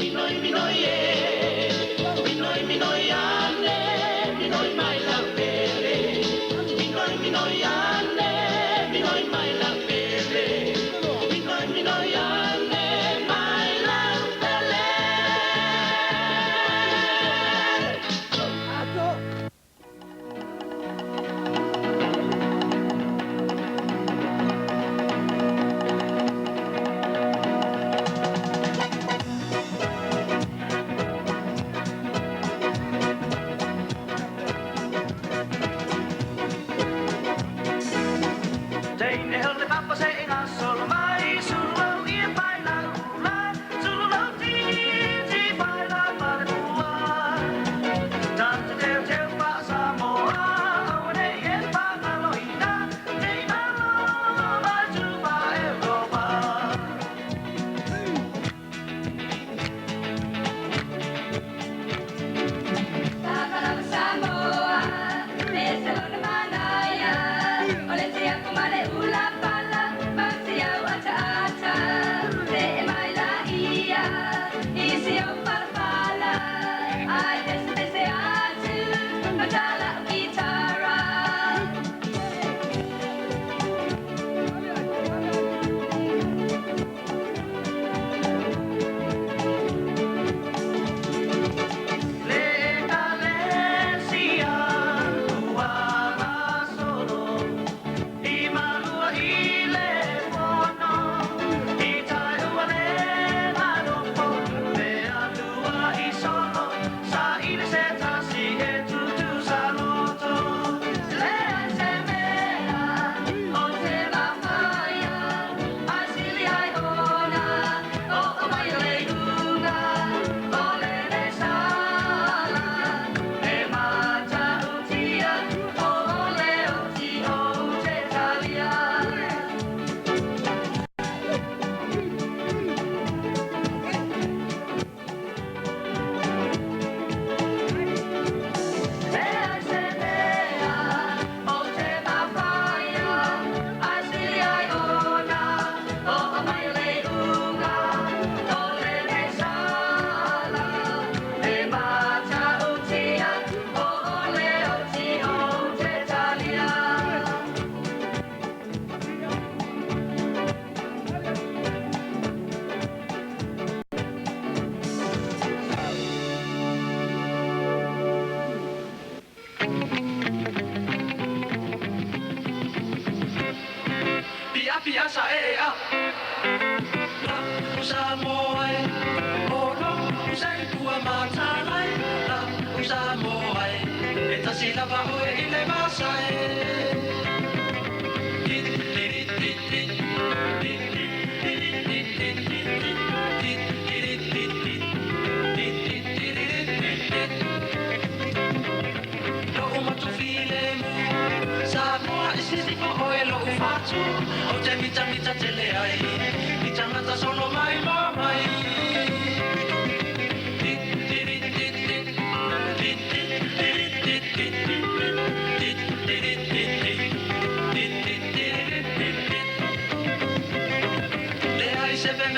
Minoi, minoi, yeah. lava oe i le masae. Lo'u matufile mu, Samoa isisi ko oe lo'u fatu, o te mita mita tele ai, mita mata solo mai mamai.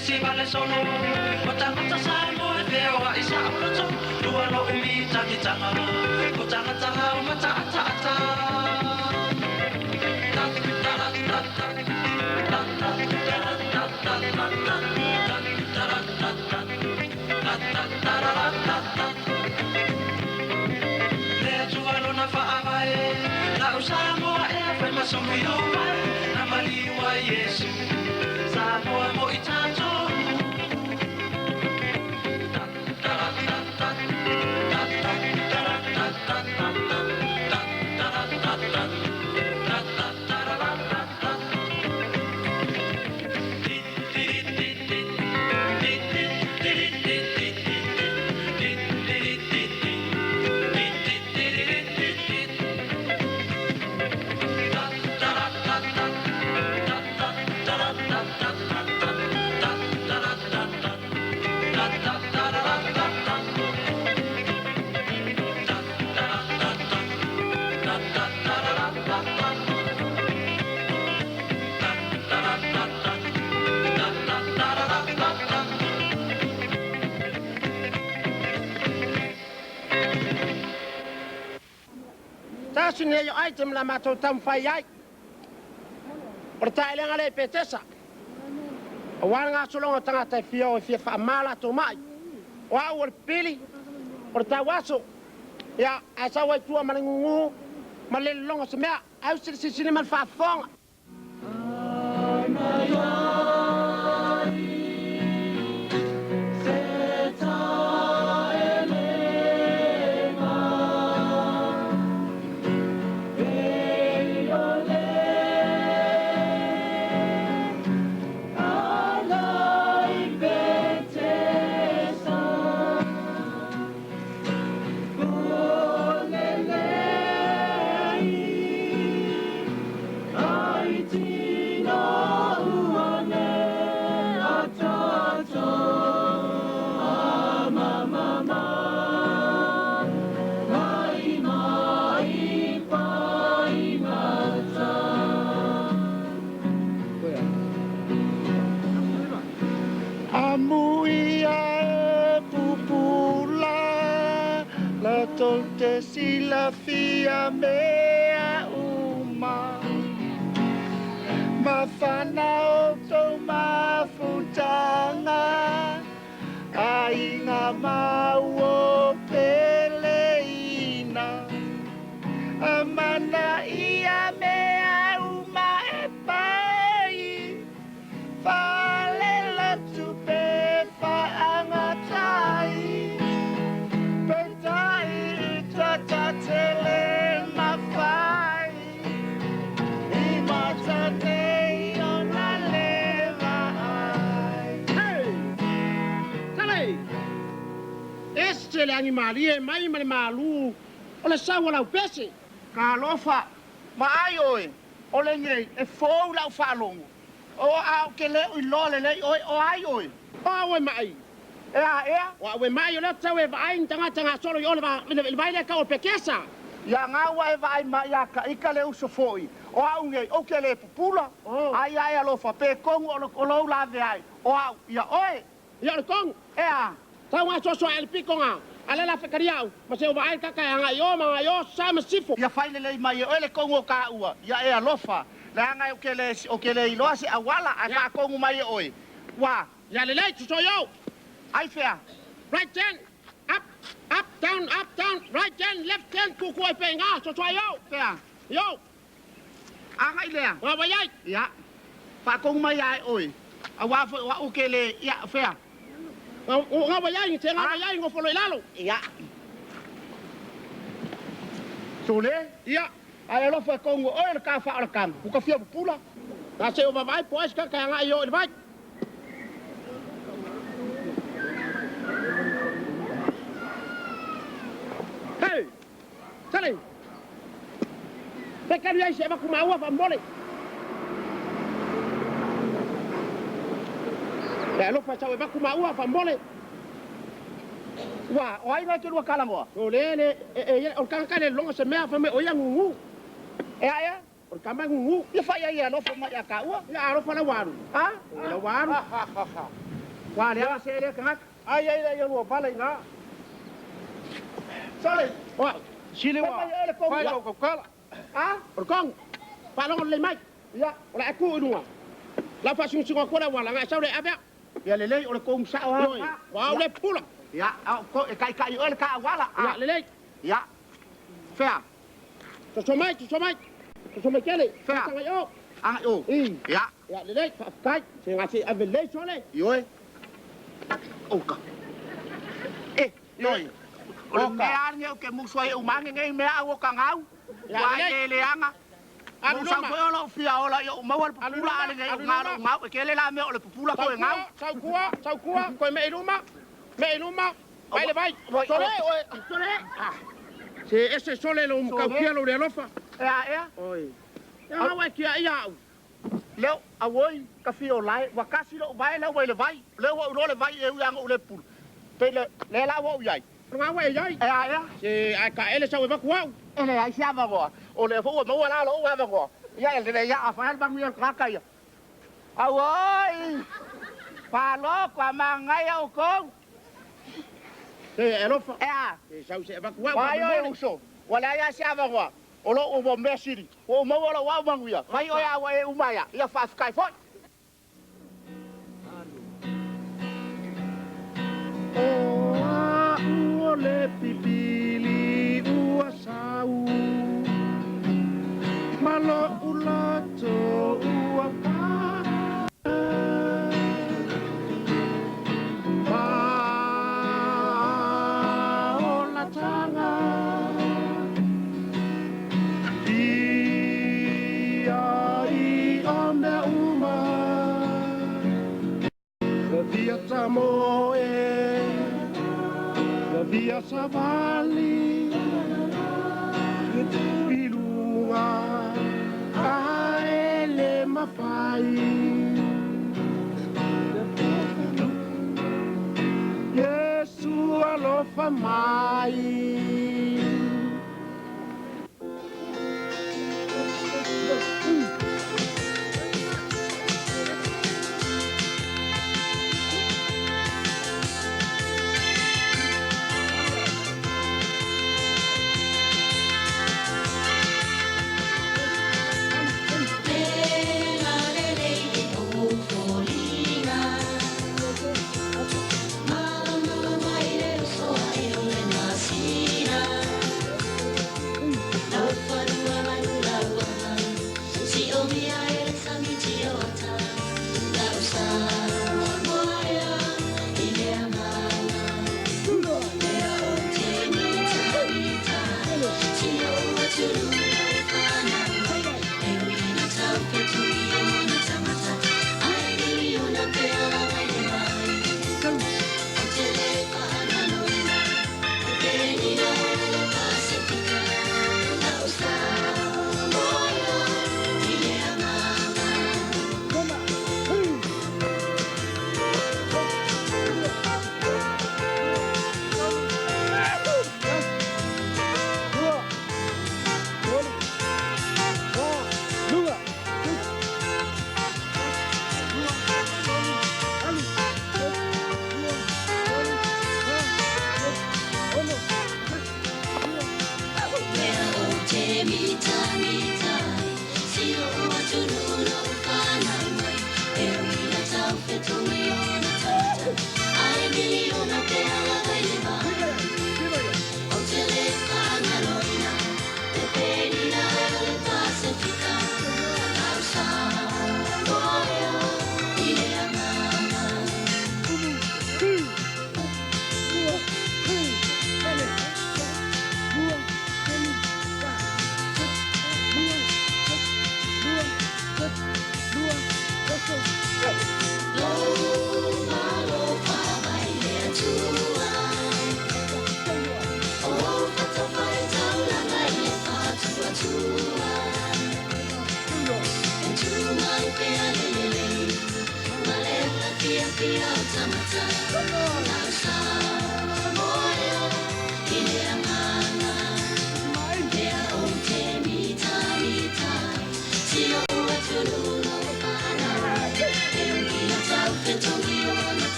Si vale solo, kota samo e veo a isa ulato, lua no umita ki tanga, kota tanga umata ata ata. Le tualo na fa'avae, la usamo e fai masomo yo vai, na maliwa Yesu, Samoa mo itato. Tasine yo item la mato tam fai ai. Orta elenga le petesa. Wanga solonga tanga tai fio e fia fa mala to mai. Wa ol pili. Orta waso. Ya asa wa tua manungu. Male longa se mea. Au sisi mal fa fonga. Si la fia mea uma mafana o tau mafutanga ainga mau o peleina amana ia mea uma e pai fale la tupe faangatai Tatele mafai imatane ona leva Hey! Tale! Este le animali e mai male malu. Ole sawa la pese. Ka lofa mai oi ole nei e fou la falongo o au ke le i lole le oi o ai oi o we mai wa we mai le tawe vai tanga solo yo le vai le ka o pekesa ya nga wa vai mai ya ka ikale uso foi o au nei o ke le pupula ai alofa pe kongo o lo la ve ai o au ya oi ya le kong tawa so el pikonga ala la fekariau ma se vai ka ka nga yo ma yo sama sifo ya fai le mai o le kongo ka ua ya alofa la nga o ke le ilo se awala a ka kongo mai oi wa ya le so yo ai fea right turn up down right turn left turn ku ku pe nga so yo fea yo anga ile wa wa ya pa kongo mai ai oi a wa o ke le ya fea nga wa ya ni te nga wa ya ngo folo ilalo ya Tole, ia. Ai alo fa kongo o le ka fa ala kan. Ku ka fia pula. Na se o vai pois ka ka nga yo le vai. Hey. Sale. Pekan ya se ba ku mau fa mole. Ya lo fa chawe ba ku mau fa mole. Wa, oi na tu kala mo. Tole le o kan le longa se mea fa me o ya ngungu. Ya. O kama ngungu, ia fa ia no fa ma ya ka ua, ia ro fa na waru. Ha? La waru. Wa le a se le ka. Ai ia lo pa le nga. Sale. Wa, sile wa. Fa yo ko kala. Ha? O kong. Pa lo le mai. Ya, o la ku unua. La fa sung sung ko la wala nga sa le abia. Ya le le o le kong sa wa. Wa le pula. Ya, ko kai o le ka wala. Ya le le. Ya. Fa. So mai. So me kele, fa nga yo. Yo. Ya. Ya le kai, se nga se avele sole. Yo. Oka. Noi. O me arnge o ke muso e umange ngai me a o ka ngau. Wa le anga. Anu sa ko lo fia ola yo ma wal pula ale ngai ngalo ngau ke le la me o le pula ko ngau. Sau kua ko me iluma. Vai le vai. Sole. Se ese sole lo un cauquielo de alofa. Ya. Oi. Ya wa kia ia. Leo awoi ka fio lai wa kasi lo vai le wa le vai. Leo wa le vai e yang o le pul. Pe le la wa yai. Nga wa yai. Ya. Se ai ka ele sa wa kwa. Ele ai sia va go. O le fo mo la lo wa go. Ya le ya fa bang mi ka ka ya. Awoi. Pa lo kwa mangai o ko. Alofa. Ya. Sau se ba kwa. Wa yo uso. Wala ya sia va go. Olo o mo mesiri. O mo wala wa manguya. Mai o ya wa e umaya. Ia fa sky foi. O le pipili ua sau. Malo ulato ua pa. Samoe, la via Savali, Pilua, Aele Mafai, Yesu alofa mai.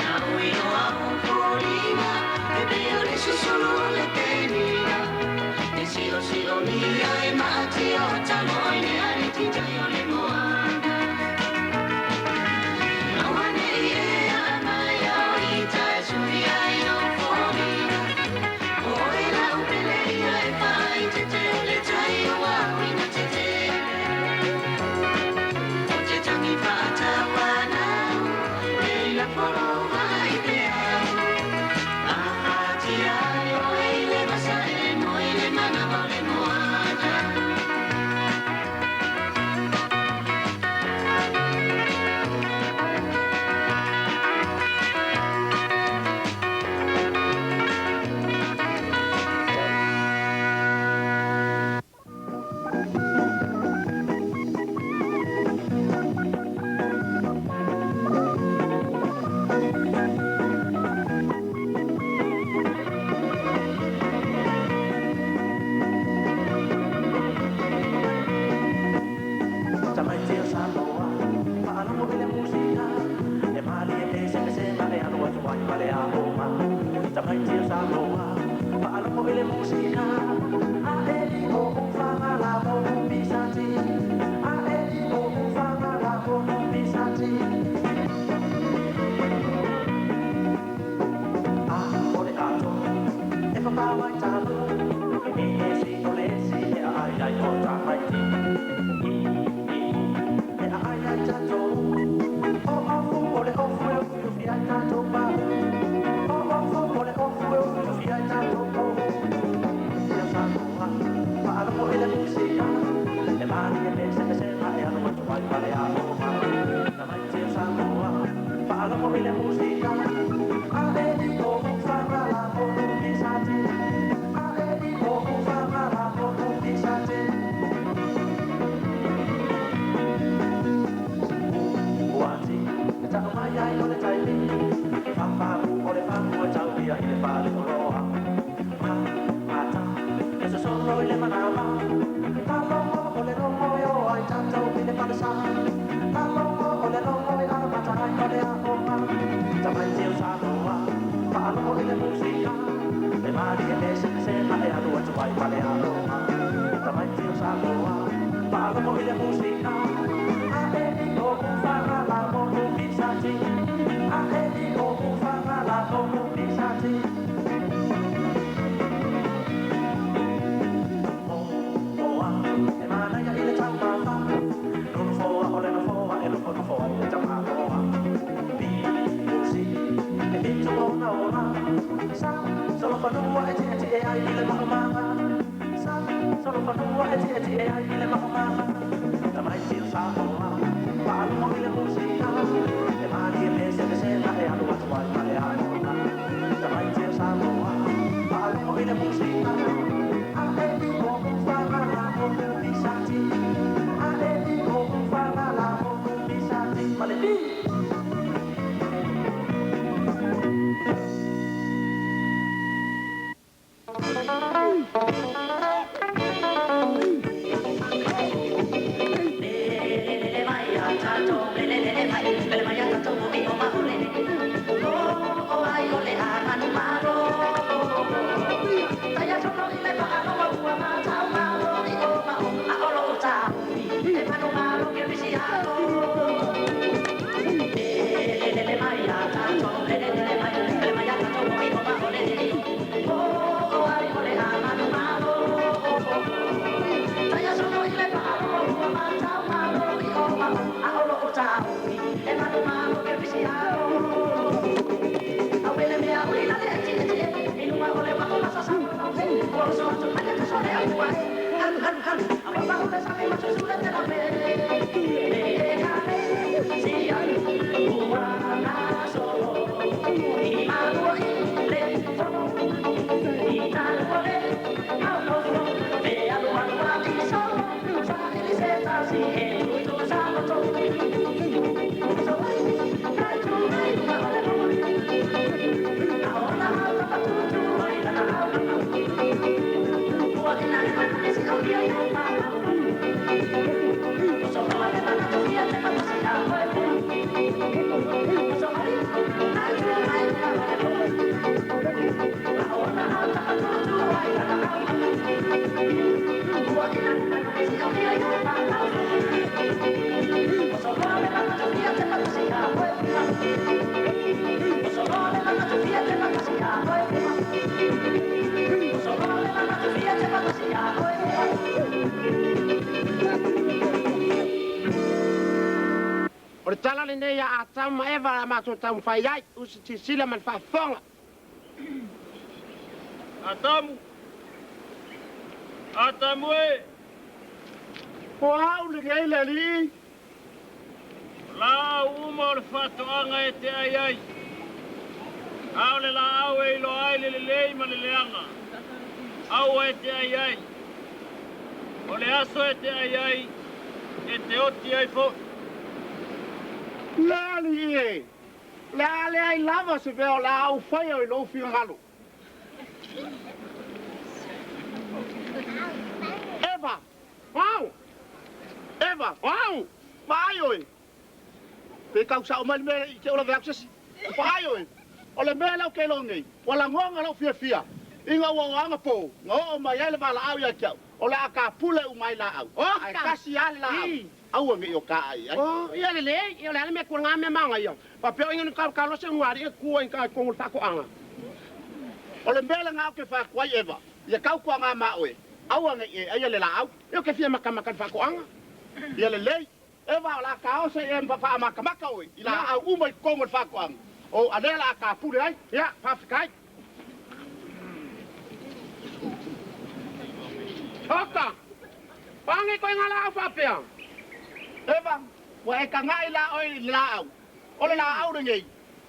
Now we know O le tala le nei a tama eva a mato tamu fai ai, usi tisila man whaafonga. Atamu e. O hau le gai le li. La uma o le whatoanga e te ai ai. Au le la au e ilo ai le lei ma le leanga. Au e te ai ai. O le aso e te ai ai. E te oti ai fo. Lali e. Lali ai lava se veo la au fai o ilo fi ngalo. Eva, wow! Eva, wow! Vai oi! Pe kau sa o mai me i te ola veaksasi. Vai oi! O le mea lau ke longi. Wala ngonga lau fia fia. Inga wanga po. Ngo o mai ele bala au ya kiau. O la ka pule u mai la au. Ai kasi ale la au. Au ngi o ka ai. Oh, ia le le, ia le me ko nga me manga ia. Pa pe inga ka ka lo se ngari e ku en ka ko ta ko anga. O le mea nga ke fa kwai Eva. Ia kau ko nga ma oi. Au anga e ai le la au. Yo ke fia maka maka fa ko anga. Ia le le. Eva la ka o se e mpa maka maka oi. Ila au u mai ko mo fa ko anga. O adela ka pule ai. Ya, fa fikai. Oka. Pangi ko ngala fa pe. Eva, wa e ka ngai la oi la au. O le la au de ngai.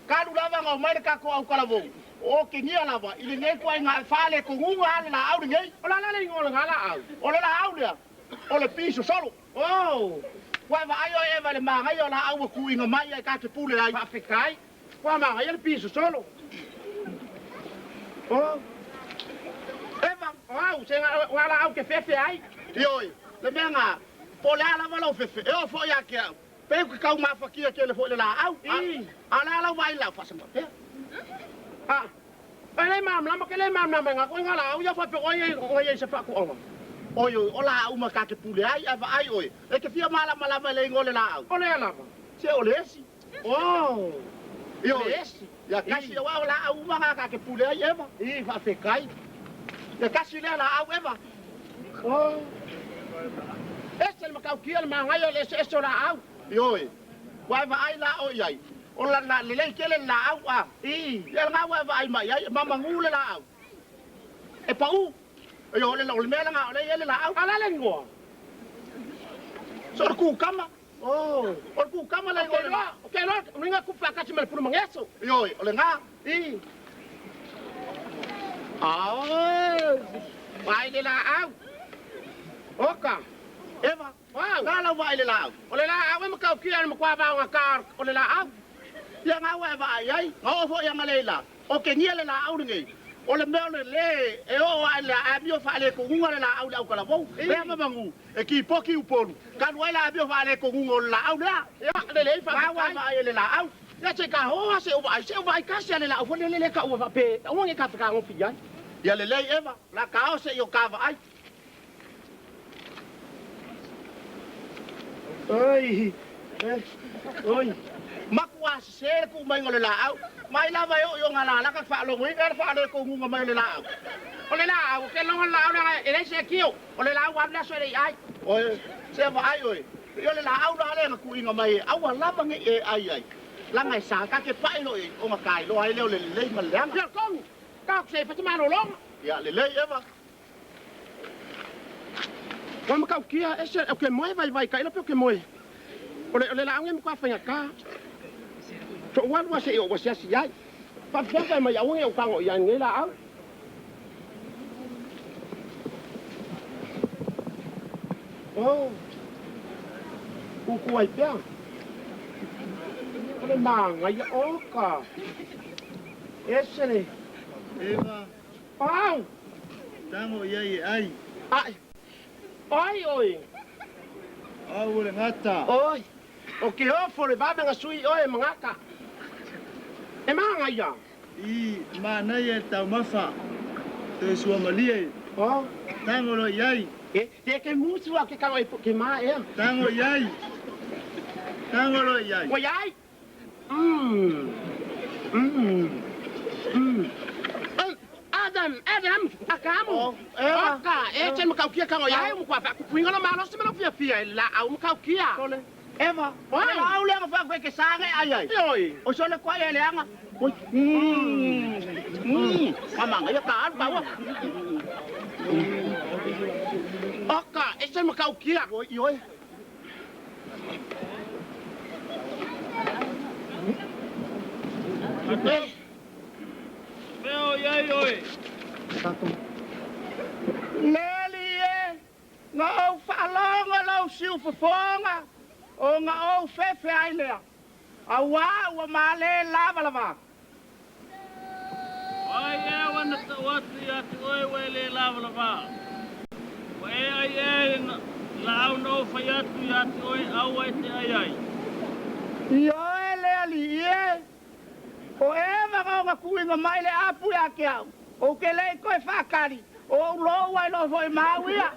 Kalu lava ngau mai ka ko au kala vo. O ke ngia lava ile ngai ko nga fale ko ngunga ala la au ngai. Ola la ngola ngala au. Ola la au le. Ola piso solo. Oh. Wa va ayo e vale ma ayo la au ku inga mai ka te pule la Afrikai. Wa ma ayo piso solo. Oh. Eva, au senga wala au ke fefe ai. Yoi. Le benga. Pole ala wala fefe. E fo ya ke. Pe ku ka ma fa kia ke le fo le la au. Ala la vai la fa sa pe. Ah. Ele mam la ma ke le mam na menga ko ngala au ya fa pe oye se fa ko o. Oyo ola au ma ka te pule ai ava ai oi. E ke fia mala le ngole la au. Ole la. Se ole si. Oh. Yo. Ya kasi wa la au ma ka ke pule ai eva. I fa fe kai. Ya kasi le la au eva. Oh. Ese ma ka kia ma ngai le se la au. Yo. Wa va ai la o ai. Ola la le kele la au a. I. Ya nga wa va ai ma ya mama ngule la au. E pa u. Yo le lo mela nga le ele la au. Ala le ngo. Sor ku kama. Oh, or ku kama la ngo la. Okay lo, ringa ku pa ka chimel pulu mangeso. Yo, ole nga. I. Ah. Vai le la au. Oka. Eva. Wow. Ngala vai le la au. Ole la au me ka kia me kwa ba nga kar. Ole la au. Ya nga wa va ai. Ngo fo ya ngale la. Okay ngiele la au ngi. Ole mele le e o ala abio fale ko ngula la au kala bo e ma bangu e ki poki upolu kan wala abio fale ko ngula la au la ya le fa wa ele la au ya che ka ho se o vai ka se le la o le ka o va pe o ngi ka ka ngofi ya le eva la ka o se yo ka va ai oi oi makwa se ku mai ngole la au mai la vai yo ngala la ka fa lo ngi ka fa le ko ngunga mai le la au ole la au ke lo la au na ele se kio ole la wa la so le ai oi se va ai oi yo le la au la le ku inga mai au la ba ngi e ai la ngai sa ka ke pai lo o ma kai lo ai le ma le ya kong ka se fa ma lo long ya le eva wa ma ka kia ese o ke moi vai kai lo pe ke moi ole la au ngi ka fa ka so wan wa se o wa se ai pa fa ma ya ngi o ka ngo ya ngi la au oh ku ai pia ole ma ngai o ka ese Eva. Au. Tango ai ai. Ai oi. Au le ngata. Oi. O ke o fore ba nga sui oi mangaka. E manga ya. I mana ye tau mafa. Te sua malie. Oh. Tango lo yai. Te ke musu a ke ka oi ke ma e. Tango yai. Tango lo yai. O yai. Adam, akamo. Oka, ete mkau kia kango ya mu kwa ku pinga na malo se me no fia la au mkau kia. Eva, wa au le fa ko ke sange ai ai. Oi, o so le kwa le anga. Mama ngai ka ba wa. Oka, ete mkau kia. Oi. Veo yai oi. Lelie, nga o whaalonga lau siu whafonga, o nga o whewhe ailea. A wā male lava lava. Ai e wana ta wati ati oi wele lava lava. Wa e ai la au no whaiatu ati oi au ai te ai ai. Io e lea li e. O e waka o nga kuinga mai le apu ya ke au. O ke lei koe whakari. O lo wai lo foi mawia.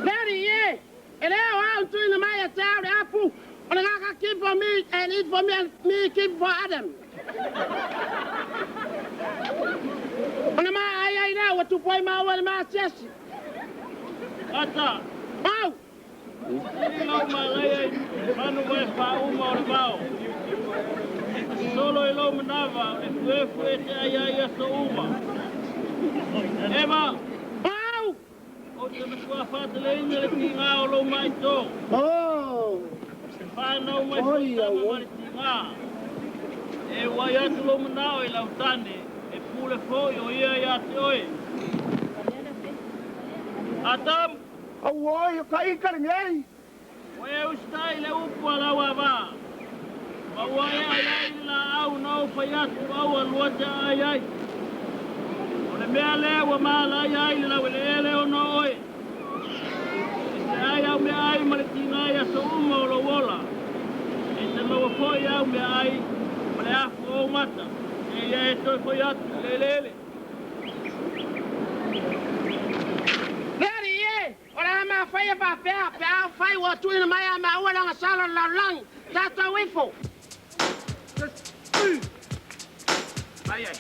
Daddy, yeah. And now I'm doing the Maya town apple. And I got keep for me and eat for me and me keep for Adam. And I know what to play my one my chest. Ata. Wow. Não malai mano vai pa uma orval. Solo elo manava e foi ai ai so uma. Eva. Wow. O te sua fata le le tinga o lo mai to. Oh. Pa no mai so ma tinga. E wai atu lo manao e lautane, e pule fo o ia ia te oe. Atam! Au oi, o ka ika le ngei. Oe ustai le upu ala wa ba. Ma wai ai la au nao fai atu au alua te ai ai. O le mea lea wa maa la ai le lau ele ele o no oe. E te ai au mea ai ma le tina ai aso uma o lo wola. E te loa foi au mea ai ma le afu o mata. E ia e toi foi atu le ele. Neri e, o la ma fai e pa pea, pea fai wa tu ina mai a ma ua langa sala la lang, tata wifo. Ai ai.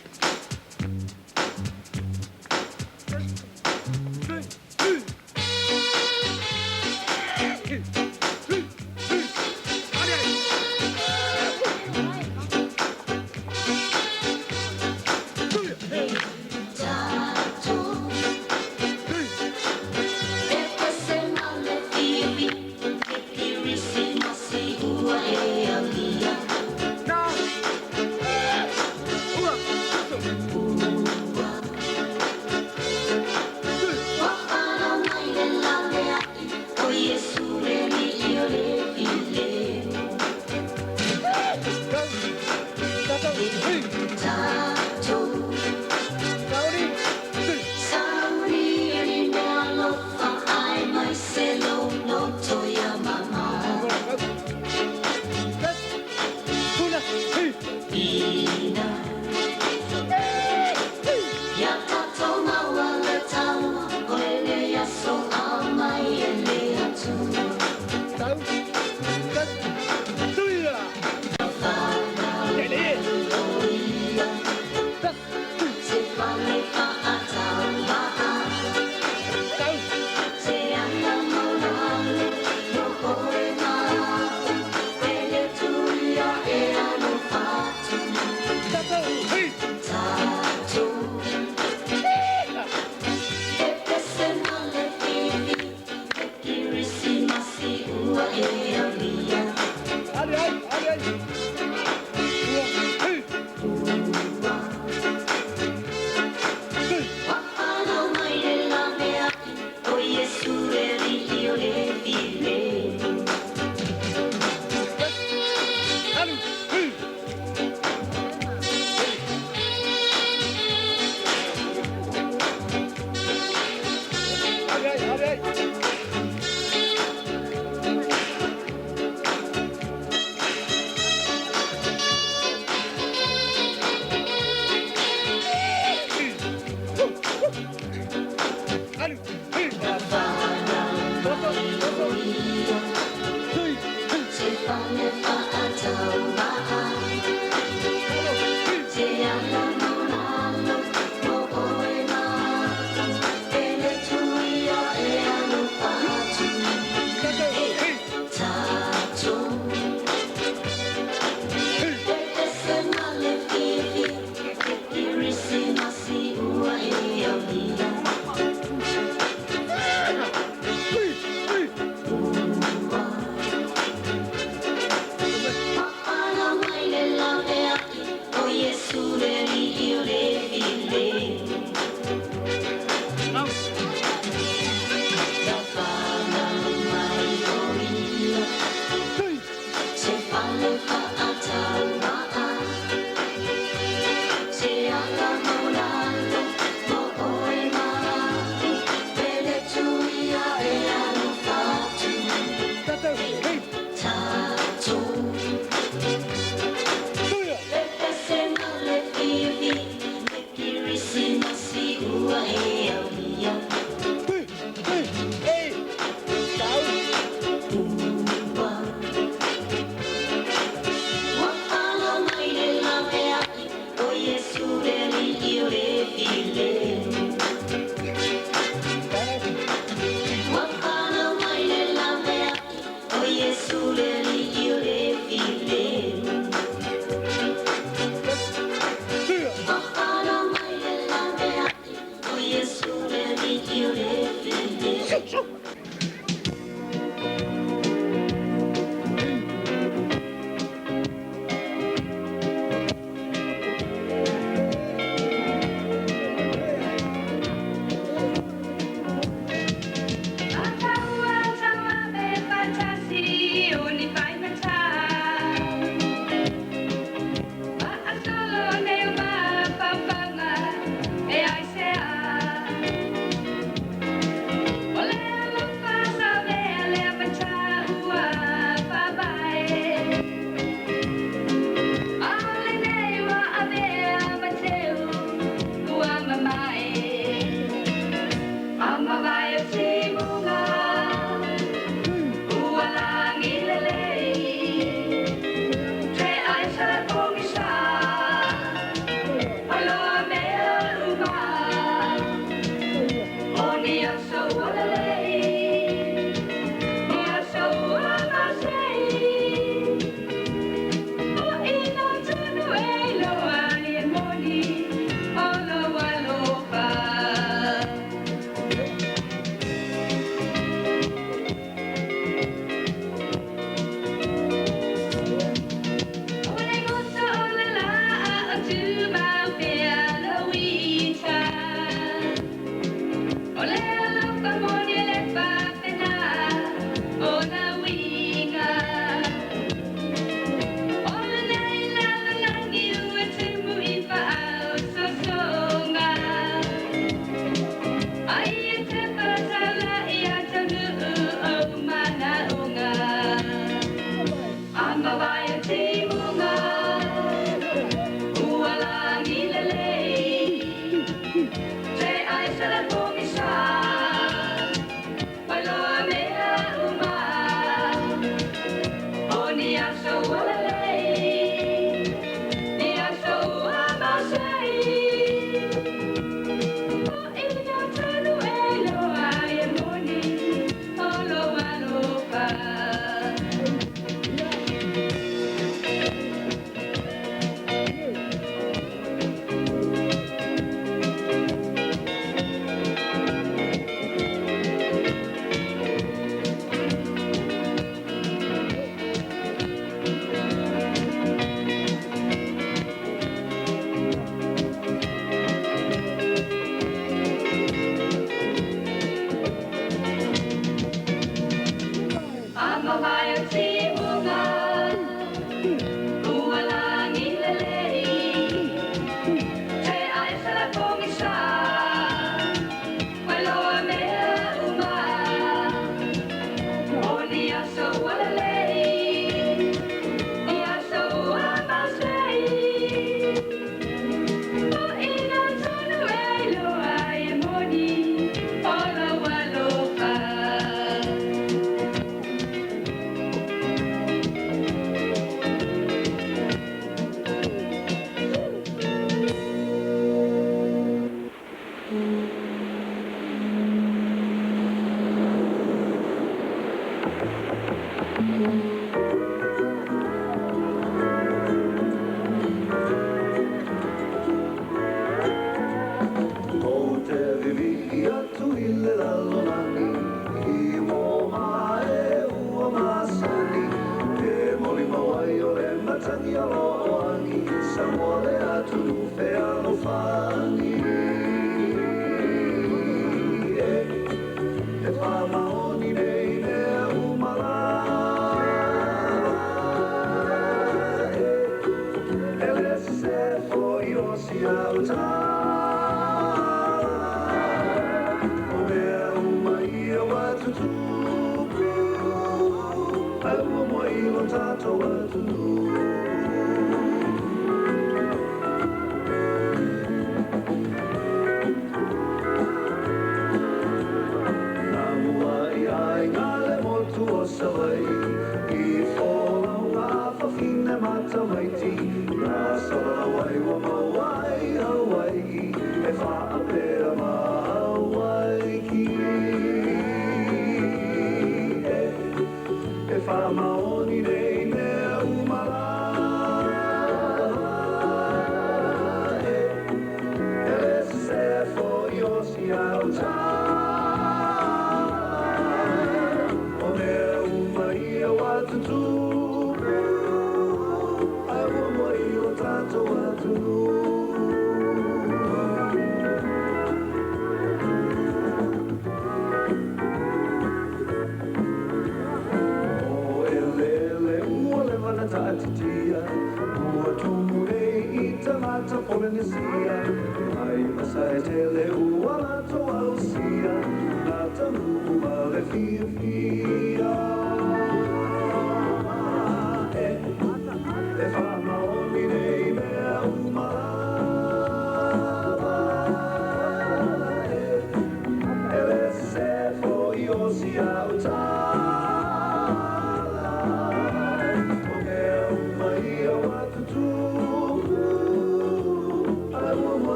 Fa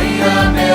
ia me